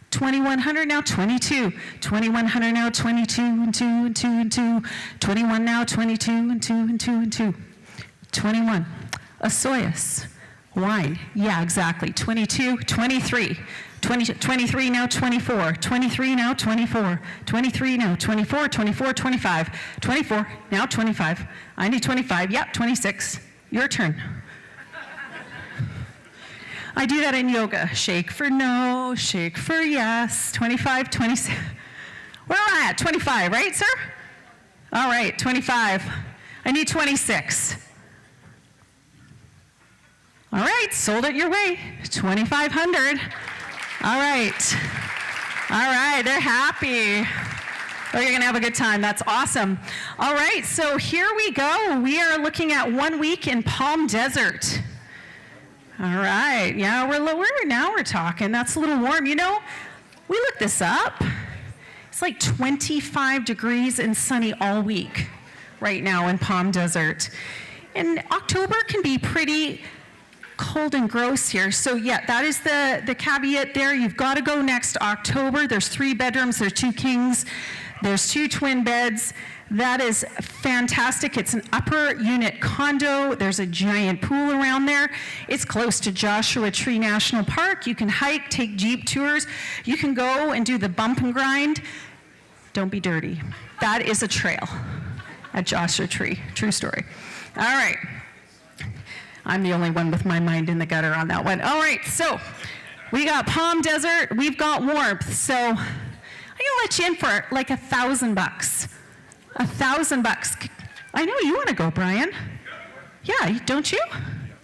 2,100 now, 22. 2,100 now, 22 and 2 and 2 and 2. 21 now, 22 and 2 and 2 and 2. 21. Osoyoos. Wine. Yeah, exactly. 22, 23. 23 now, 24. 23 now, 24. 23 now, 24, 24, 25. 24, now 25. I need 25. Yep, 26. Your turn. I do that in yoga. Shake for no, shake for yes. 25, 26. Where am I at? 25, right, sir? All right, 25. I need 26. All right, sold it your way, 2,500. All right. All right, they're happy. Oh, you're gonna have a good time. That's awesome. All right, so here we go. We are looking at 1 week in Palm Desert. All right, yeah, now we're talking. That's a little warm. You know, we looked this up. It's like 25 degrees and sunny all week right now in Palm Desert. And October can be pretty cold and gross here. So yeah, that is the caveat there. You've got to go next October. There's 3 bedrooms, there's 2 kings, there's 2 twin beds. That is fantastic. It's an upper unit condo. There's a giant pool around there. It's close to Joshua Tree National Park. You can hike, take Jeep tours. You can go and do the bump and grind. Don't be dirty. That is a trail at Joshua Tree. True story. All right. I'm the only one with my mind in the gutter on that one. All right, so we got Palm Desert, we've got warmth. So I'm gonna let you in for like $1,000. $1,000. I know you wanna go, Brian. Yeah, don't you?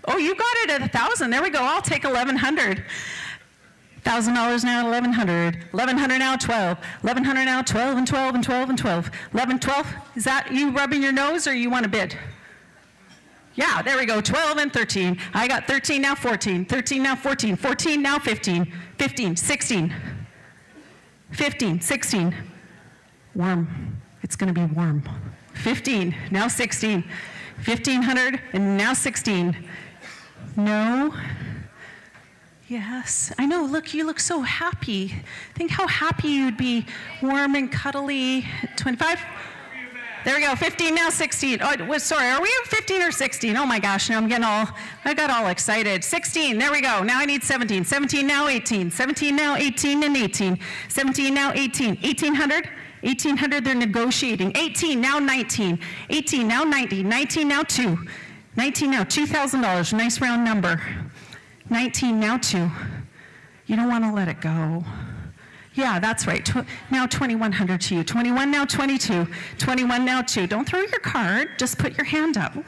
Oh, you got it at 1,000. There we go. I'll take 1,100. $1,000 now, 1,100. 1,100 now, 12. 1,100 now, 12 and 12 and 12 and 12. 11, 12. Is that you rubbing your nose or you want to bid? Yeah, there we go, 12 and 13. I got 13 now, 14, 13 now, 14, 14 now, 15, 15, 16, 15, 16. Warm, it's gonna be warm. 15, now 16, 1,500 and now 16. No, yes, I know, look, you look so happy. Think how happy you'd be, warm and cuddly. 25? There we go, 15, now 16. Oh, sorry, are we at 15 or 16? Oh my gosh, now I got all excited. 16, there we go. Now I need 17. 17, now 18. 17, now 18 and 18. 17, now 18. 1,800? 1,800, they're negotiating. 18, now 19. 18, now 90. 19, now 2. 19, now $2,000, nice round number. 19, now 2. You don't want to let it go. Yeah, that's right. Now 2,100 to you. 21, now 22. 21, now 2. Don't throw your card. Just put your hand up. Woo.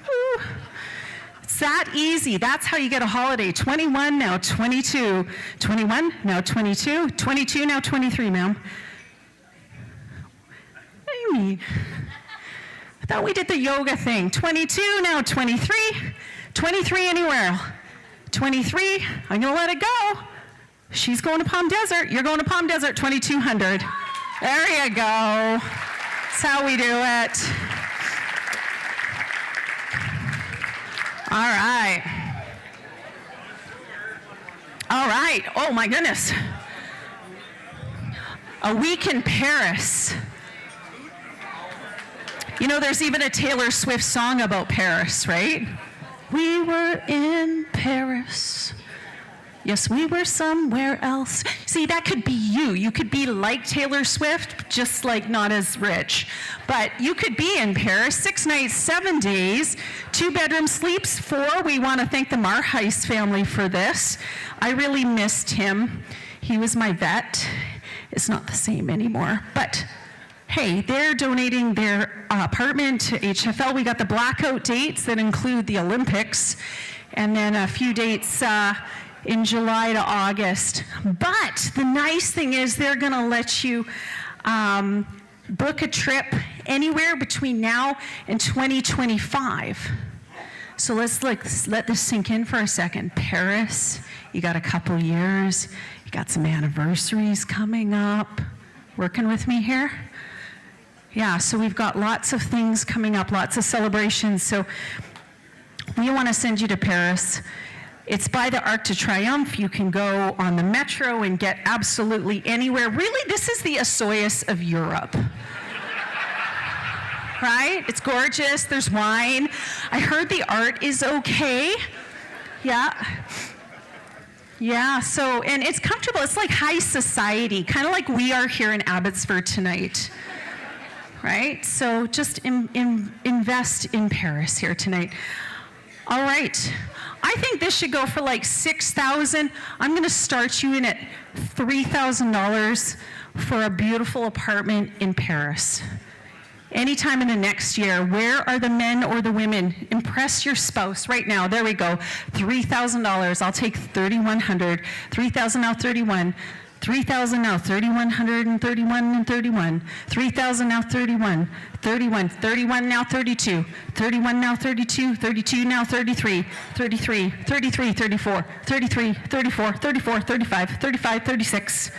It's that easy. That's how you get a holiday. 21, now 22. 21, now 22. 22, now 23, ma'am. What do you mean? I thought we did the yoga thing. 22, now 23. 23 anywhere. 23, I'm going to let it go. She's going to Palm Desert. You're going to Palm Desert, 2,200. There you go. That's how we do it. All right. All right. Oh, my goodness. A week in Paris. You know, there's even a Taylor Swift song about Paris, right? We were in Paris. Yes, we were somewhere else. See, that could be you. You could be like Taylor Swift, just like not as rich. But you could be in Paris, 6 nights, 7 days, 2-bedroom sleeps, 4. We want to thank the Marheist family for this. I really missed him. He was my vet. It's not the same anymore. But hey, they're donating their apartment to HFL. We got the blackout dates that include the Olympics, and then a few dates in July to August. But the nice thing is they're gonna let you book a trip anywhere between now and 2025. So let's let this sink in for a second. Paris, you got a couple years, you got some anniversaries coming up. Working with me here? Yeah, so we've got lots of things coming up, lots of celebrations. So we wanna send you to Paris. It's by the Arc de Triomphe. You can go on the metro and get absolutely anywhere. Really, this is the Osoyoos of Europe. Right? It's gorgeous, there's wine. I heard the art is okay. Yeah. Yeah, so, and it's comfortable. It's like high society, kind of like we are here in Abbotsford tonight. Right? So just invest in Paris here tonight. All right. I think this should go for like $6,000. I'm going to start you in at $3,000 for a beautiful apartment in Paris. Anytime in the next year, where are the men or the women? Impress your spouse right now. There we go. $3,000. I'll take 3,100. 3,000 now 31. 3,000 now 3,100 and 31 and 31. 3,000 now 31. 31. 31 now 32. 31 now 32. 32 now 33. 33. 33. 34. 33. 34. 34. 35. 35. 36.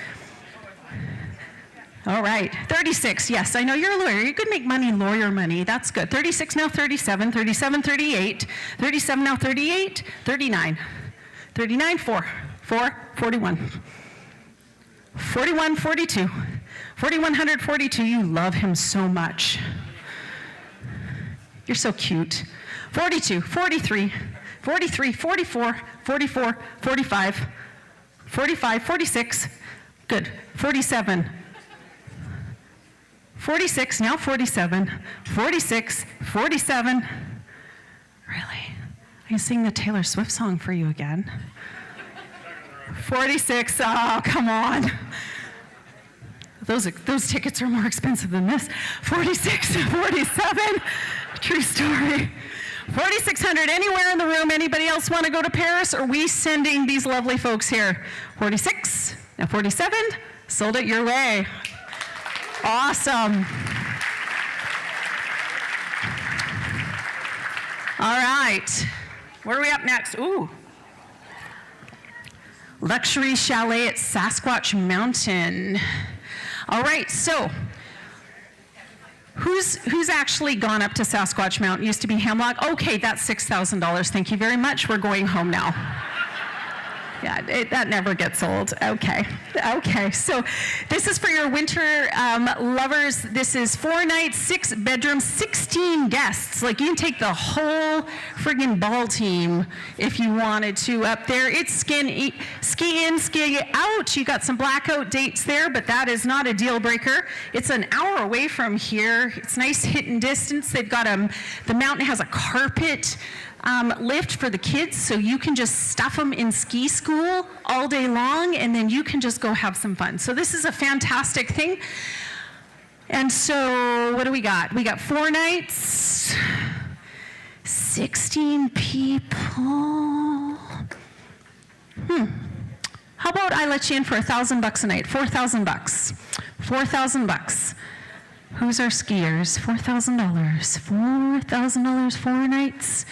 All right, 36, yes, I know you're a lawyer. You could make money, lawyer money. That's good. 36 now 37, 37, 38, 37 now 38, 39, 39, 4, 41, 41, 42, 4,142. You love him so much. You're so cute. 42, 43, 43, 44, 44, 45, 45, 46, good, 47, 46, now 47, 46, 47. Really? I can sing the Taylor Swift song for you again. 46, oh, come on. Those tickets are more expensive than this. 46, 47, true story. 4,600, anywhere in the room. Anybody else want to go to Paris? Or are we sending these lovely folks here? 46, now 47, sold it your way. Awesome. All right. Where are we up next? Ooh. Luxury chalet at Sasquatch Mountain. All right, so who's actually gone up to Sasquatch Mountain? Used to be Hemlock. Okay, that's $6,000. Thank you very much. We're going home now. Yeah, that never gets old. Okay, so this is for your winter lovers. This is 4 nights, 6 bedrooms, 16 guests. Like, you can take the whole friggin' ball team if you wanted to up there. It's ski in, ski out. You got some blackout dates there, but that is not a deal breaker. It's an hour away from here. It's nice hitting distance. They've got the mountain has a carpet lift for the kids, so you can just stuff them in ski school all day long, and then you can just go have some fun. So this is a fantastic thing. And so what do we got? We got 4 nights, 16 people. How about I let you in for $1,000 a night? $4,000. $4,000. Who's our skiers? $4,000. $4,000, 4 nights.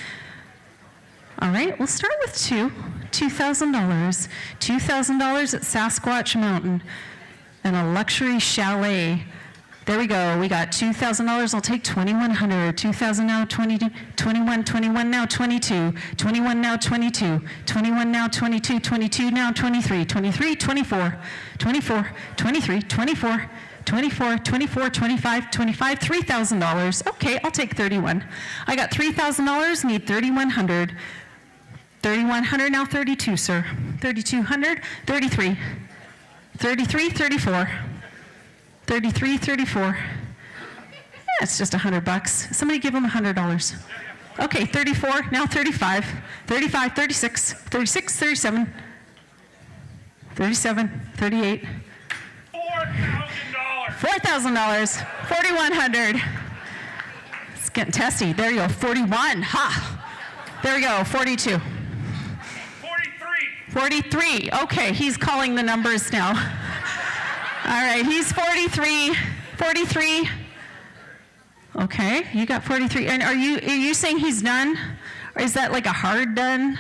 All right, we'll start with $2,000. $2,000 at Sasquatch Mountain and a luxury chalet. There we go. We got $2,000. I'll take 2,100. 2,000 now, 22, 21, 21 now, 22, 21 now, 22, 21 now, 22, 22 now, 23, 23, 24, 24, 23, 24. 24, 24, 25, 25, $3,000. Okay, I'll take 31. I got $3,000, need 3,100. 3,100 now, 32, sir. 3,200, 33. 33, 34. 33, 34. Yeah, it's just $100. Somebody give him $100. Okay, 34, now 35. 35, 36, 36, 37. 37, 38. $4,000, 4,100. It's getting testy. There you go, 41. Ha! There we go, 42. 43. Okay, he's calling the numbers now. All right, he's 43. 43. Okay, you got 43. And are you saying he's done? Or is that like a hard done?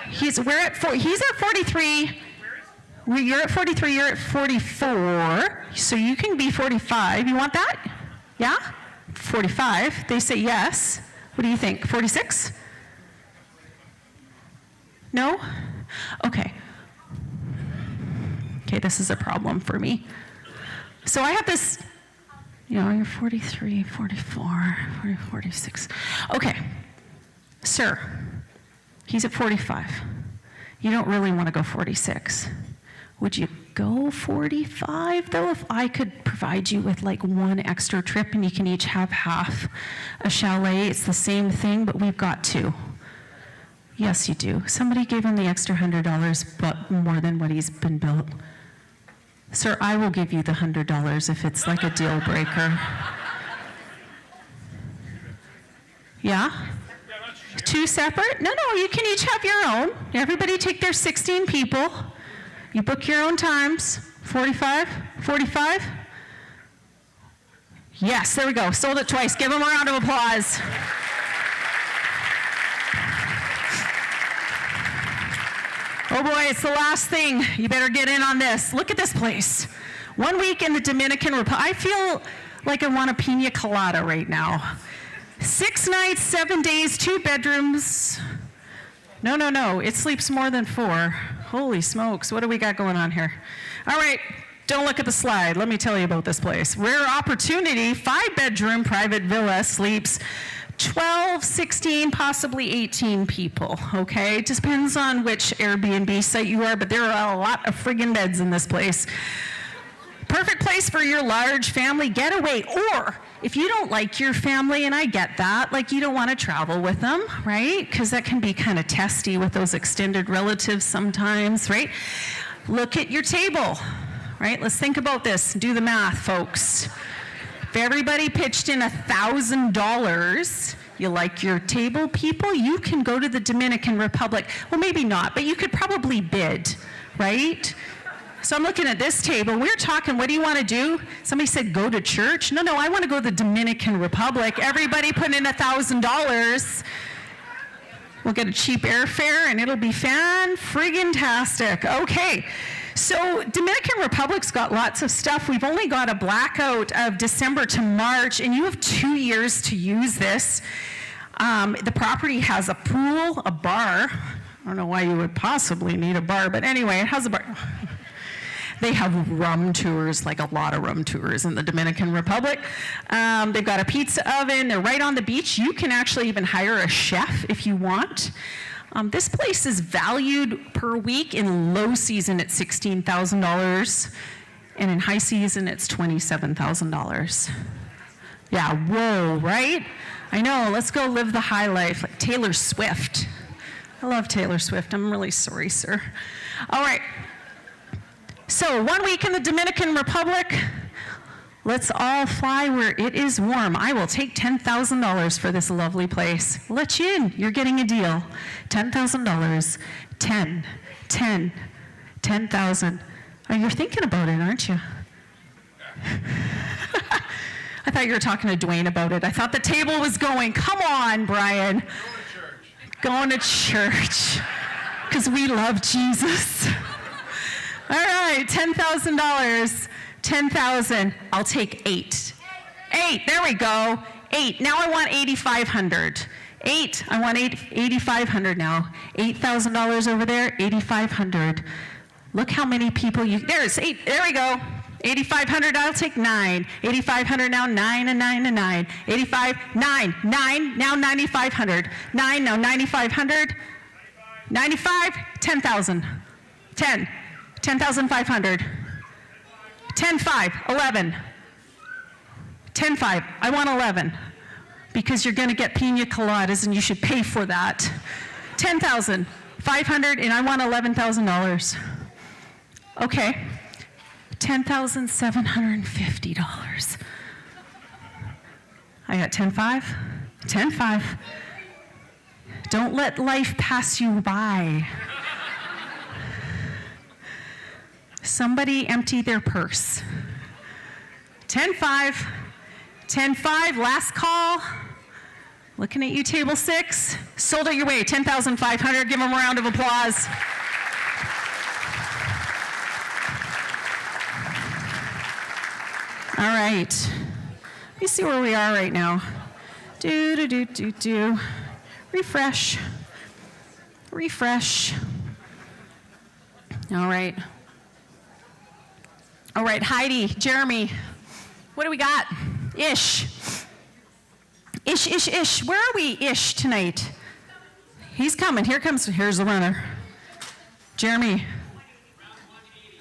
He's at 43. You're at 43, you're at 44, so you can be 45. You want that? Yeah? 45. They say yes. What do you think? 46? No? Okay. Okay, this is a problem for me. So I have this, you're 43, 44, 46. Okay. Sir, he's at 45. You don't really want to go 46. Would you go 45, though, if I could provide you with like 1 extra trip and you can each have half a chalet? It's the same thing, but we've got 2. Yes, you do. Somebody gave him the extra $100, but more than what he's been billed. Sir, I will give you the $100 if it's like a deal breaker. Yeah? Two separate? No, you can each have your own. Everybody take their 16 people. You book your own times. 45? 45? Yes, there we go. Sold it twice. Give them a round of applause. Oh boy, it's the last thing. You better get in on this. Look at this place. 1 week in the Dominican Republic. I feel like I want a pina colada right now. 6 nights, 7 days, 2 bedrooms. No. It sleeps more than 4. Holy smokes. What do we got going on here? All right. Don't look at the slide. Let me tell you about this place. Rare opportunity, 5-bedroom private villa, sleeps 12, 16, possibly 18 people, okay? It depends on which Airbnb site you are, but there are a lot of friggin' beds in this place. Perfect place for your large family getaway, or if you don't like your family, and I get that, like you don't want to travel with them, right? Because that can be kind of testy with those extended relatives sometimes, right? Look at your table, right? Let's think about this. Do the math, folks. If everybody pitched in $1,000, you like your table, people, you can go to the Dominican Republic. Well, maybe not, but you could probably bid, right? So I'm looking at this table. We're talking, what do you want to do? Somebody said go to church. No, I want to go to the Dominican Republic. Everybody put in $1,000. We'll get a cheap airfare and it'll be fan-friggin-tastic. Okay. So Dominican Republic's got lots of stuff. We've only got a blackout of December to March, and you have 2 years to use this. The property has a pool, a bar. I don't know why you would possibly need a bar, but anyway, it has a bar. They have rum tours, like a lot of rum tours in the Dominican Republic. They've got a pizza oven. They're right on the beach. You can actually even hire a chef if you want. This place is valued per week in low season at $16,000, and in high season it's $27,000. Yeah, whoa, right? I know, let's go live the high life, like Taylor Swift. I love Taylor Swift. I'm really sorry, sir. All right. So 1 week in the Dominican Republic. Let's all fly where it is warm. I will take $10,000 for this lovely place. Let you in. You're getting a deal. $10,000. 10,000. Oh, you're thinking about it, aren't you? I thought you were talking to Dwayne about it. I thought the table was going. Come on, Brian. Going to church. Because we love Jesus. All right, $10,000. 10,000, I'll take 8. 8, there we go. 8, now I want 8,500. 8, I want 8,500 now. $8,000 over there, 8,500. Look how many people there's 8, there we go. 8,500, I'll take 9. 8,500 now, 9 and 9 and 9. 85, 9, now 9,500. 9, now 9,500. 95, 10,000. 10, 10,500. 10,5, 11. 10,5, I want 11. Because you're gonna get pina coladas and you should pay for that. 10,500 and I want $11,000. Okay, $10,750. I got 10,5, 10,5. Don't let life pass you by. Somebody empty their purse. 10,5, 10,5, last call. Looking at you, table 6. Sold it your way, 10,500. Give them a round of applause. All right. Let me see where we are right now. Refresh. Refresh. All right. All right, Heidi, Jeremy, what do we got? Ish. Ish. Where are we, Ish, tonight? He's coming. Here's the runner. Jeremy.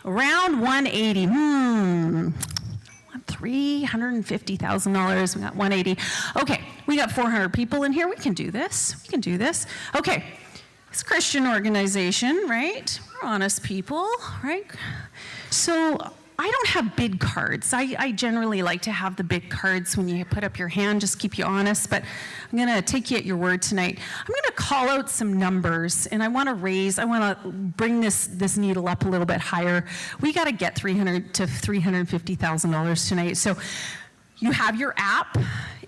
Around 180. $350,000. We got 180. Okay, we got 400 people in here. We can do this. Okay, it's a Christian organization, right? We're honest people, right? So I don't have bid cards. I generally like to have the bid cards when you put up your hand, just keep you honest, but I'm going to take you at your word tonight. I'm going to call out some numbers, and I want to bring this needle up a little bit higher. We got to get $300,000 to $350,000 tonight. So you have your app,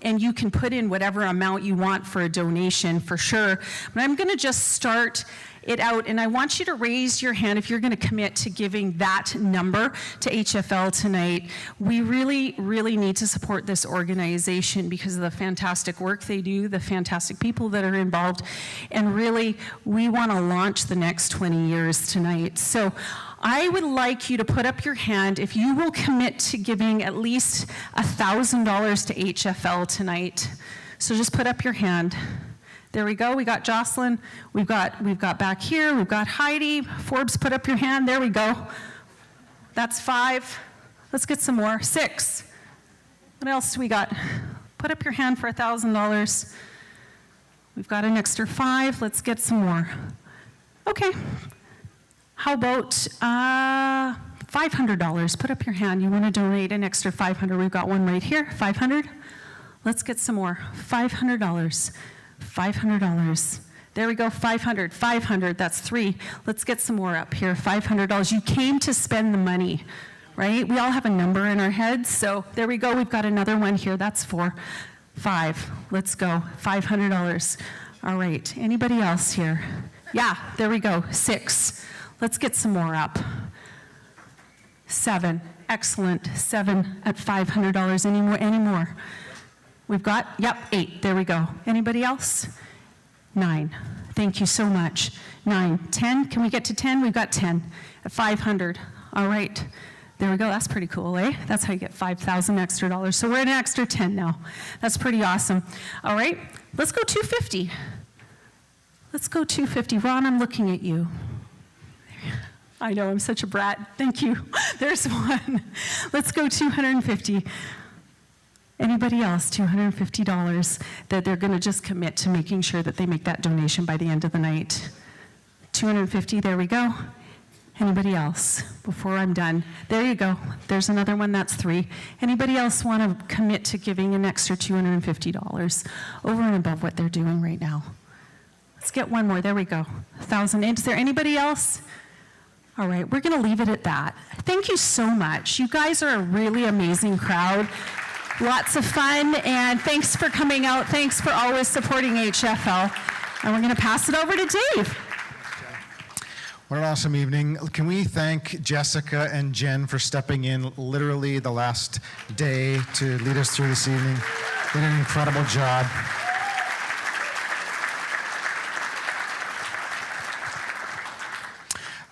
and you can put in whatever amount you want for a donation for sure. But I'm going to just start it out, and I want you to raise your hand if you're going to commit to giving that number to HFL tonight. We really, really need to support this organization because of the fantastic work they do, the fantastic people that are involved, and really, we want to launch the next 20 years tonight. So I would like you to put up your hand if you will commit to giving at least $1,000 to HFL tonight. So just put up your hand. There we go. We got Jocelyn. We've got back here. We've got Heidi. Forbes, put up your hand. There we go. That's 5. Let's get some more. 6. What else do we got? Put up your hand for $1,000. We've got an extra 5. Let's get some more. Okay. How about $500? Put up your hand. You want to donate an extra $500. We've got one right here. 500. Let's get some more. $500. $500. There we go, 500, 500, that's 3. Let's get some more up here, $500. You came to spend the money, right? We all have a number in our heads, so there we go. We've got another one here, that's 4. 5, let's go, $500. All right, anybody else here? Yeah, there we go, 6. Let's get some more up. 7, excellent, 7 at $500. Any more? We've got, 8, there we go. Anybody else? 9, thank you so much. 9, 10, can we get to 10? We've got 10 at 500. All right, there we go, that's pretty cool, eh? That's how you get $5,000 extra dollars. So we're at an extra 10 now. That's pretty awesome. All right, let's go 250. Let's go 250. Ron, I'm looking at you. I know, I'm such a brat. Thank you. There's one. Let's go 250. Anybody else, $250 that they're going to just commit to making sure that they make that donation by the end of the night? 250, there we go. Anybody else before I'm done? There you go. There's another one, that's 3. Anybody else want to commit to giving an extra $250 over and above what they're doing right now? Let's get one more, there we go. 1,000. Is there anybody else? All right, we're going to leave it at that. Thank you so much. You guys are a really amazing crowd. Lots of fun, and thanks for coming out. Thanks for always supporting HFL. And we're going to pass it over to Dave. What an awesome evening. Can we thank Jessica and Jen for stepping in literally the last day to lead us through this evening? They did an incredible job.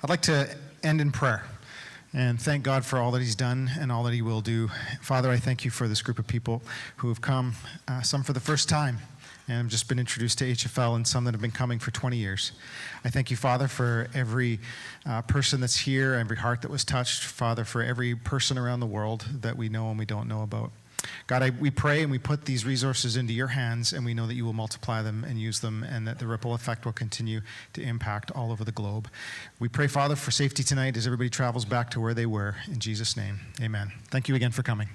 I'd like to end in prayer and thank God for all that he's done and all that he will do. Father, I thank you for this group of people who have come, some for the first time, and have just been introduced to HFL, and some that have been coming for 20 years. I thank you, Father, for every person that's here, every heart that was touched, Father, for every person around the world that we know and we don't know about. God, we pray and we put these resources into your hands, and we know that you will multiply them and use them, and that the ripple effect will continue to impact all over the globe. We pray, Father, for safety tonight as everybody travels back to where they were. In Jesus' name, amen. Thank you again for coming.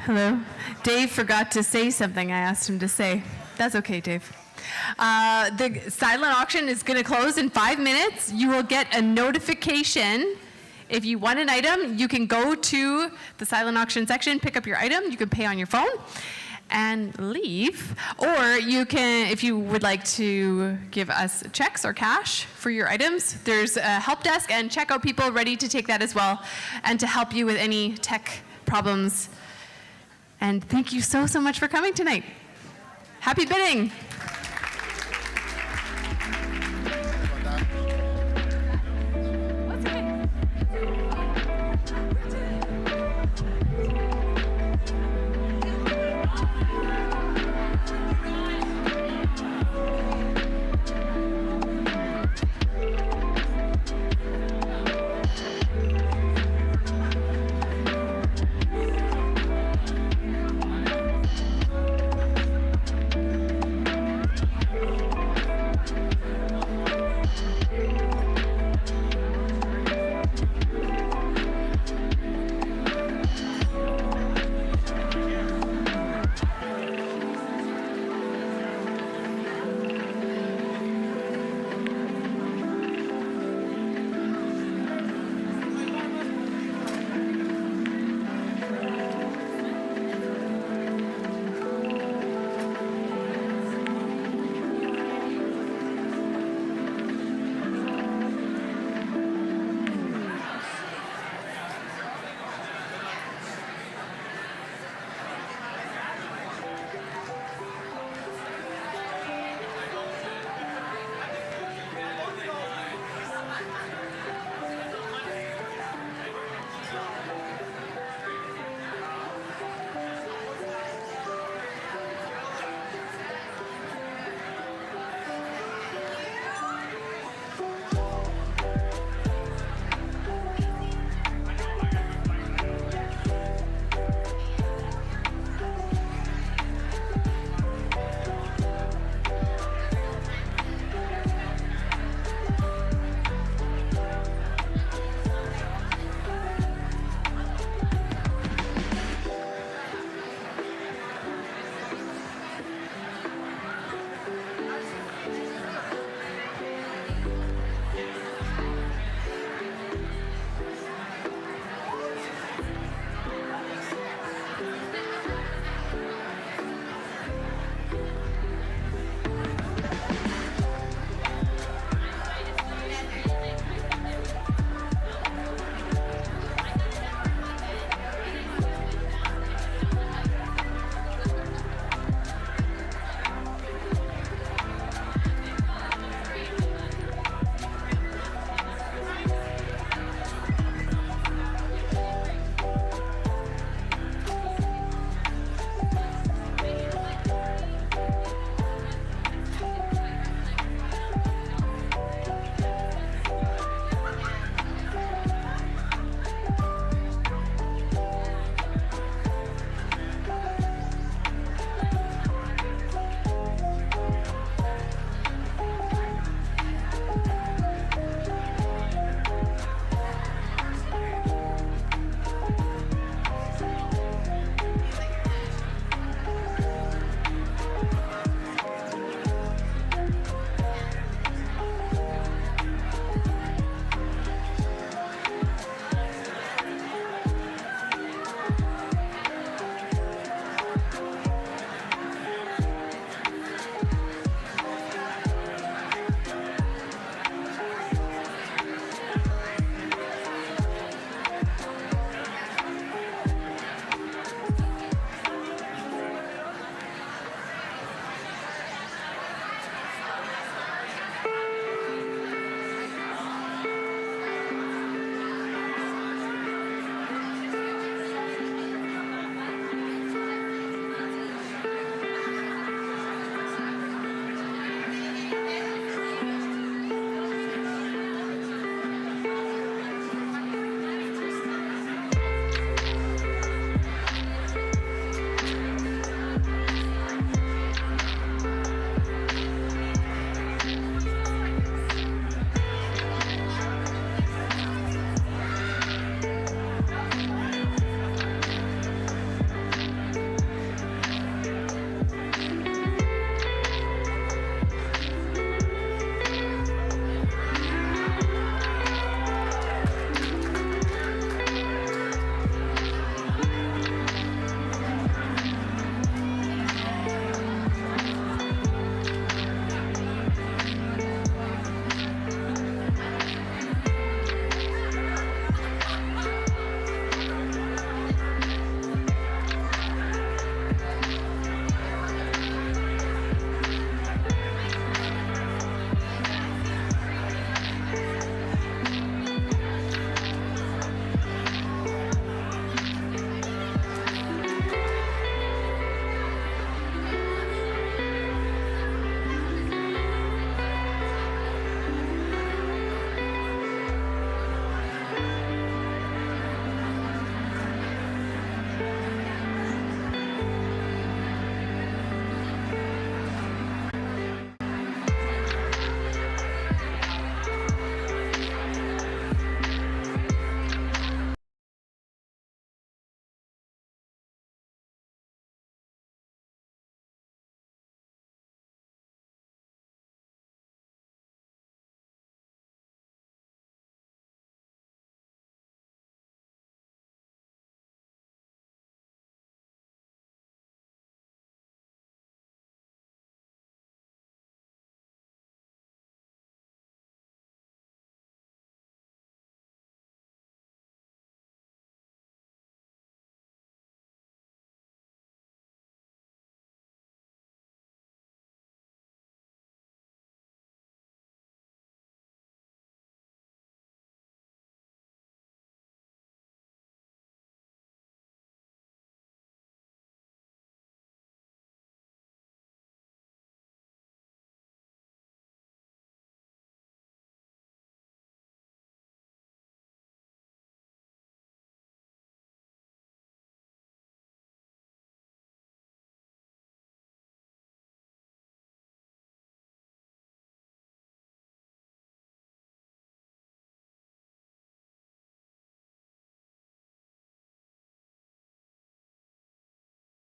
Hello. Dave forgot to say something I asked him to say. That's okay, Dave. The silent auction is going to close in 5 minutes. You will get a notification. If you want an item, you can go to the silent auction section, pick up your item. You can pay on your phone and leave. Or you can, if you would like to give us checks or cash for your items, there's a help desk and checkout people ready to take that as well and to help you with any tech problems. And thank you so, so much for coming tonight. Happy bidding.